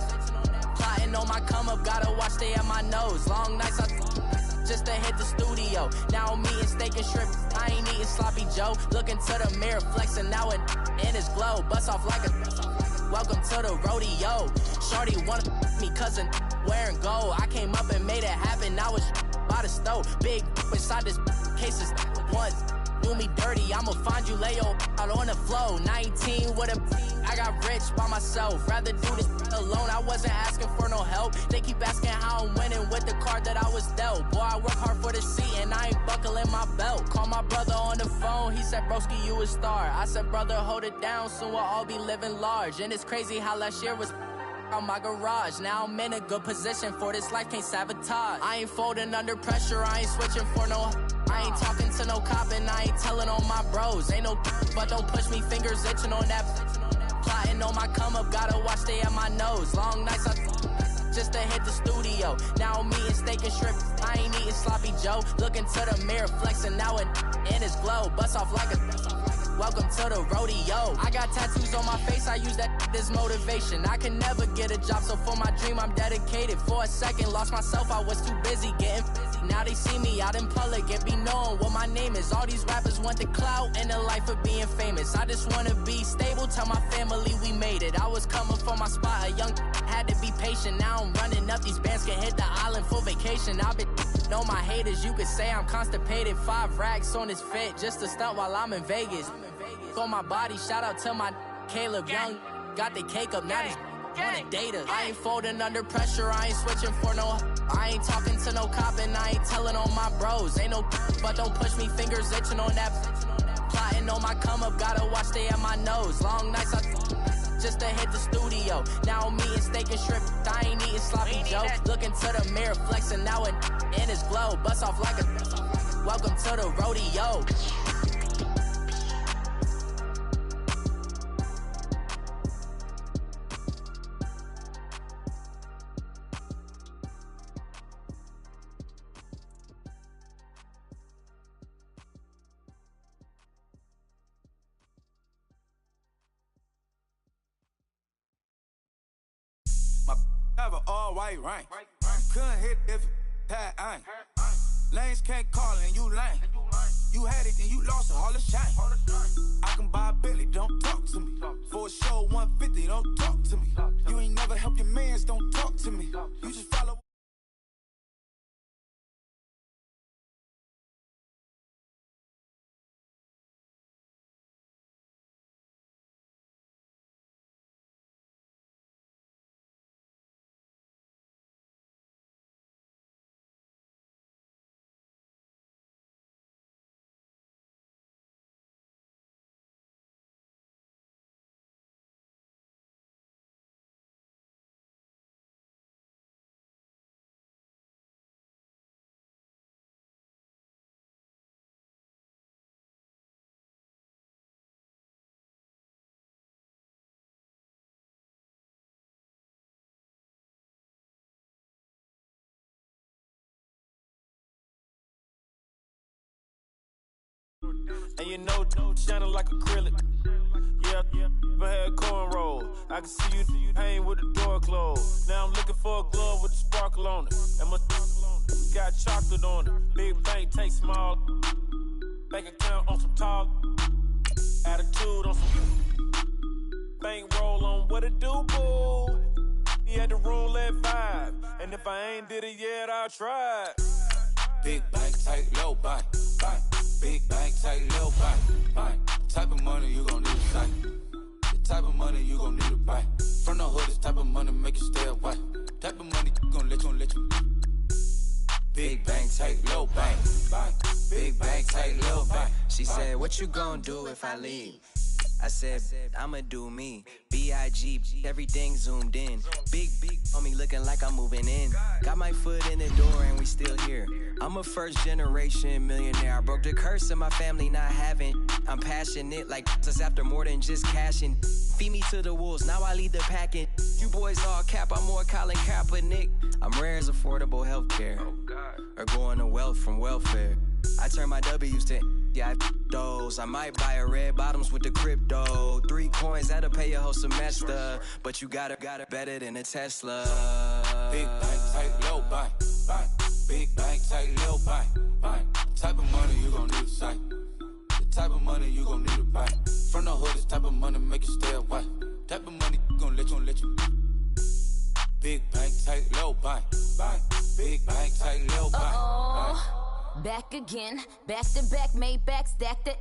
Plotting on my come up, gotta watch stay at my nose. Long nights just to hit the studio. Now I'm eating steak and shrimp, I ain't eating sloppy Joe. Looking to the mirror, flexing now it in his glow. Bust off like a welcome to the rodeo. Shorty wanna me cousin wearing gold. I came up and made it happen, now it's by the stove. Big inside this cases once do me dirty, I'ma find you lay your out on the floor. 19 with a I got rich by myself, rather do this alone. I wasn't asking for no help, they keep asking how I'm winning with the card that I was dealt. Boy, I work hard for the seat and I ain't buckling my belt. Call my brother on the phone, he said broski you a star. I said brother hold it down, soon we'll all be living large. And it's crazy how last year was on my garage. Now I'm in a good position for this life, can't sabotage. I ain't folding under pressure, I ain't switching for no. I ain't talking to no cop and I ain't telling on my bros. Ain't no but don't push me, fingers itching on that. Plotting on my come up, gotta watch stay at my nose. Long nights just to hit the studio. Now I'm eating steak and shrimp, I ain't eating sloppy Joe. Looking to the mirror, flexing now it in his glow. Bust off like a welcome to the rodeo. I got tattoos on my face, I use that as motivation. I can never get a job, so for my dream I'm dedicated. For a second, lost myself, I was too busy getting busy. Now they see me out in public and be knowing what my name is. All these rappers want the clout and the life of being famous. I just wanna be stable, tell my family we made it. I was coming for my spot, a young had to be patient. Now I'm running up, these bands can hit the island for vacation. I've been know my haters, you could say I'm constipated. 5 racks on his fit, just to stunt while I'm in Vegas. On my body, shout out to my Caleb Young. Got the cake up, now he's wanna date us. I ain't folding under pressure, I ain't switching for no. I ain't talking to no cop and I ain't telling on my bros. Ain't no but don't push me, fingers itching on that. Plotting on my come up, gotta watch stay at my nose. Long nights just to hit the studio. Now I'm eating steak and shrimp, I ain't eating sloppy Joe. Looking to the mirror, flexing now it in his glow. Bust off like a welcome to the rodeo. Have an all-white rank. Couldn't hit if it had ain't. Lanes can't call and you lame. You had it and you lost it, all the shame. I can buy a Billy, don't talk to me. For a show 150, don't talk to me. You ain't never help your mans, don't talk to me. You just follow. And you know, shining like acrylic. Yeah, but had cornrow. I can see you hang with the door closed. Now I'm looking for a glove with a sparkle on it. And my got chocolate on it. Big bank, take small. Bank account on some tall. Attitude on some bank roll on what it do, boo. He had the roulette vibe. And if I ain't did it yet, I'll try. Big bank, tight, low bank. Big bank, tight, low bank. Type of money you gon' need to bank. The type of money you gon' need to bank. From the hood, this type of money make you stay away. Type of money gon' let you. Big bank, tight, low bank. Big bank, tight, low bank. She said, what you gon' do if I leave? I said, I'ma do me. B.I.G. Everything zoomed in. Big on me looking like I'm moving in. Got my foot in the door and we still here. I'm a first generation millionaire. I broke the curse of my family not having. I'm passionate like us after more than just cashing. Feed me to the wolves, now I lead the packing. You boys all cap, I'm more Colin Kaepernick. I'm rare as a affordable health care. Or growing a wealth from welfare. I turn my W's to those. I might buy a red bottoms with the crypto. 3 coins, that'll pay your whole semester. But you gotta better than a Tesla. Big bank, tight, low buy. Big bank, tight, low buy. Type of money you gon' need a sight. The type of money you gon' need to buy. From the hood, this type of money make you stay away. Type of money gon' let you. Big bank, tight, low buy. Big bank, tight, low buy. Back again, back to back, made back, stacked it.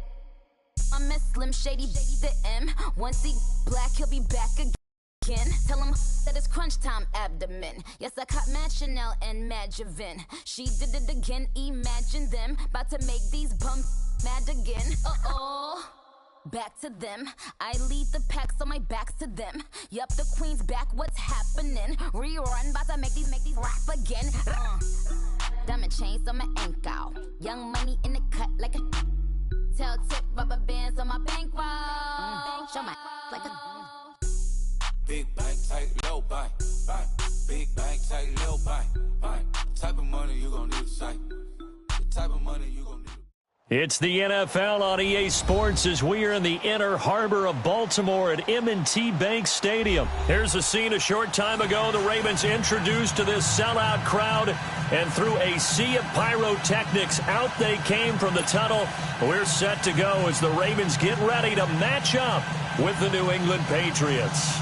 I miss Slim Shady, the M. Once he black, he'll be back again. Tell him that it's crunch time abdomen. Yes, I caught Mad Chanel and Mad Javin. She did it again, imagine them. About to make these bums mad again. Back to them. I lead the pack, so my back's to them. Yup, the queen's back, what's happening? Rerun, about to make these rap again. Diamond chains on my ankle. Young money in the cut like a tail tip, rubber bands on my bankroll. Show my like a Big bank, tight, low buy. Big bank, tight, low buy. Type of money you gon' need a sight. The type of money you gon' need. It's the NFL on EA Sports as we are in the Inner Harbor of Baltimore at M&T Bank Stadium. Here's a scene a short time ago. The Ravens introduced to this sellout crowd, and through a sea of pyrotechnics, out they came from the tunnel. We're set to go as the Ravens get ready to match up with the New England Patriots.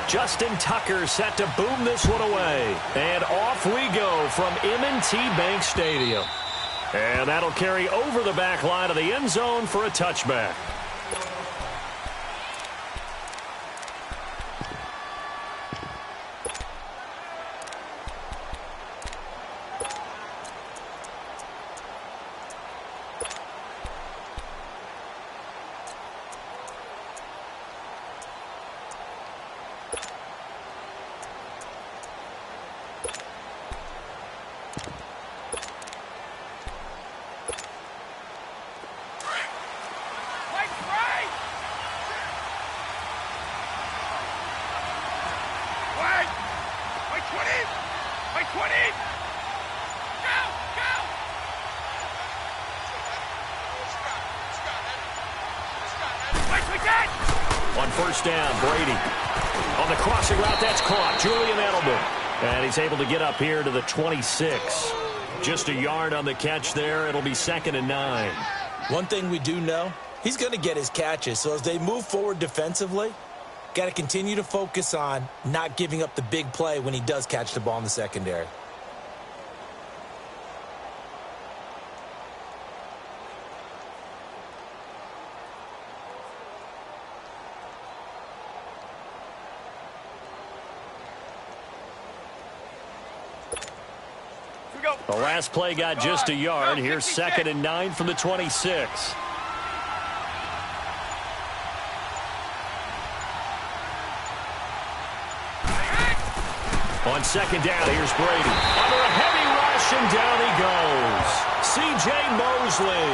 Justin Tucker set to boom this one away. And off we go from M&T Bank Stadium. And that'll carry over the back line of the end zone for a touchback. On first down, Brady. On the crossing route, that's caught. Julian Edelman. And he's able to get up here to the 26. Just a yard on the catch there. It'll be 2nd and 9. One thing we do know, he's going to get his catches. So as they move forward defensively, got to continue to focus on not giving up the big play when he does catch the ball in the secondary. The last play got just a yard. Here's 2nd and 9 from the 26. On 2nd down, here's Brady. Under a heavy rush, and down he goes. C.J. Mosley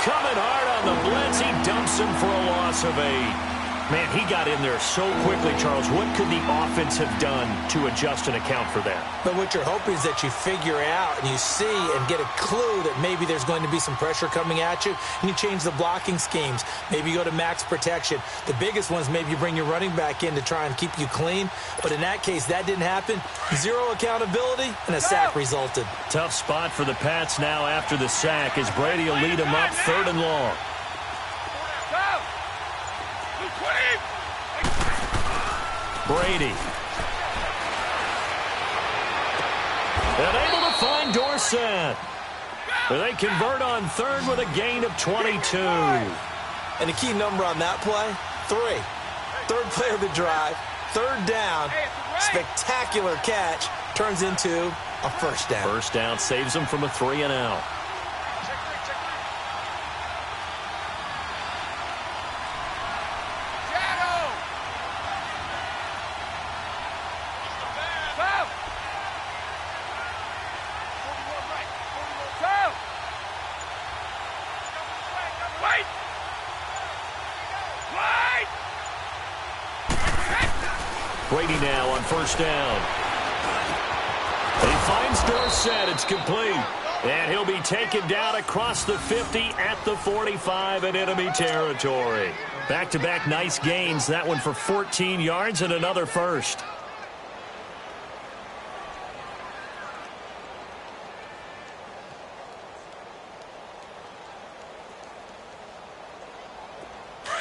coming hard on the blitz. He dumps him for a loss of 8. Man, he got in there so quickly, Charles. What could the offense have done to adjust and account for that? But what you're hoping is that you figure out and you see and get a clue that maybe there's going to be some pressure coming at you, and you change the blocking schemes. Maybe you go to max protection. The biggest one is maybe you bring your running back in to try and keep you clean. But in that case, that didn't happen. Zero accountability, and a sack resulted. Tough spot for the Pats now after the sack as Brady will lead them up 3rd and long. Brady. And able to find Dorsett. They convert on 3rd with a gain of 22. And the key number on that play, 3. 3rd play of the drive, 3rd down, spectacular catch, turns into a 1st down. 1st down saves them from a 3 and out. Brady now on first down. He finds Dorsett. It's complete. And he'll be taken down across the 50 at the 45 in enemy territory. Back-to-back nice gains. That one for 14 yards and another first.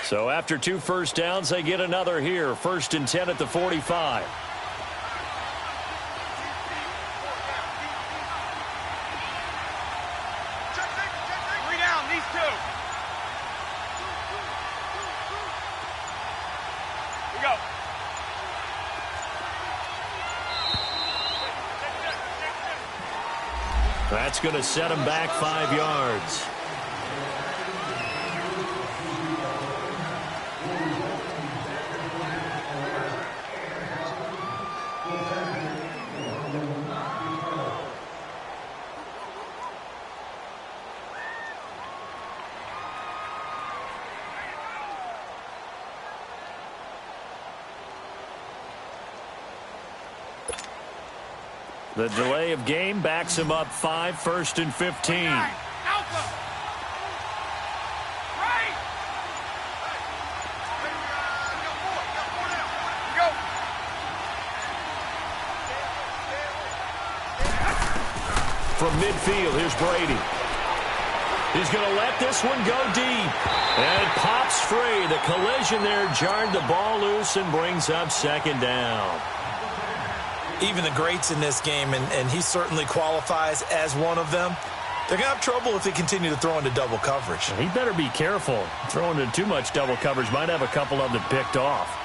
So after 2 first downs, they get another here. 1st and 10 at the 45. That's going to set him back 5 yards. The delay of game backs him up 5, 1st and 15. From midfield, here's Brady. He's going to let this one go deep. And it pops free. The collision there jarred the ball loose and brings up 2nd down. Even the greats in this game, and he certainly qualifies as one of them, they're going to have trouble if they continue to throw into double coverage. He better be careful. Throwing into too much double coverage might have a couple of them picked off.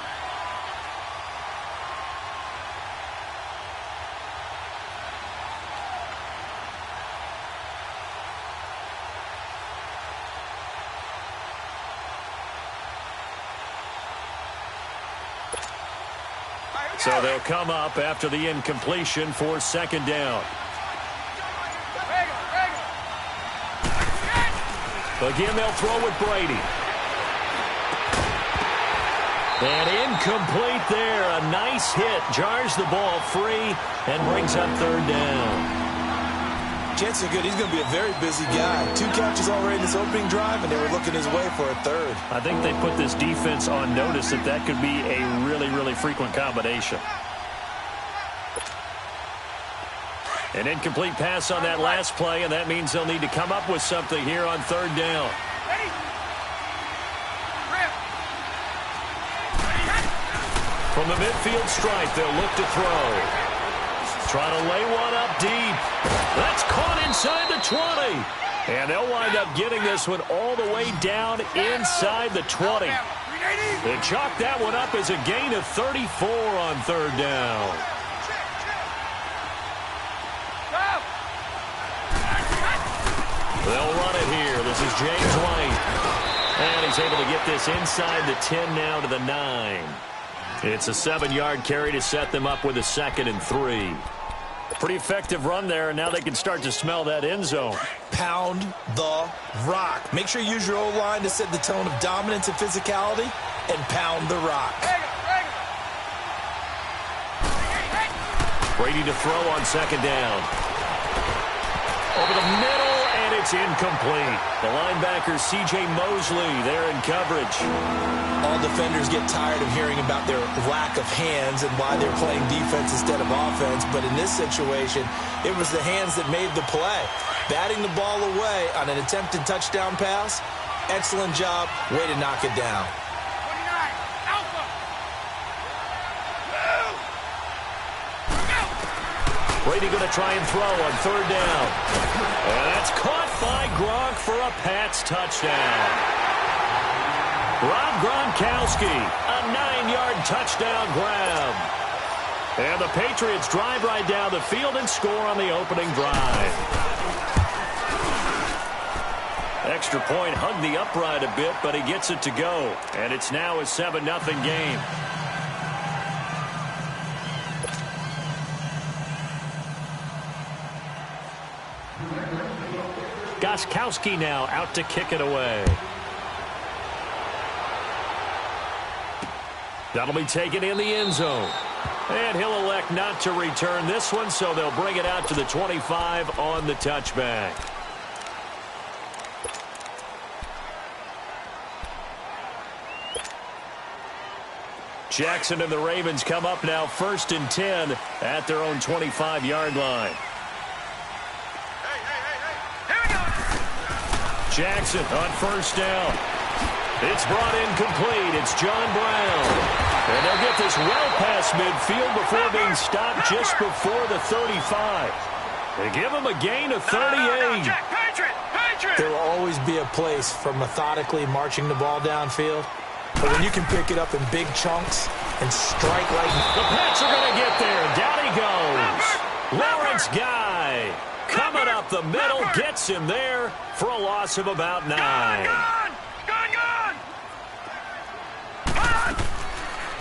So they'll come up after the incompletion for 2nd down. Again, they'll throw with Brady. And incomplete there. A nice hit. Jars the ball free and brings up 3rd down. Chances are good. He's going to be a very busy guy. 2 catches already in this opening drive, and they were looking his way for a 3rd. I think they put this defense on notice that could be a really, really frequent combination. An incomplete pass on that last play, and that means they'll need to come up with something here on 3rd down. From the midfield stripe, they'll look to throw. Trying to lay one up deep. That's caught inside the 20. And they'll wind up getting this one all the way down inside the 20. They chalk that one up as a gain of 34 on 3rd down. They'll run it here. This is James White. And he's able to get this inside the 10 now to the 9. It's a 7-yard carry to set them up with a 2nd and 3. Pretty effective run there, and now they can start to smell that end zone. Pound the rock. Make sure you use your O-line to set the tone of dominance and physicality, and pound the rock. Brady to throw on 2nd down. Over the middle, and it's incomplete. The linebacker, C.J. Mosley, there in coverage. All defenders get tired of hearing about their lack of hands and why they're playing defense instead of offense. But in this situation, it was the hands that made the play. Batting the ball away on an attempted touchdown pass. Excellent job. Way to knock it down. Brady going to try and throw on 3rd down. And that's caught by Gronk for a Pats touchdown. Rob Gronkowski, a 9-yard touchdown grab. And the Patriots drive right down the field and score on the opening drive. Extra point hugged the upright a bit, but he gets it to go. And it's now a 7-0 game. Gostkowski now out to kick it away. That'll be taken in the end zone. And he'll elect not to return this one, so they'll bring it out to the 25 on the touchback. Jackson and the Ravens come up now 1st and 10 at their own 25-yard line. Jackson on 1st down. It's brought in complete. It's John Brown. And they'll get this well past midfield before being stopped just before the 35. They give him a gain of 38. There will always be a place for methodically marching the ball downfield. But when you can pick it up in big chunks and strike like... The Pats are going to get there. Down he goes. Lawrence Guy coming up the middle, gets him there for a loss of about 9.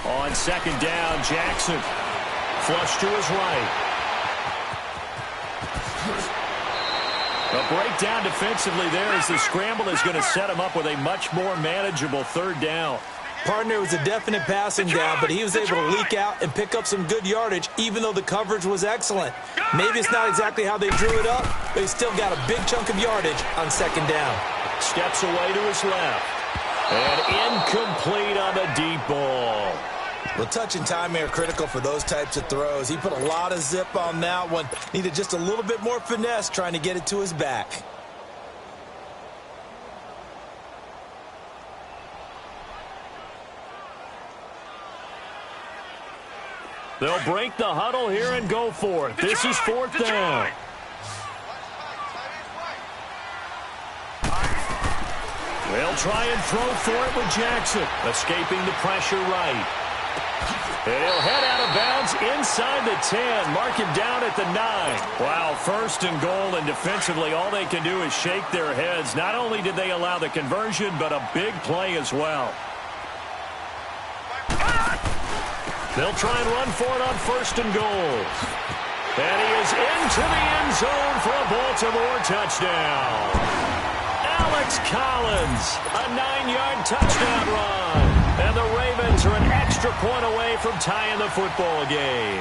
On 2nd down, Jackson. Flush to his right. A breakdown defensively there as the scramble is going to set him up with a much more manageable 3rd down. Partner was a definite passing down, but he was able to leak out and pick up some good yardage, even though the coverage was excellent. Maybe it's not exactly how they drew it up, but he still got a big chunk of yardage on 2nd down. Steps away to his left. And incomplete on the deep ball. Well, touch and timing are critical for those types of throws. He put a lot of zip on that one. Needed just a little bit more finesse trying to get it to his back. They'll break the huddle here and go for it. This is 4th down. They'll try and throw for it with Jackson. Escaping the pressure right. And he'll head out of bounds inside the 10. Mark him down at the 9. Wow, 1st and goal, and defensively all they can do is shake their heads. Not only did they allow the conversion, but a big play as well. They'll try and run for it on 1st and goal. And he is into the end zone for a Baltimore touchdown. Alex Collins, a 9-yard touchdown run. And the Ravens are an extra point away from tying the football game.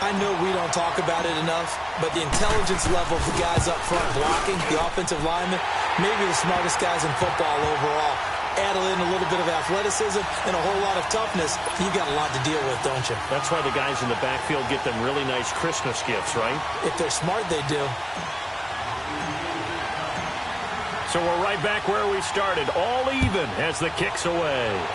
I know we don't talk about it enough, but the intelligence level of the guys up front blocking, the offensive linemen, maybe the smartest guys in football overall. Add in a little bit of athleticism and a whole lot of toughness, you got a lot to deal with, don't you? That's why the guys in the backfield get them really nice Christmas gifts, right? If they're smart, they do. So we're right back where we started, all even as the kick's away.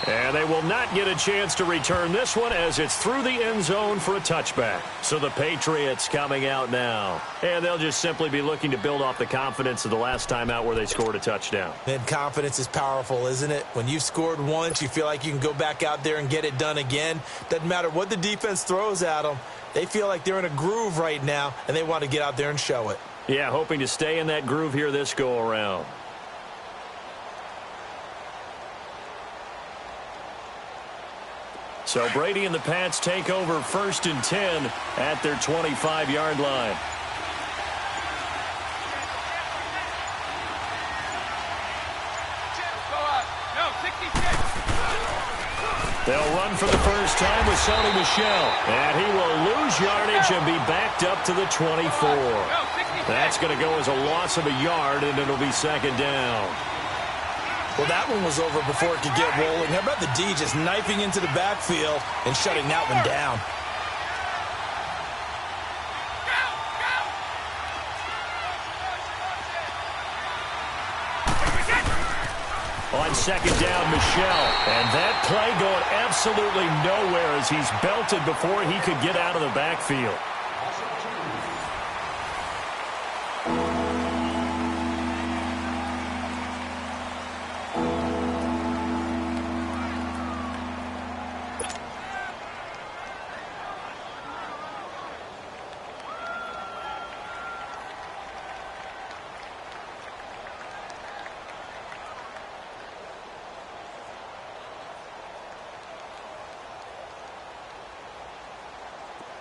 And they will not get a chance to return this one as it's through the end zone for a touchback. So the Patriots coming out now. And they'll just simply be looking to build off the confidence of the last time out where they scored a touchdown. And confidence is powerful, isn't it? When you've scored once, you feel like you can go back out there and get it done again. Doesn't matter what the defense throws at them. They feel like they're in a groove right now, and they want to get out there and show it. Yeah, hoping to stay in that groove here this go-around. So Brady and the Pats take over 1st and 10 at their 25-yard line. They'll run for the first time with Sony Michel. And he will lose yardage and be backed up to the 24. That's going to go as a loss of a yard, and it'll be 2nd down. Well, that one was over before it could get rolling. How about the D just knifing into the backfield and shutting that one down? On 2nd down, Michel. And that play going absolutely nowhere as he's belted before he could get out of the backfield.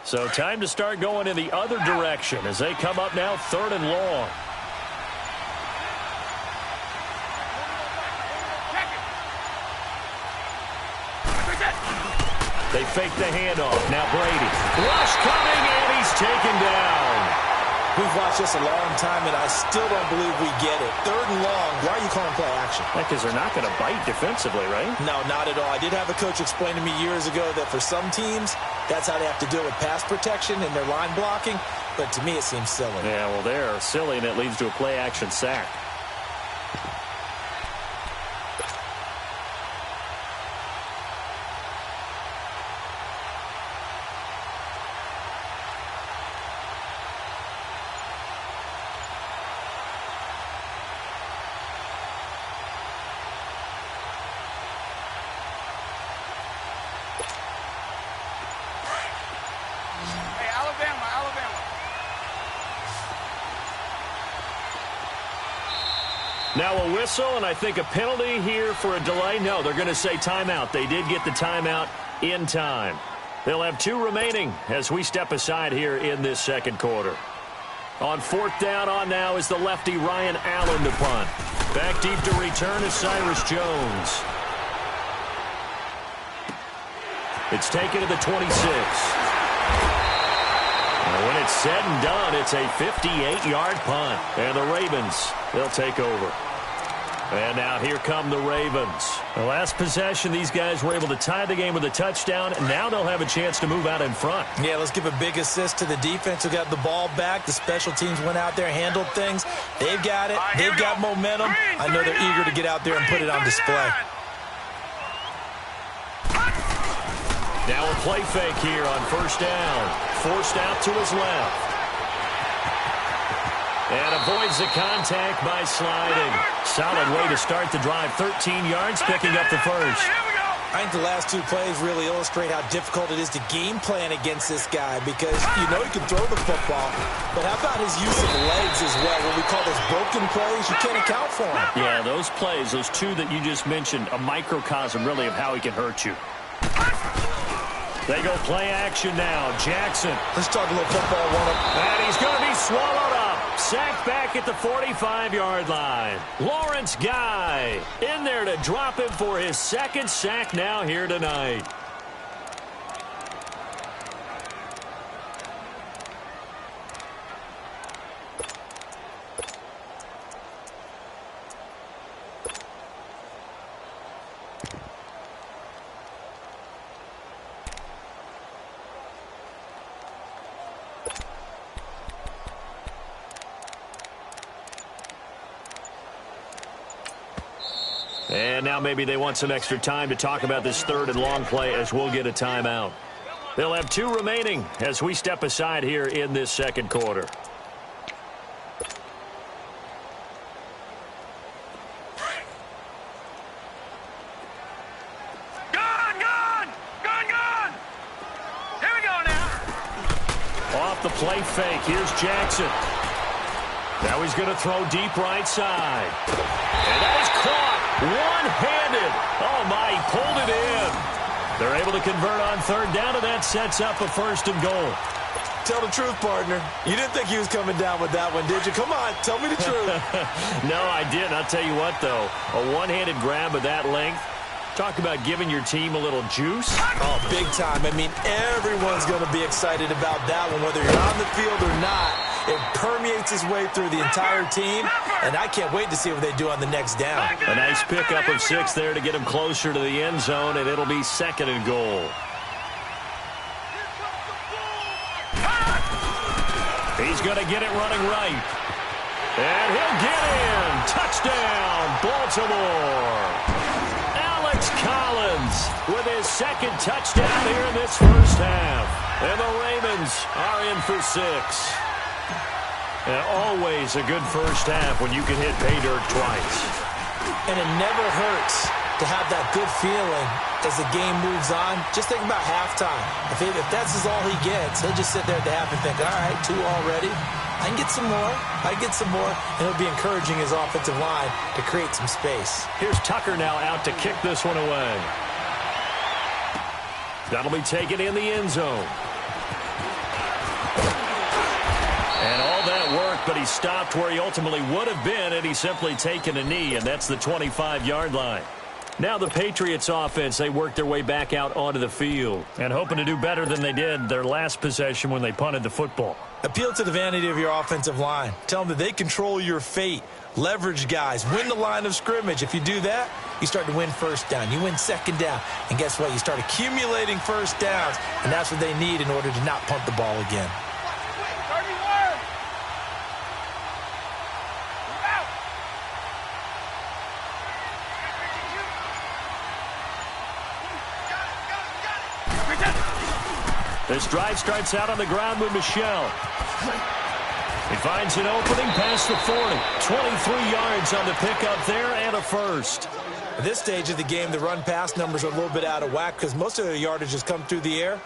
So time to start going in the other direction as they come up now 3rd and long. They fake the handoff. Now Brady. Rush coming, and he's taken down. We've watched this a long time, and I still don't believe we get it. 3rd and long. Why are you calling play action? Because they're not going to bite defensively, right? No, not at all. I did have a coach explain to me years ago that for some teams, that's how they have to deal with pass protection and their line blocking. But to me, it seems silly. Yeah, well, they're silly, and it leads to a play action sack. Now a whistle, and I think a penalty here for a delay. No, they're going to say timeout. They did get the timeout in time. They'll have 2 remaining as we step aside here in this second quarter. On 4th down on now is the lefty Ryan Allen to punt. Back deep to return is Cyrus Jones. It's taken to the 26. And when it's said and done, it's a 58-yard punt. And the Ravens, they'll take over. And now here come the Ravens. The last possession, these guys were able to tie the game with a touchdown, and now they'll have a chance to move out in front. Yeah, let's give a big assist to the defense who got the ball back. The special teams went out there, handled things. They've got it. They've got momentum. I know they're eager to get out there and put it on display. Now a play fake here on 1st down. Forced out to his left. And avoids the contact by sliding. Solid way to start the drive. 13 yards, picking up the first. I think the last 2 plays really illustrate how difficult it is to game plan against this guy because you know he can throw the football, but how about his use of legs as well? What we call those broken plays, you can't account for them. Yeah, those plays, those 2 that you just mentioned, a microcosm really of how he can hurt you. They go play action now. Jackson. Let's talk a little football. And he's going to be swallowed up. Sacked back at the 45-yard line. Lawrence Guy in there to drop him for his 2nd sack now here tonight. And now maybe they want some extra time to talk about this 3rd and long play as we'll get a timeout. They'll have 2 remaining as we step aside here in this second quarter. Off the play fake. Here's Jackson. Now he's going to throw deep right side. And that is caught. One-handed. Oh, my, he pulled it in. They're able to convert on 3rd down, and that sets up a 1st and goal. Tell the truth, partner. You didn't think he was coming down with that one, did you? Come on, tell me the truth. No, I didn't. I'll tell you what, though. A one-handed grab of that length. Talk about giving your team a little juice. Oh, big time. I mean, everyone's going to be excited about that one, whether you're on the field or not. It permeates his way through the entire team, and I can't wait to see what they do on the next down. A nice pickup of 6 there to get him closer to the end zone, and it'll be 2nd and goal. He's going to get it running right. And he'll get in. Touchdown, Baltimore. Collins with his 2nd touchdown here in this first half. And the Ravens are in for 6. And always a good first half when you can hit pay dirt twice. And it never hurts to have that good feeling as the game moves on. Just think about halftime. If that's all he gets, he'll just sit there at the half and think, all right, 2 already. I can get some more. I can get some more. And it'll be encouraging his offensive line to create some space. Here's Tucker now out to kick this one away. That'll be taken in the end zone. And all that work, but he stopped where he ultimately would have been, and he's simply taken a knee, and that's the 25-yard line. Now the Patriots offense, they work their way back out onto the field and hoping to do better than they did their last possession when they punted the football. Appeal to the vanity of your offensive line. Tell them that they control your fate. Leverage guys. Win the line of scrimmage. If you do that, you start to win first down. You win second down. And guess what? You start accumulating first downs. And that's what they need in order to not punt the ball again. This drive starts out on the ground with Michel. He finds an opening past the 40. 23 yards on the pickup there and a first. At this stage of the game, the run-pass numbers are a little bit out of whack because most of the yardage has come through the air.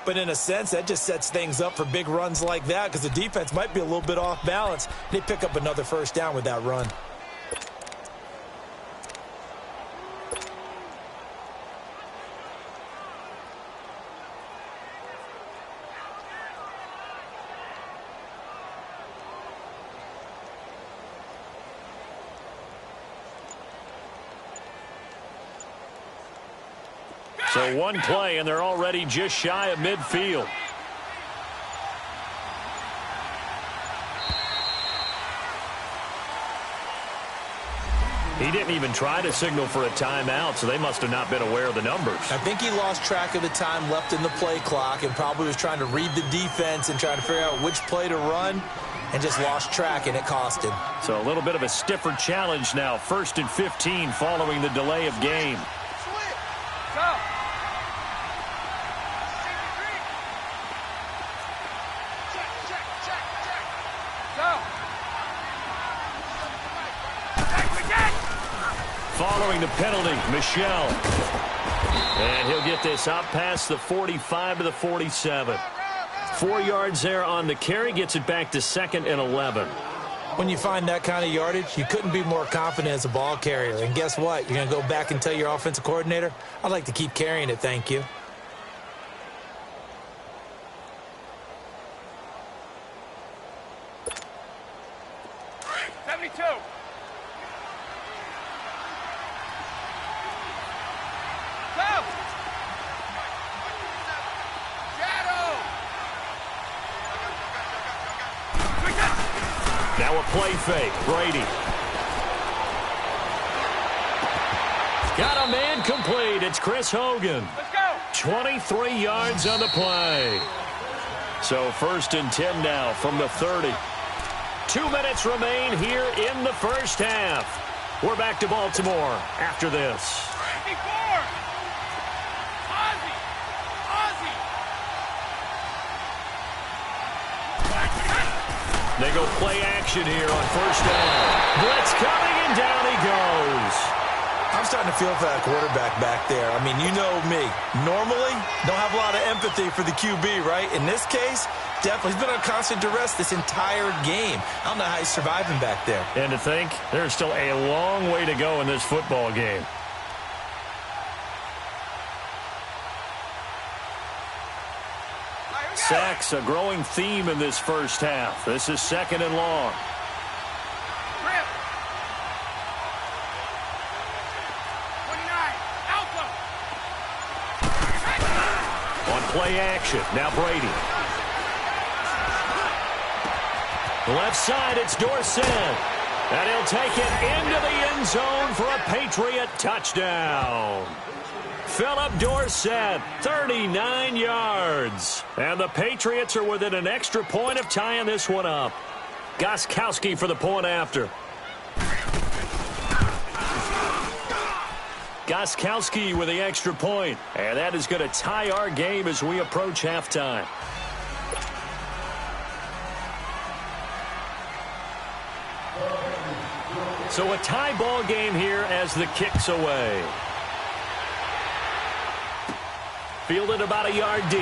But in a sense, that just sets things up for big runs like that because the defense might be a little bit off balance. They pick up another first down with that run. So one play, and they're already just shy of midfield. He didn't even try to signal for a timeout, so they must have not been aware of the numbers. I think he lost track of the time left in the play clock and probably was trying to read the defense and trying to figure out which play to run and just lost track, and it cost him. So a little bit of a stiffer challenge now. 1st and 15 following the delay of game. Go. Following the penalty, Michel. And he'll get this out past the 45 to the 47. 4 yards there on the carry, gets it back to 2nd and 11. When you find that kind of yardage, you couldn't be more confident as a ball carrier. And guess what? You're going to go back and tell your offensive coordinator, I'd like to keep carrying it, thank you. Now a play fake. Brady. Got a man complete. It's Chris Hogan. Let's go. 23 yards on the play. So 1st and 10 now from the 30. 2 minutes remain here in the first half. We're back to Baltimore after this. 54. They go play action here on 1st down. Blitz coming, and down he goes. I'm starting to feel for that quarterback back there. I mean, you know me. Normally, don't have a lot of empathy for the QB, right? In this case, definitely. He's been on constant duress this entire game. I don't know how he's surviving back there. And to think, there's still a long way to go in this football game. Sacks, a growing theme in this first half. This is 2nd and long. On play action, now Brady. Left side, it's Dorsett. And he'll take it into the end zone for a Patriot touchdown. Philip Dorsett, 39 yards. And the Patriots are within an extra point of tying this one up. Gostkowski for the point after. Gostkowski with the extra point. And that is going to tie our game as we approach halftime. So a tie ball game here as the kick's away. Fielded about a yard deep.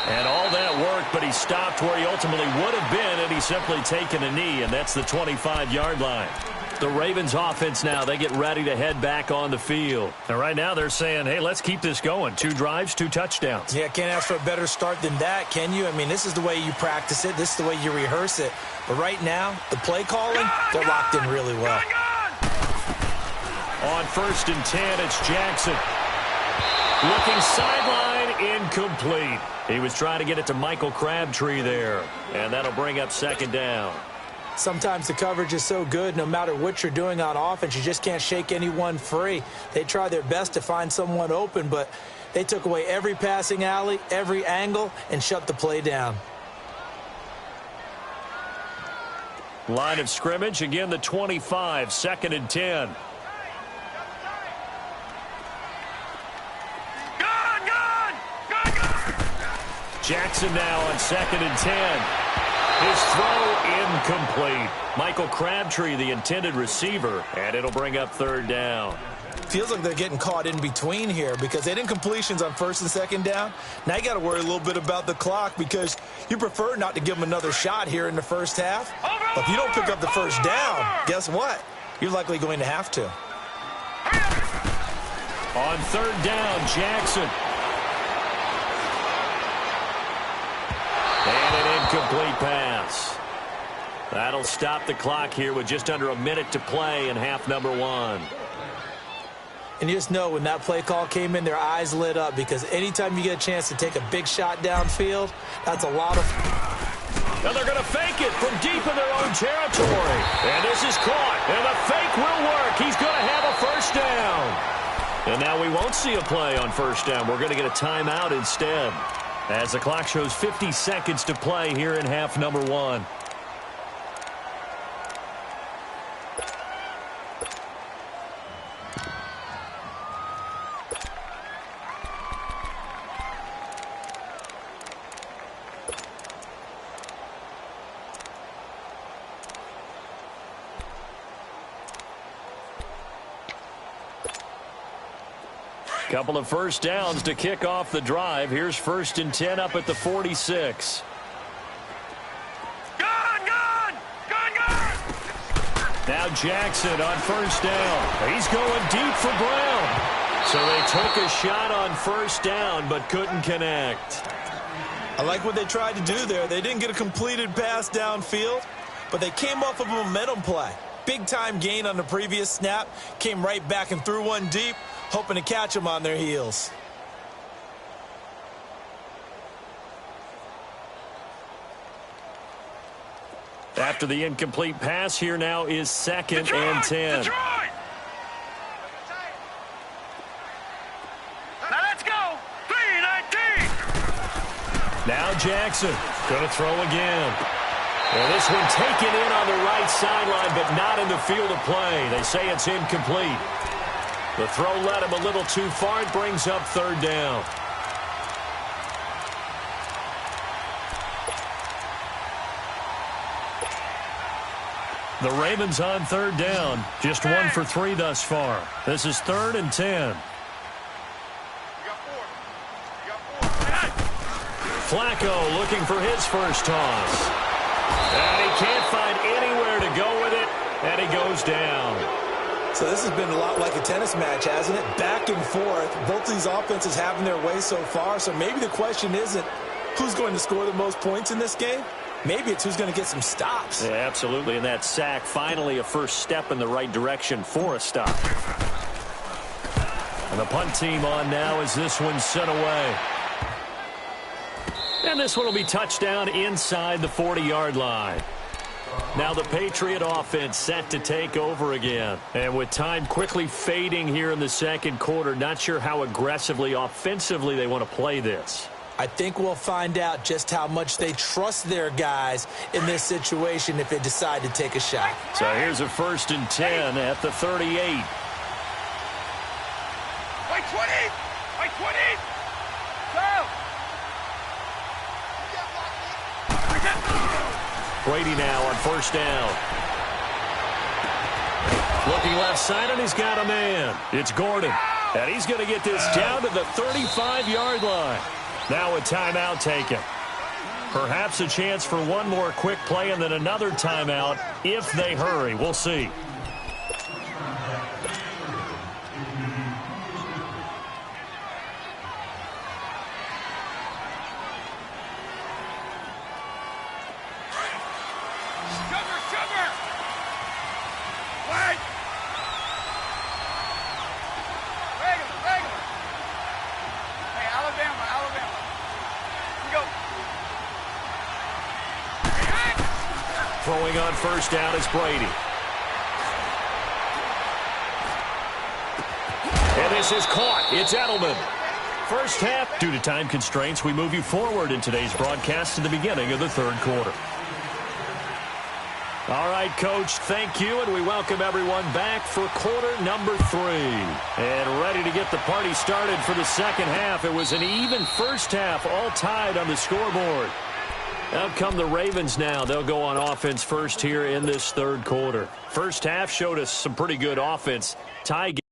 And all that work, but he stopped where he ultimately would have been, and he's simply taken a knee, and that's the 25-yard line. The Ravens offense now, they get ready to head back on the field. And right now they're saying, hey, let's keep this going. 2 drives, 2 touchdowns. Yeah, can't ask for a better start than that, can you? I mean, this is the way you practice it. This is the way you rehearse it. But right now, the play calling, they're locked in really well. On 1st and 10, it's Jackson. Looking sideline, incomplete. He was trying to get it to Michael Crabtree there. And that'll bring up 2nd down. Sometimes the coverage is so good, no matter what you're doing on offense, you just can't shake anyone free. They try their best to find someone open, but they took away every passing alley, every angle, and shut the play down. Line of scrimmage, again the 25, 2nd and 10. Jackson now on 2nd and 10. His throw incomplete. Michael Crabtree, the intended receiver, and it'll bring up 3rd down. Feels like they're getting caught in between here because they didn't completions on 1st and 2nd down. Now you got to worry a little bit about the clock because you prefer not to give them another shot here in the first half. But if you don't pick up the 1st down, guess what? You're likely going to have to. On 3rd down, Jackson. And an incomplete pass. That'll stop the clock here with just under a minute to play in half number 1. And you just know when that play call came in, their eyes lit up because anytime you get a chance to take a big shot downfield, that's a lot of... Now they're going to fake it from deep in their own territory. And this is caught. And the fake will work. He's going to have a 1st down. And now we won't see a play on 1st down. We're going to get a timeout instead. As the clock shows 50 seconds to play here in half number 1. Couple of 1st downs to kick off the drive. Here's 1st and 10 up at the 46. Now Jackson on 1st down. He's going deep for Brown. So they took a shot on 1st down but couldn't connect. I like what they tried to do there. They didn't get a completed pass downfield, but they came off of a momentum play. Big-time gain on the previous snap. Came right back and threw one deep, hoping to catch them on their heels. After the incomplete pass, here now is 2nd and 10. Detroit! Now let's go. 3-19. Now Jackson going to throw again. And this one taken in on the right sideline, but not in the field of play. They say it's incomplete. The throw led him a little too far. It brings up 3rd down. The Ravens on 3rd down. Just 1 for 3 thus far. This is 3rd and 10. Flacco looking for his first toss. And he can't find anywhere to go with it, and he goes down. So this has been a lot like a tennis match, hasn't it? Back and forth. Both of these offenses having their way so far. So maybe the question isn't who's going to score the most points in this game. Maybe it's who's going to get some stops. Yeah, absolutely. And that sack, finally a first step in the right direction for a stop. And the punt team on now as this one's sent away. And this one will be touchdown inside the 40-yard line. Now the Patriot offense set to take over again. And with time quickly fading here in the 2nd quarter, not sure how aggressively, offensively they want to play this. I think we'll find out just how much they trust their guys in this situation if they decide to take a shot. So here's a 1st and 10 at the 38. Wait, 20! Wait, 20! Go! Brady now on 1st down. Looking left side, and he's got a man. It's Gordon. And he's going to get this down to the 35-yard line. Now a timeout taken. Perhaps a chance for one more quick play and then another timeout if they hurry. We'll see. Throwing on first down is Brady. And this is caught. It's Edelman. First half, due to time constraints, we move you forward in today's broadcast to the beginning of the third quarter. All right, Coach, thank you, and we welcome everyone back for quarter number 3. And ready to get the party started for the second half. It was an even first half, all tied on the scoreboard. Out come the Ravens now. They'll go on offense first here in this third quarter. First half showed us some pretty good offense. Tie game.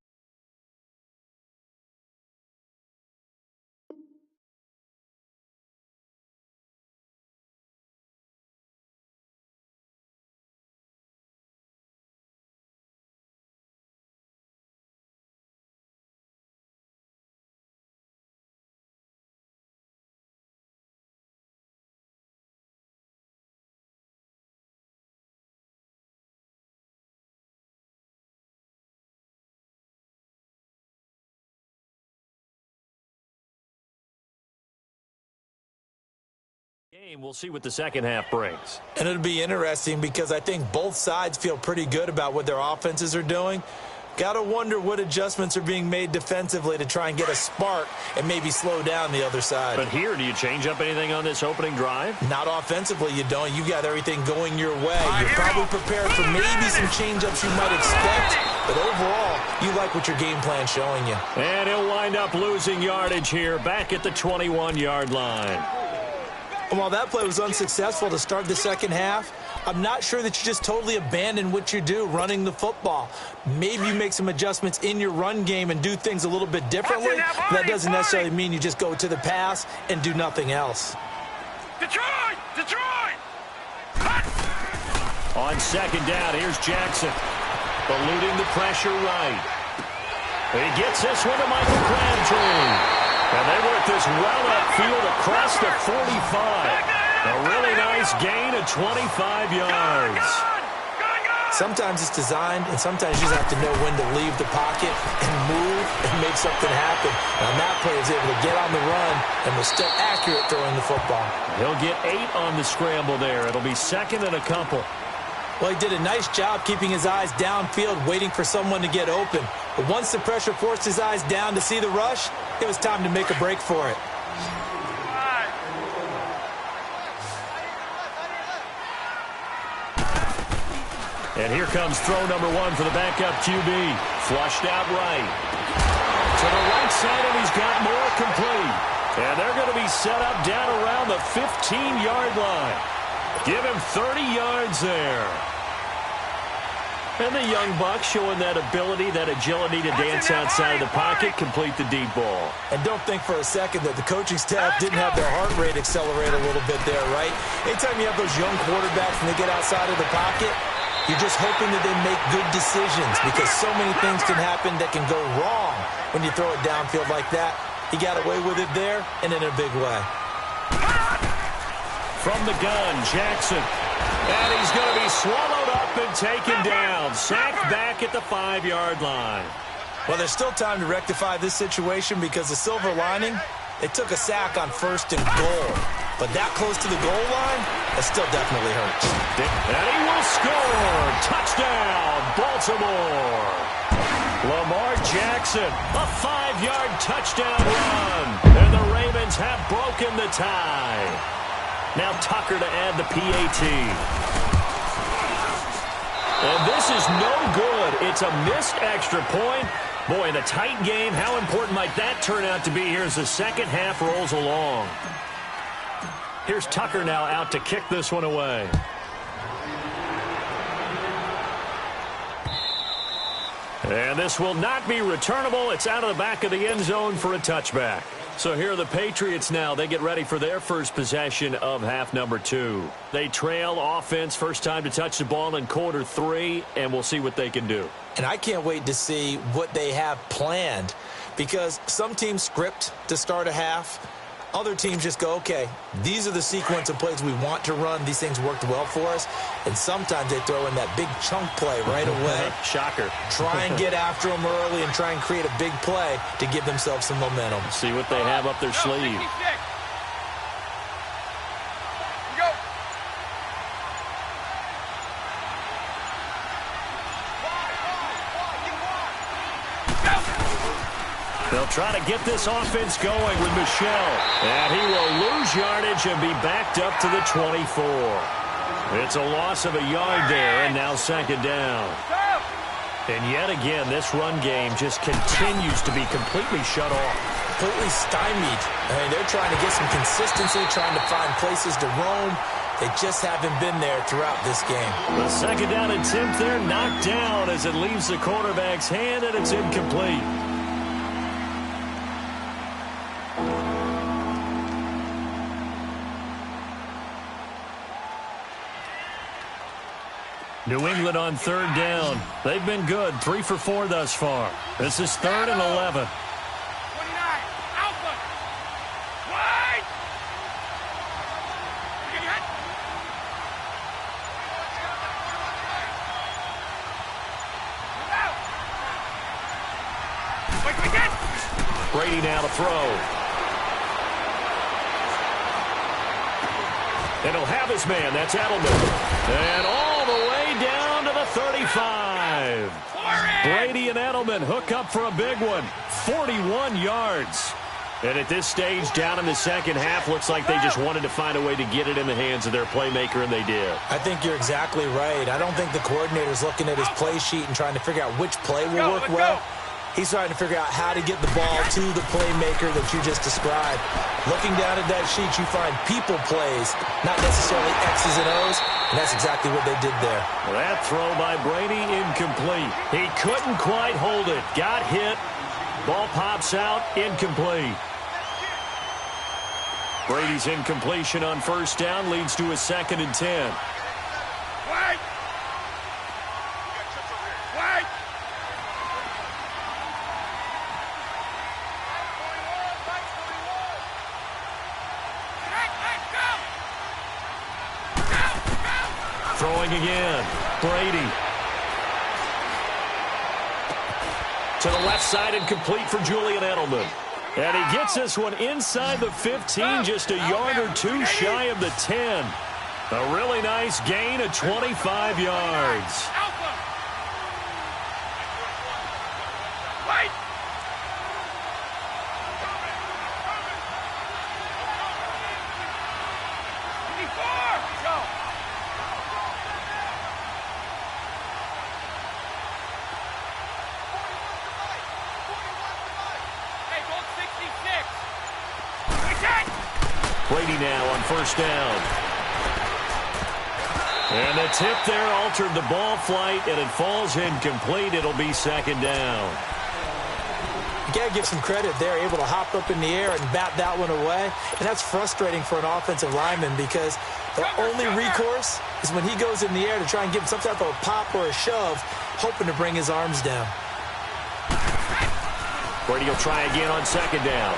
We'll see what the second half brings. And it'll be interesting because I think both sides feel pretty good about what their offenses are doing. Got to wonder what adjustments are being made defensively to try and get a spark and maybe slow down the other side. But here, do you change up anything on this opening drive? Not offensively, you don't. You got everything going your way. You're probably prepared for maybe some change-ups you might expect, but overall, you like what your game plan's showing you. And he'll wind up losing yardage here, back at the 21-yard line. While that play was unsuccessful to start the second half, I'm not sure that you just totally abandon what you do running the football. Maybe you make some adjustments in your run game and do things a little bit differently. But that doesn't necessarily mean you just go to the pass and do nothing else. Detroit! Detroit! On second down, here's Jackson. Eluding the pressure right. He gets this one to Michael Crabtree. And they work this well upfield across the 45. A really nice gain of 25 yards. Sometimes it's designed, and sometimes you just have to know when to leave the pocket and move and make something happen. And on that play, he was able to get on the run and was still accurate throwing the football. He'll get 8 on the scramble there. It'll be second and a couple. Well, he did a nice job keeping his eyes downfield, waiting for someone to get open. But once the pressure forced his eyes down to see the rush, it was time to make a break for it. And here comes throw number 1 for the backup QB. Flushed out right. To the right side, and he's got more complete. And they're going to be set up down around the 15-yard line. Give him 30 yards there. And the young buck showing that ability, that agility to dance outside of the pocket, complete the deep ball. And don't think for a second that the coaching staff didn't have their heart rate accelerate a little bit there, right? Anytime you have those young quarterbacks and they get outside of the pocket, you're just hoping that they make good decisions because so many things can happen that can go wrong when you throw it downfield like that. He got away with it there and in a big way. From the gun, Jackson. And he's going to be swallowed up and taken down. Sacked back at the 5-yard line. Well, there's still time to rectify this situation because the silver lining, they took a sack on 1st and goal. But that close to the goal line, that still definitely hurts. And he will score. Touchdown, Baltimore. Lamar Jackson, a 5-yard touchdown run. And the Ravens have broken the tie. Now Tucker to add the PAT. And this is no good. It's a missed extra point. Boy, in a tight game, how important might that turn out to be here as the second half rolls along? Here's Tucker now out to kick this one away. And this will not be returnable. It's out of the back of the end zone for a touchback. So here are the Patriots now. They get ready for their first possession of half number 2. They trail offense, first time to touch the ball in quarter 3, and we'll see what they can do. And I can't wait to see what they have planned because some teams script to start a half. Other teams just go, okay, these are the sequence of plays we want to run. These things worked well for us. And sometimes they throw in that big chunk play right away. Shocker. Try and get after them early and try and create a big play to give themselves some momentum. See what they have up their sleeve. They'll try to get this offense going with Michel. And he will lose yardage and be backed up to the 24. It's a loss of a yard there, and now second down. And yet again, this run game just continues to be completely shut off. Completely stymied. I mean, they're trying to get some consistency, trying to find places to roam. They just haven't been there throughout this game. The second down attempt there knocked down as it leaves the quarterback's hand, and it's incomplete. New England on third down. They've been good, 3 for 4 thus far. This is 3rd and 11. Brady now to throw. And he'll have his man. That's Edelman. And all the way down to the 35. Brady and Edelman hook up for a big one. 41 yards. And at this stage, down in the second half, looks like they just wanted to find a way to get it in the hands of their playmaker, and they did. I think you're exactly right. I don't think the coordinator's looking at his play sheet and trying to figure out which play will work well. He's trying to figure out how to get the ball to the playmaker that you just described. Looking down at that sheet, you find people plays, not necessarily X's and O's, and that's exactly what they did there. That throw by Brady, incomplete. He couldn't quite hold it. Got hit. Ball pops out, incomplete. Brady's incompletion on first down leads to a 2nd and 10. Wait! Wait! Throwing again. Brady. To the left side and complete for Julian Edelman. And he gets this one inside the 15, just a yard or two shy of the 10. A really nice gain of 25 yards. Brady now on first down. And the tip there altered the ball flight, and it falls incomplete. It'll be second down. You got to give some credit. They're able to hop up in the air and bat that one away. And that's frustrating for an offensive lineman because the only recourse is when he goes in the air to try and give him some type of a pop or a shove, hoping to bring his arms down. Brady will try again on second down.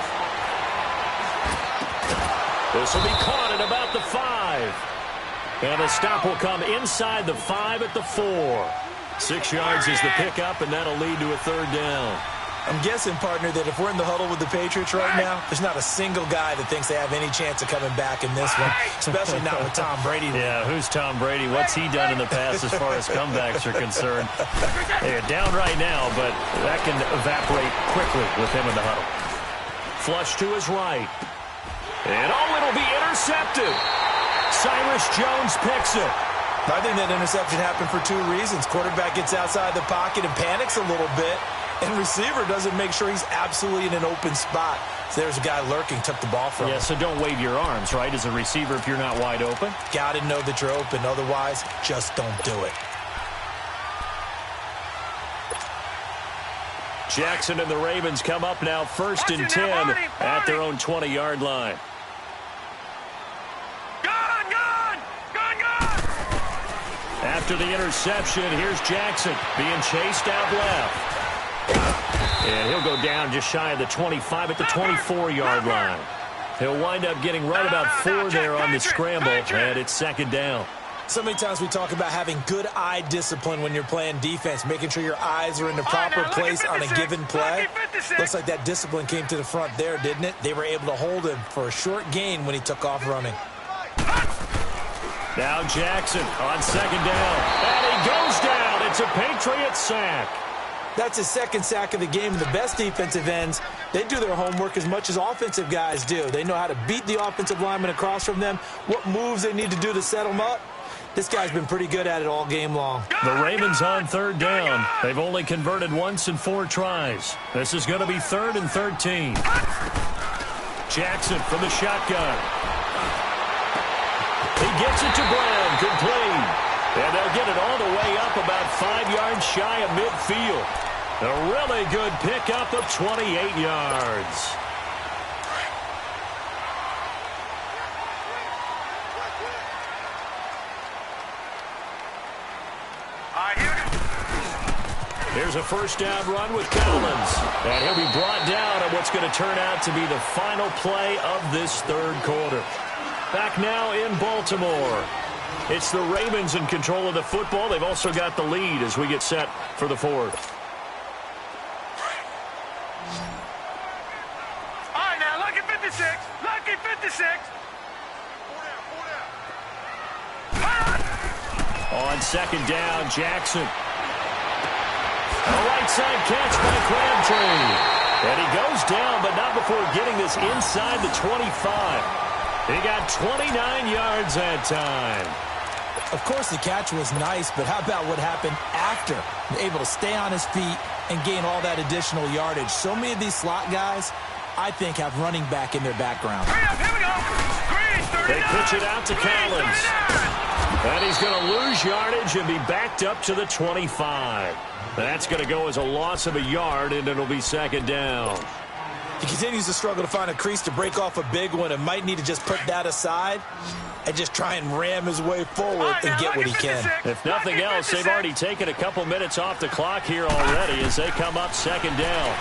This will be caught at about the 5. And the stop will come inside the 5 at the 4. 6 yards is the pickup, and that'll lead to a third down. I'm guessing, partner, that if we're in the huddle with the Patriots right now, there's not a single guy that thinks they have any chance of coming back in this one, especially not with Tom Brady. Yeah, who's Tom Brady? What's he done in the past as far as comebacks are concerned? They're down right now, but that can evaporate quickly with him in the huddle. Flush to his right. And it'll be intercepted. Cyrus Jones picks it. I think that interception happened for 2 reasons. Quarterback gets outside the pocket and panics a little bit, and receiver doesn't make sure he's absolutely in an open spot. So there's a guy lurking, took the ball from him. Yeah, so don't wave your arms, right, as a receiver if you're not wide open. Got to know that you're open. Otherwise, just don't do it. Jackson and the Ravens come up now 1st and 10 at their own 20-yard line. After the interception, here's Jackson being chased out left. And he'll go down just shy of the 25 at the 24-yard line. He'll wind up getting right about 4 there on the scramble, and it's second down. So many times we talk about having good eye discipline when you're playing defense, making sure your eyes are in the proper place on a given play. Looks like that discipline came to the front there, didn't it? They were able to hold him for a short gain when he took off running. Now Jackson on second down. And he goes down. It's a Patriot sack. That's his second sack of the game. And the best defensive ends, they do their homework as much as offensive guys do. They know how to beat the offensive lineman across from them, what moves they need to do to set them up. This guy's been pretty good at it all game long. The Ravens on third down. They've only converted once in 4 tries. This is going to be 3rd and 13. Jackson from the shotgun. He gets it to Brown, complete. And they'll get it all the way up about 5 yards shy of midfield. A really good pickup of 28 yards. Here's a first down run with Collins. And he'll be brought down on what's going to turn out to be the final play of this third quarter. Back now in Baltimore. It's the Ravens in control of the football. They've also got the lead as we get set for the fourth. All right, now, lucky 56. Lucky 56. On second down, Jackson. A right side catch by Crabtree. And he goes down, but not before getting this inside the 25. He got 29 yards that time. Of course, the catch was nice, but how about what happened after? Able to stay on his feet and gain all that additional yardage. So many of these slot guys, I think, have running back in their background. Hurry up, here we go. Green, 39. They pitch it out to Collins. And he's going to lose yardage and be backed up to the 25. That's going to go as a loss of a yard, and it'll be second down. He continues to struggle to find a crease to break off a big one and might need to just put that aside and just try and ram his way forward and get what he can. If nothing else, they've already taken a couple minutes off the clock here already as they come up second down.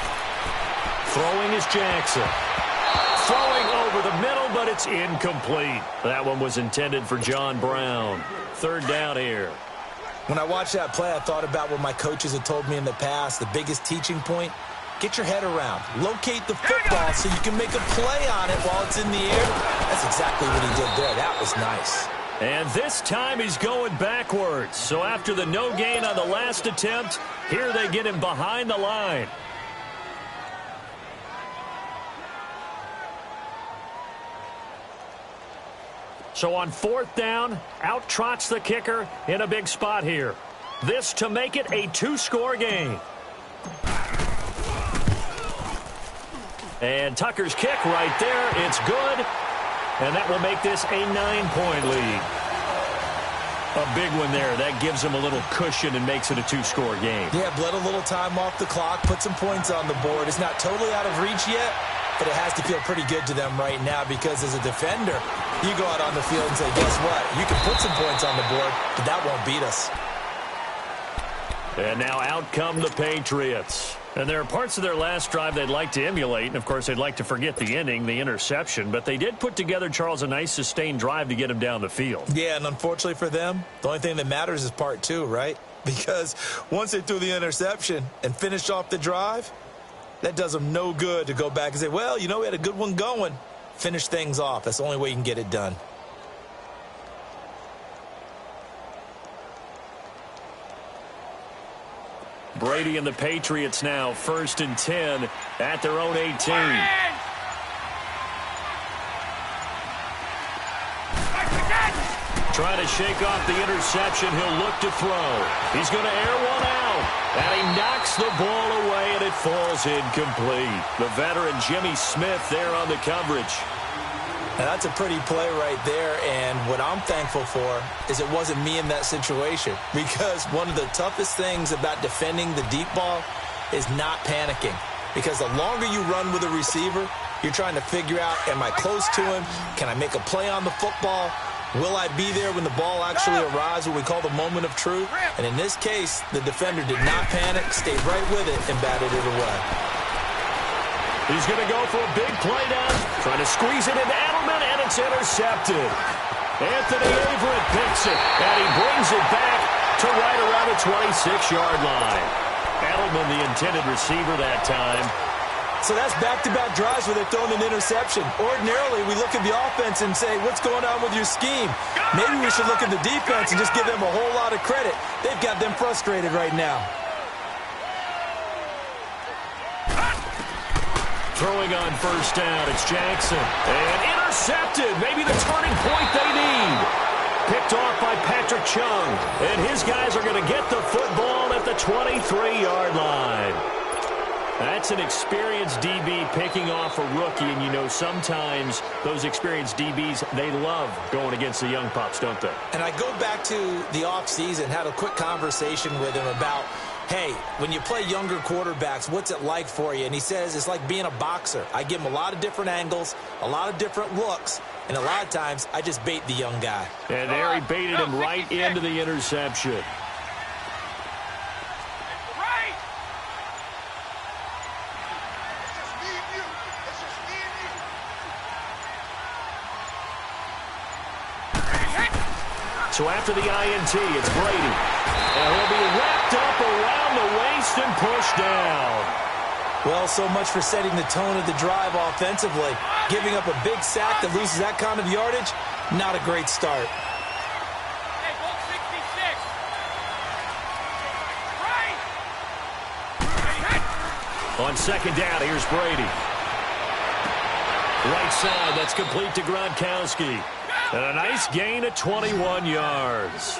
Throwing is Jackson. Throwing over the middle, but it's incomplete. That one was intended for John Brown. Third down here. When I watched that play, I thought about what my coaches had told me in the past. The biggest teaching point, get your head around. Locate the football so you can make a play on it while it's in the air. That's exactly what he did there. That was nice. And this time he's going backwards. So after the no gain on the last attempt, here they get him behind the line. So on fourth down, out trots the kicker in a big spot here. This to make it a 2-score game. And Tucker's kick right there. It's good. And that will make this a 9-point lead. A big one there. That gives him a little cushion and makes it a 2-score game. Yeah, bled a little time off the clock, put some points on the board. It's not totally out of reach yet, but it has to feel pretty good to them right now because as a defender, you go out on the field and say, guess what? You can put some points on the board, but that won't beat us. And now out come the Patriots. And there are parts of their last drive they'd like to emulate. And, of course, they'd like to forget the ending, the interception. But they did put together, Charles, a nice sustained drive to get him down the field. Yeah, and unfortunately for them, the only thing that matters is part 2, right? Because once they threw the interception and finished off the drive, that does them no good to go back and say, well, you know, we had a good one going. Finish things off. That's the only way you can get it done. Brady and the Patriots now 1st and 10 at their own 18. Trying to shake off the interception. He'll look to throw. He's going to air one out. And he knocks the ball away, and it falls incomplete. The veteran Jimmy Smith there on the coverage. Now, that's a pretty play right there, and what I'm thankful for is it wasn't me in that situation, because one of the toughest things about defending the deep ball is not panicking, because the longer you run with a receiver, you're trying to figure out, am I close to him? Can I make a play on the football? Will I be there when the ball actually arrives, what we call the moment of truth? And in this case, the defender did not panic, stayed right with it, and batted it away. He's going to go for a big play down, trying to squeeze it into Edelman, and it's intercepted. Anthony Averett picks it, and he brings it back to right around the 26-yard line. Edelman, the intended receiver that time. So that's back-to-back drives where they're throwing an interception. Ordinarily, we look at the offense and say, what's going on with your scheme? Maybe we should look at the defense and just give them a whole lot of credit. They've got them frustrated right now. Throwing on first down, it's Jackson. And intercepted. Maybe the turning point they need. Picked off by Patrick Chung. And his guys are going to get the football at the 23-yard line. That's an experienced DB picking off a rookie, and you know sometimes those experienced DBs, they love going against the young pups, don't they? And I go back to the offseason, had a quick conversation with him about, hey, when you play younger quarterbacks, what's it like for you? And he says it's like being a boxer. I give him a lot of different angles, a lot of different looks, and a lot of times I just bait the young guy. And there he baited him right into the interception. So after the INT, it's Brady. And he'll be wrapped up around the waist and pushed down. Well, so much for setting the tone of the drive offensively. Giving up a big sack that loses that kind of yardage, not a great start. Hey, Bolt 66. Right. On second down, here's Brady. Right side, that's complete to Gronkowski. And a nice gain of 21 yards.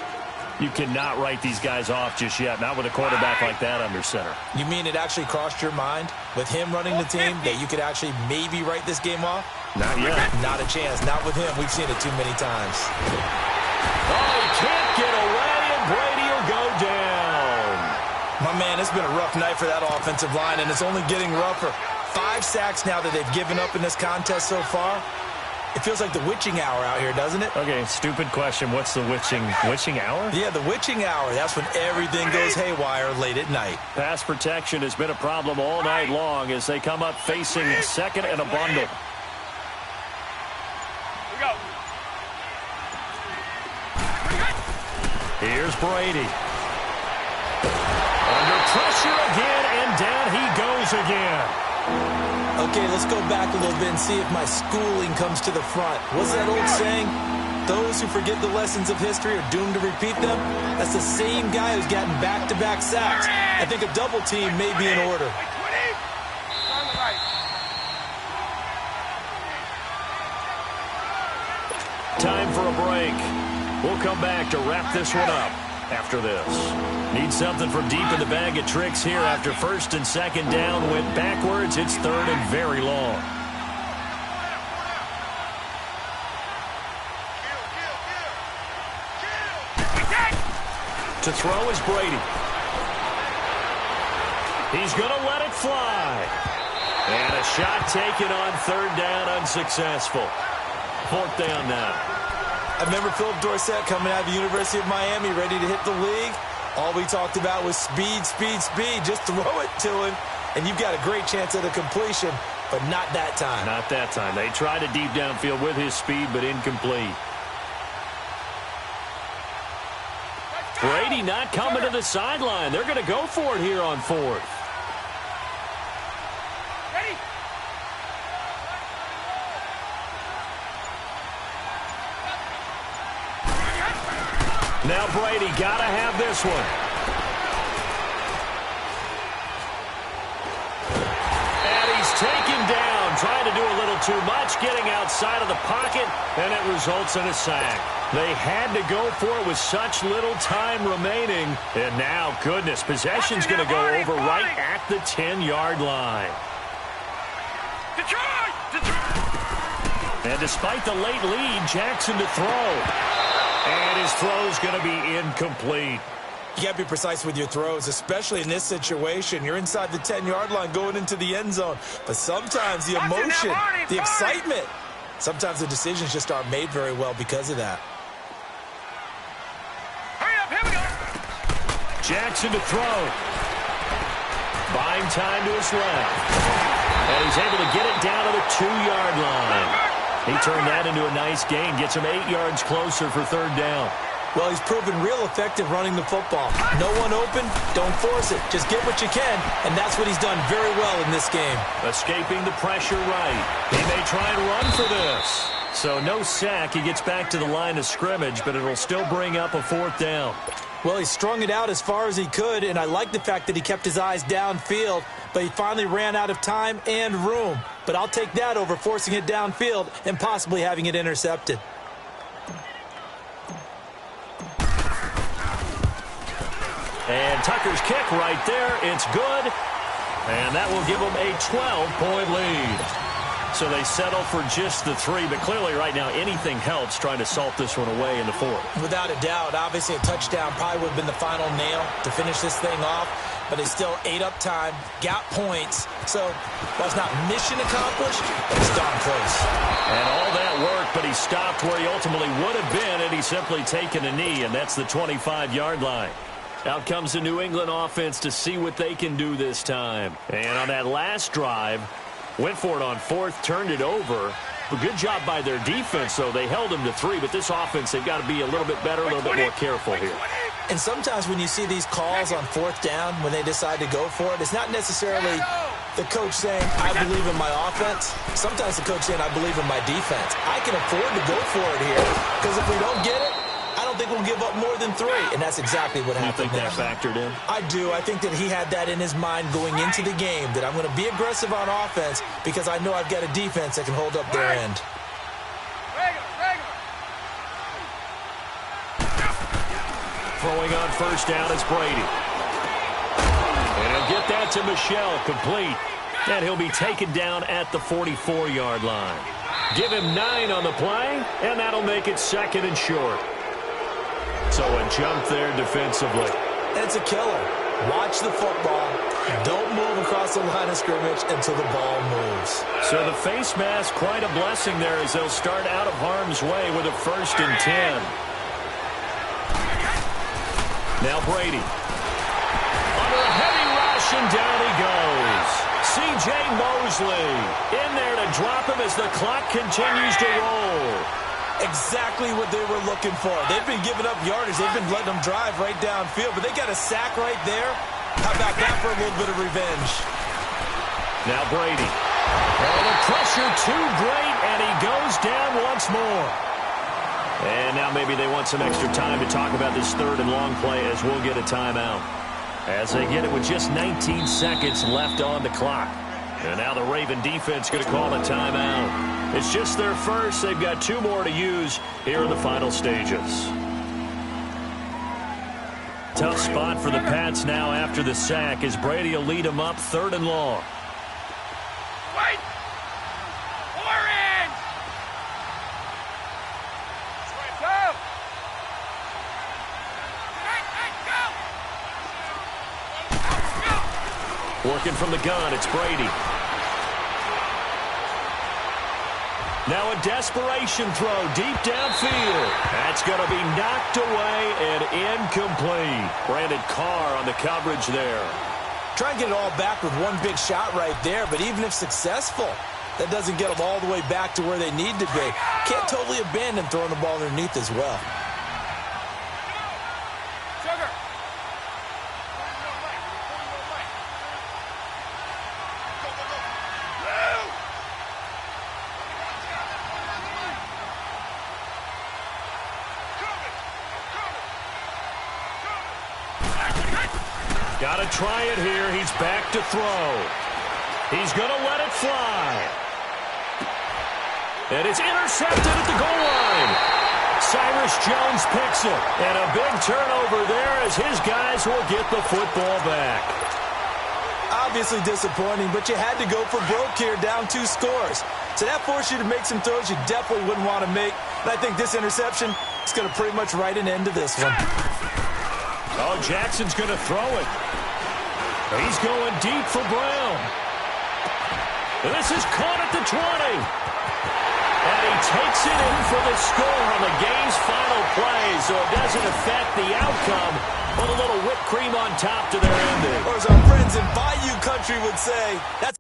You cannot write these guys off just yet, not with a quarterback like that under center. You mean it actually crossed your mind with him running the team that you could actually maybe write this game off? Not yet. Not a chance. Not with him. We've seen it too many times. Oh, he can't get away, and Brady will go down. My man, it's been a rough night for that offensive line, and it's only getting rougher. 5 sacks now that they've given up in this contest so far. It feels like the witching hour out here, doesn't it? Okay, stupid question. What's the witching hour? Yeah, the witching hour. That's when everything goes haywire late at night. Pass protection has been a problem all night long as they come up facing second and a bundle. We go. Here's Brady. Under pressure again, and down he goes again. Okay, let's go back a little bit and see if my schooling comes to the front. What's that old saying? Those who forget the lessons of history are doomed to repeat them. That's the same guy who's gotten back-to-back sacks. I think a double team may be in order. Time for a break. We'll come back to wrap this one up after this. Need something from deep in the bag of tricks here after first and second down. Went backwards. It's third and very long. To throw is Brady. He's going to let it fly. And a shot taken on third down, unsuccessful. Fourth down now. I remember Philip Dorsett coming out of the University of Miami ready to hit the league. All we talked about was speed, speed, speed. Just throw it to him, and you've got a great chance at a completion, but not that time. Not that time. They tried a deep downfield with his speed, but incomplete. Brady not coming to the sideline. They're going to go for it here on fourth. Ready? Now Brady got to have this one. And he's taken down, trying to do a little too much, getting outside of the pocket, and it results in a sack. They had to go for it with such little time remaining. And now, goodness, possession's going to go over right at the 10-yard line. And despite the late lead, Jackson to throw. And his throw's going to be incomplete. You got to be precise with your throws, especially in this situation. You're inside the 10-yard line going into the end zone. But sometimes the emotion, the excitement, sometimes the decisions just aren't made very well because of that. Hurry up, here we go. Jackson to throw. Buying time to his left. And he's able to get it down to the 2-yard line. He turned that into a nice gain, gets him 8 yards closer for third down. Well, he's proven real effective running the football. No one open, don't force it. Just get what you can, and that's what he's done very well in this game. Escaping the pressure right. He may try and run for this. So no sack. He gets back to the line of scrimmage, but it'll still bring up a fourth down. Well, he strung it out as far as he could, and I like the fact that he kept his eyes downfield, but he finally ran out of time and room. But I'll take that over forcing it downfield and possibly having it intercepted. And Tucker's kick right there. It's good. And that will give them a 12-point lead. So they settle for just the 3, but clearly right now anything helps trying to salt this one away in the 4th. Without a doubt, obviously a touchdown probably would have been the final nail to finish this thing off, but they still ate up time, got points. So while it's not mission accomplished, it's darn close. And all that work, but he stopped where he ultimately would have been, and he's simply taken a knee, and that's the 25-yard line. Out comes the New England offense to see what they can do this time. And on that last drive, went for it on 4th, turned it over. But good job by their defense, though. They held them to 3, but this offense, they've got to be a little bit better, a little bit more careful here. And sometimes when you see these calls on 4th down, when they decide to go for it, it's not necessarily the coach saying, I believe in my offense. Sometimes the coach saying, I believe in my defense. I can afford to go for it here, because if we don't get it, I don't think we'll give up more than 3, and that's exactly what happened there. You think that factored in? I do. I think that he had that in his mind going into the game, that I'm going to be aggressive on offense because I know I've got a defense that can hold up their end. Throwing on 1st down is Brady. And he'll get that to Michel, complete. And he'll be taken down at the 44-yard line. Give him 9 on the play, and that'll make it 2nd and short. So a jump there defensively. It's a killer. Watch the football. Don't move across the line of scrimmage until the ball moves. So the face mask, quite a blessing there as they'll start out of harm's way with a 1st and 10. Now Brady. Under a heavy rush, and down he goes. C.J. Mosley in there to drop him as the clock continues to roll. Exactly what they were looking for. They've been giving up yardage. They've been letting them drive right downfield, but they got a sack right there. How about that for a little bit of revenge? Now Brady. Oh, the pressure too great, and he goes down once more. And now maybe they want some extra time to talk about this 3rd and long play as we'll get a timeout. As they get it with just 19 seconds left on the clock. And now the Raven defense going to call a timeout. It's just their first. They've got 2 more to use here in the final stages. Tough spot for the Pats now after the sack as Brady will lead them up 3rd and long. Wait! Orange! Go! Working from the gun, it's Brady. Now a desperation throw deep downfield. That's going to be knocked away and incomplete. Brandon Carr on the coverage there. Try and get it all back with one big shot right there, but even if successful, that doesn't get them all the way back to where they need to be. Can't totally abandon throwing the ball underneath as well. Sugar! Got to try it here. He's back to throw. He's going to let it fly. And it's intercepted at the goal line. Cyrus Jones picks it. And a big turnover there as his guys will get the football back. Obviously disappointing, but you had to go for broke here, down 2 scores. So that forced you to make some throws you definitely wouldn't want to make. And I think this interception is going to pretty much write an end to this one. Oh, Jackson's going to throw it. He's going deep for Brown. This is caught at the 20. And he takes it in for the score on the game's final play, so it doesn't affect the outcome, but a little whipped cream on top to their ending. Or as our friends in Bayou Country would say, that's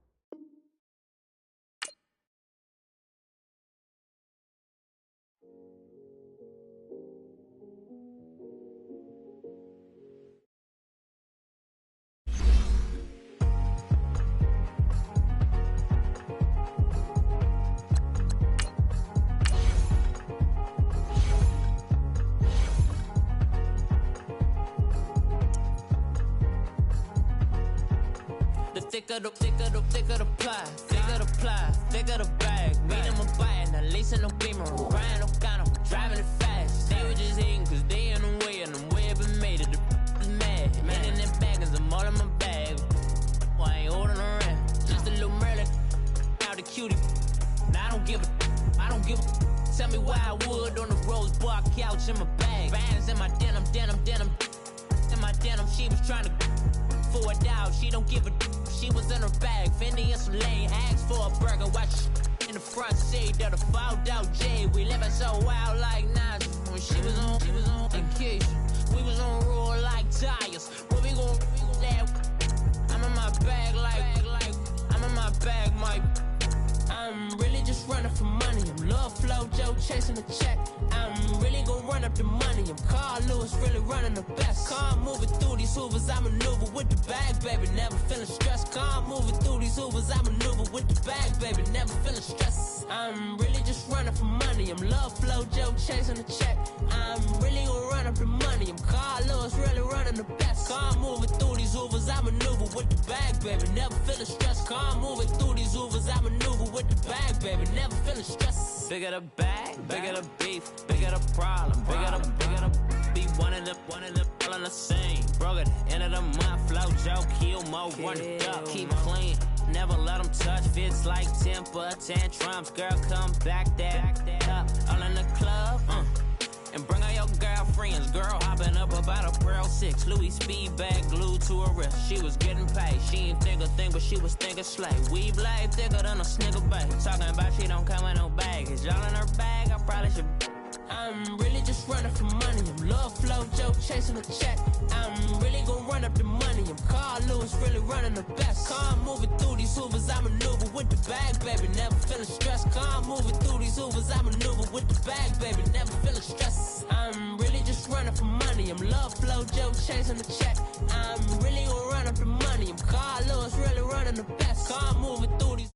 thicker the pie, thicker the ply, thicker the bag. Meet them a bite, now leasing no beamer, Ryan O'Connor, driving it fast. They were just hating cause they in the way, and the way been made it, the is mad. Man in them baggins, I'm all in my bag. Well, I ain't holding around, just a little Merlin, out the cutie. Now I don't give a. Tell me why I would on the rose bar couch in my bag. Bands in my denim. In my denim, she was trying to for a doubt. She don't give a. She was in her bag. Fendi and some lane hags for a burger. Watch in the front seat of the fouled out J. We living so wild like Nas. When she was on vacation. We was on roll like tires. What we gon' that? I'm in my bag like I'm in my bag, my. I'm really just running for money. I'm Love Flow Joe chasing the check. I'm really gon' run up the money. I'm Carl Lewis, really running the best. Car moving through these hoovers, I maneuver with the bag, baby. Never feeling stressed. Car moving through these hoovers, I maneuver with the bag, baby. Never feeling stressed. I'm really just running for money. I'm Love Flow Joe chasing the check. I'm really gon' run up the money. I'm Carl Lewis, really running the best. Car moving through these hoovers, I maneuver with the bag, baby. Never feeling stressed. Car moving through these hoovers, I maneuver with the bag, baby. Never feeling stressed. Bigger the bag, bigger the beef, bigger the problem, bigger the be one of the all in the same. Broke at the end of the month, flow Joe, kill mo, run it up, keep clean. Never let them touch, fits like temper tantrums. Girl, come back that up, all in the club, and bring all your girlfriends. Girl hopping up about a Pearl 6 Louis speed bag glued to her wrist. She was getting paid. She ain't think a thing, but she was thinking slay. We blade thicker than a snicker bag. Talking about she don't come with no baggage. Y'all in her bag, I probably should. I'm really just running for money. I'm Love Flow Joe chasing a check. I'm really gon' run up the money. I'm Carl Lewis, really running the best. Car moving through these hoovers, I maneuver with the bag, baby. Never feeling stressed. Car moving through these hoovers, I maneuver with the bag, baby. Never feeling stressed. I'm really just running for money. I'm Love Flow Joe chasing the check. I'm really gon' run up the money. I'm Carl Lewis, really running the best. Car moving through these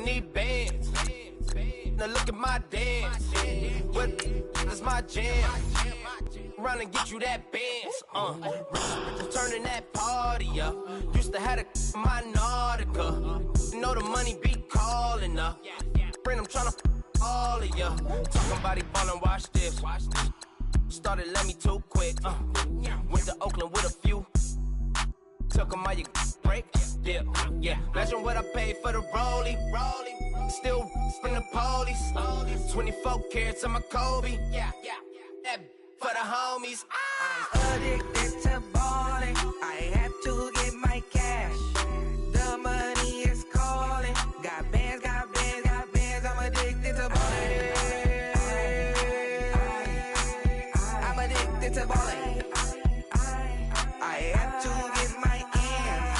need bands. Now look at my dance. What is my jam? Run and get you that bands. Turning that party up. Used to have a my Nautica. You know the money be calling up. Friend, I'm tryna all of ya. Talking about he ballin', watch this. Started let me too quick. Went to Oakland with a few. Took 'em all you break. Dip. Yeah. Imagine what I paid for the rollie. Still from the police. 24 carats on my Kobe. Yeah. That for the homies. I'm addicted to balling. I have to get my cash. The money is calling. Got bands, got bands, got bands. I'm addicted to balling. I'm addicted to balling. I have to get my ends.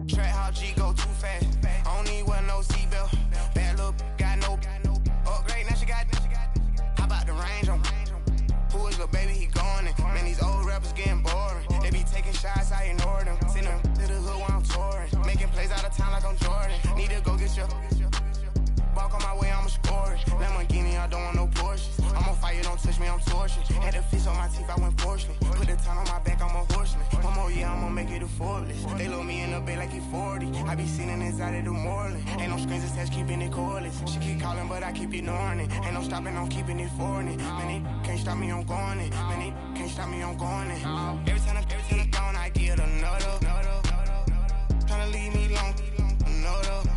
Track how G go too fast. I don't need one no seatbelt. Bad little got no upgrade. Now she got. How about the range on? Who is little baby? He going in. Man, these old rappers getting boring. They be taking shots, I ignore them. Send them to the hood while I'm touring. Making plays out of town like I'm Jordan. Need to go get your. Walk on my way, I'ma score it. Lamborghini, I don't want no Porsches. I'm on fire, don't touch me, I'm torching. Had the fish on my teeth, I went porcelain. Put the ton on my back, I'm a horseman. One more year, I'ma make it a foreless. They load me in the bay like he 40. I be sitting inside of the Moreland. Ain't no screens attached, keeping it cordless. She keep calling, but I keep ignoring it. Ain't no stopping, I'm keeping it foreign it. Man, they can't stop me, I'm going it. Man, they can't stop me, I'm going it. Every time I gone, I get another. Tryna leave me alone, another.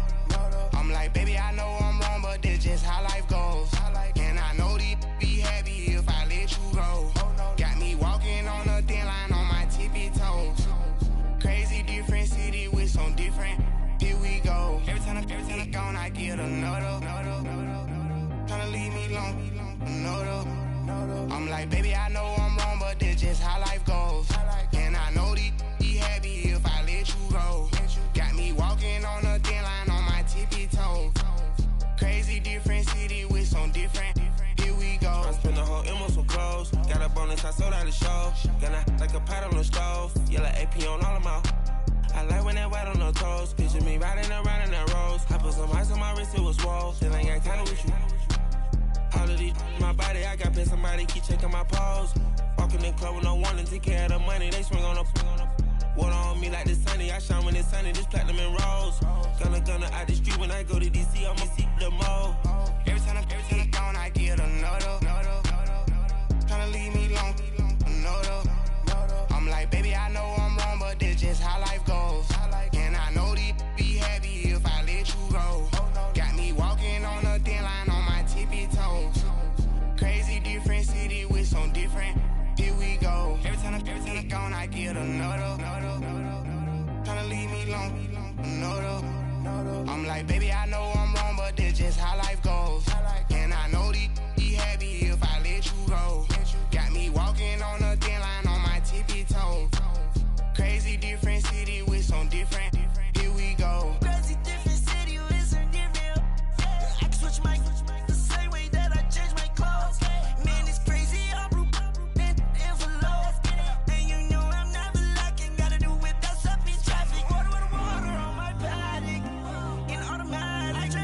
I'm like, baby, I know I'm wrong, but this just how life goes. And I know these be happy if I let you go. Got me walking on a thin line on my tippy toes. Crazy different city with some different. Here we go. Every time I gone, I get another. Tryna leave me alone, another. I'm like, baby, I know I'm wrong, but this just how life goes. And I know these be happy if I let you go. Got me walking on a thin line on my tippy toes. Crazy different city with some different. Here we go. I spent the whole M on some clothes. Got a bonus, I sold out the show. Gonna like a pot on the stove. Yellow AP on all of my. I like when that white on the toes. Picture me riding around in that rose. I put some ice on my wrist, it was swole. Then I got tired with you. All of these my body, I got paid somebody keep checking my pose. Walking in club with no warning, take care of the money. They swing on the. Water on me like the sunny, I shine when it's sunny, this platinum and rose. Gonna out the street when I go to DC, I'ma see the mo. Every time I gone, I get another. Tryna leave me alone, another. I'm like, baby, I know I'm wrong, but this just how life goes. And I know these be happy if I let you go. Got me walking on a thin line on my tippy toes. Crazy different city with some different. Here we go. Every time I gone, I get another. Tryna leave me alone, another. I'm like, baby, I know I'm wrong, but this just how life goes. And I know these be happy if I let you go. Got me walking on a thin line on my tippy toes. Crazy different city with some different. Here we go. Crazy different city with some different. I can switch my the same way that I change my clothes. Man, it's crazy. I'm envelope. And you know I'm never lacking. Gotta do with that stuff in traffic. Water on my paddock. In automatic.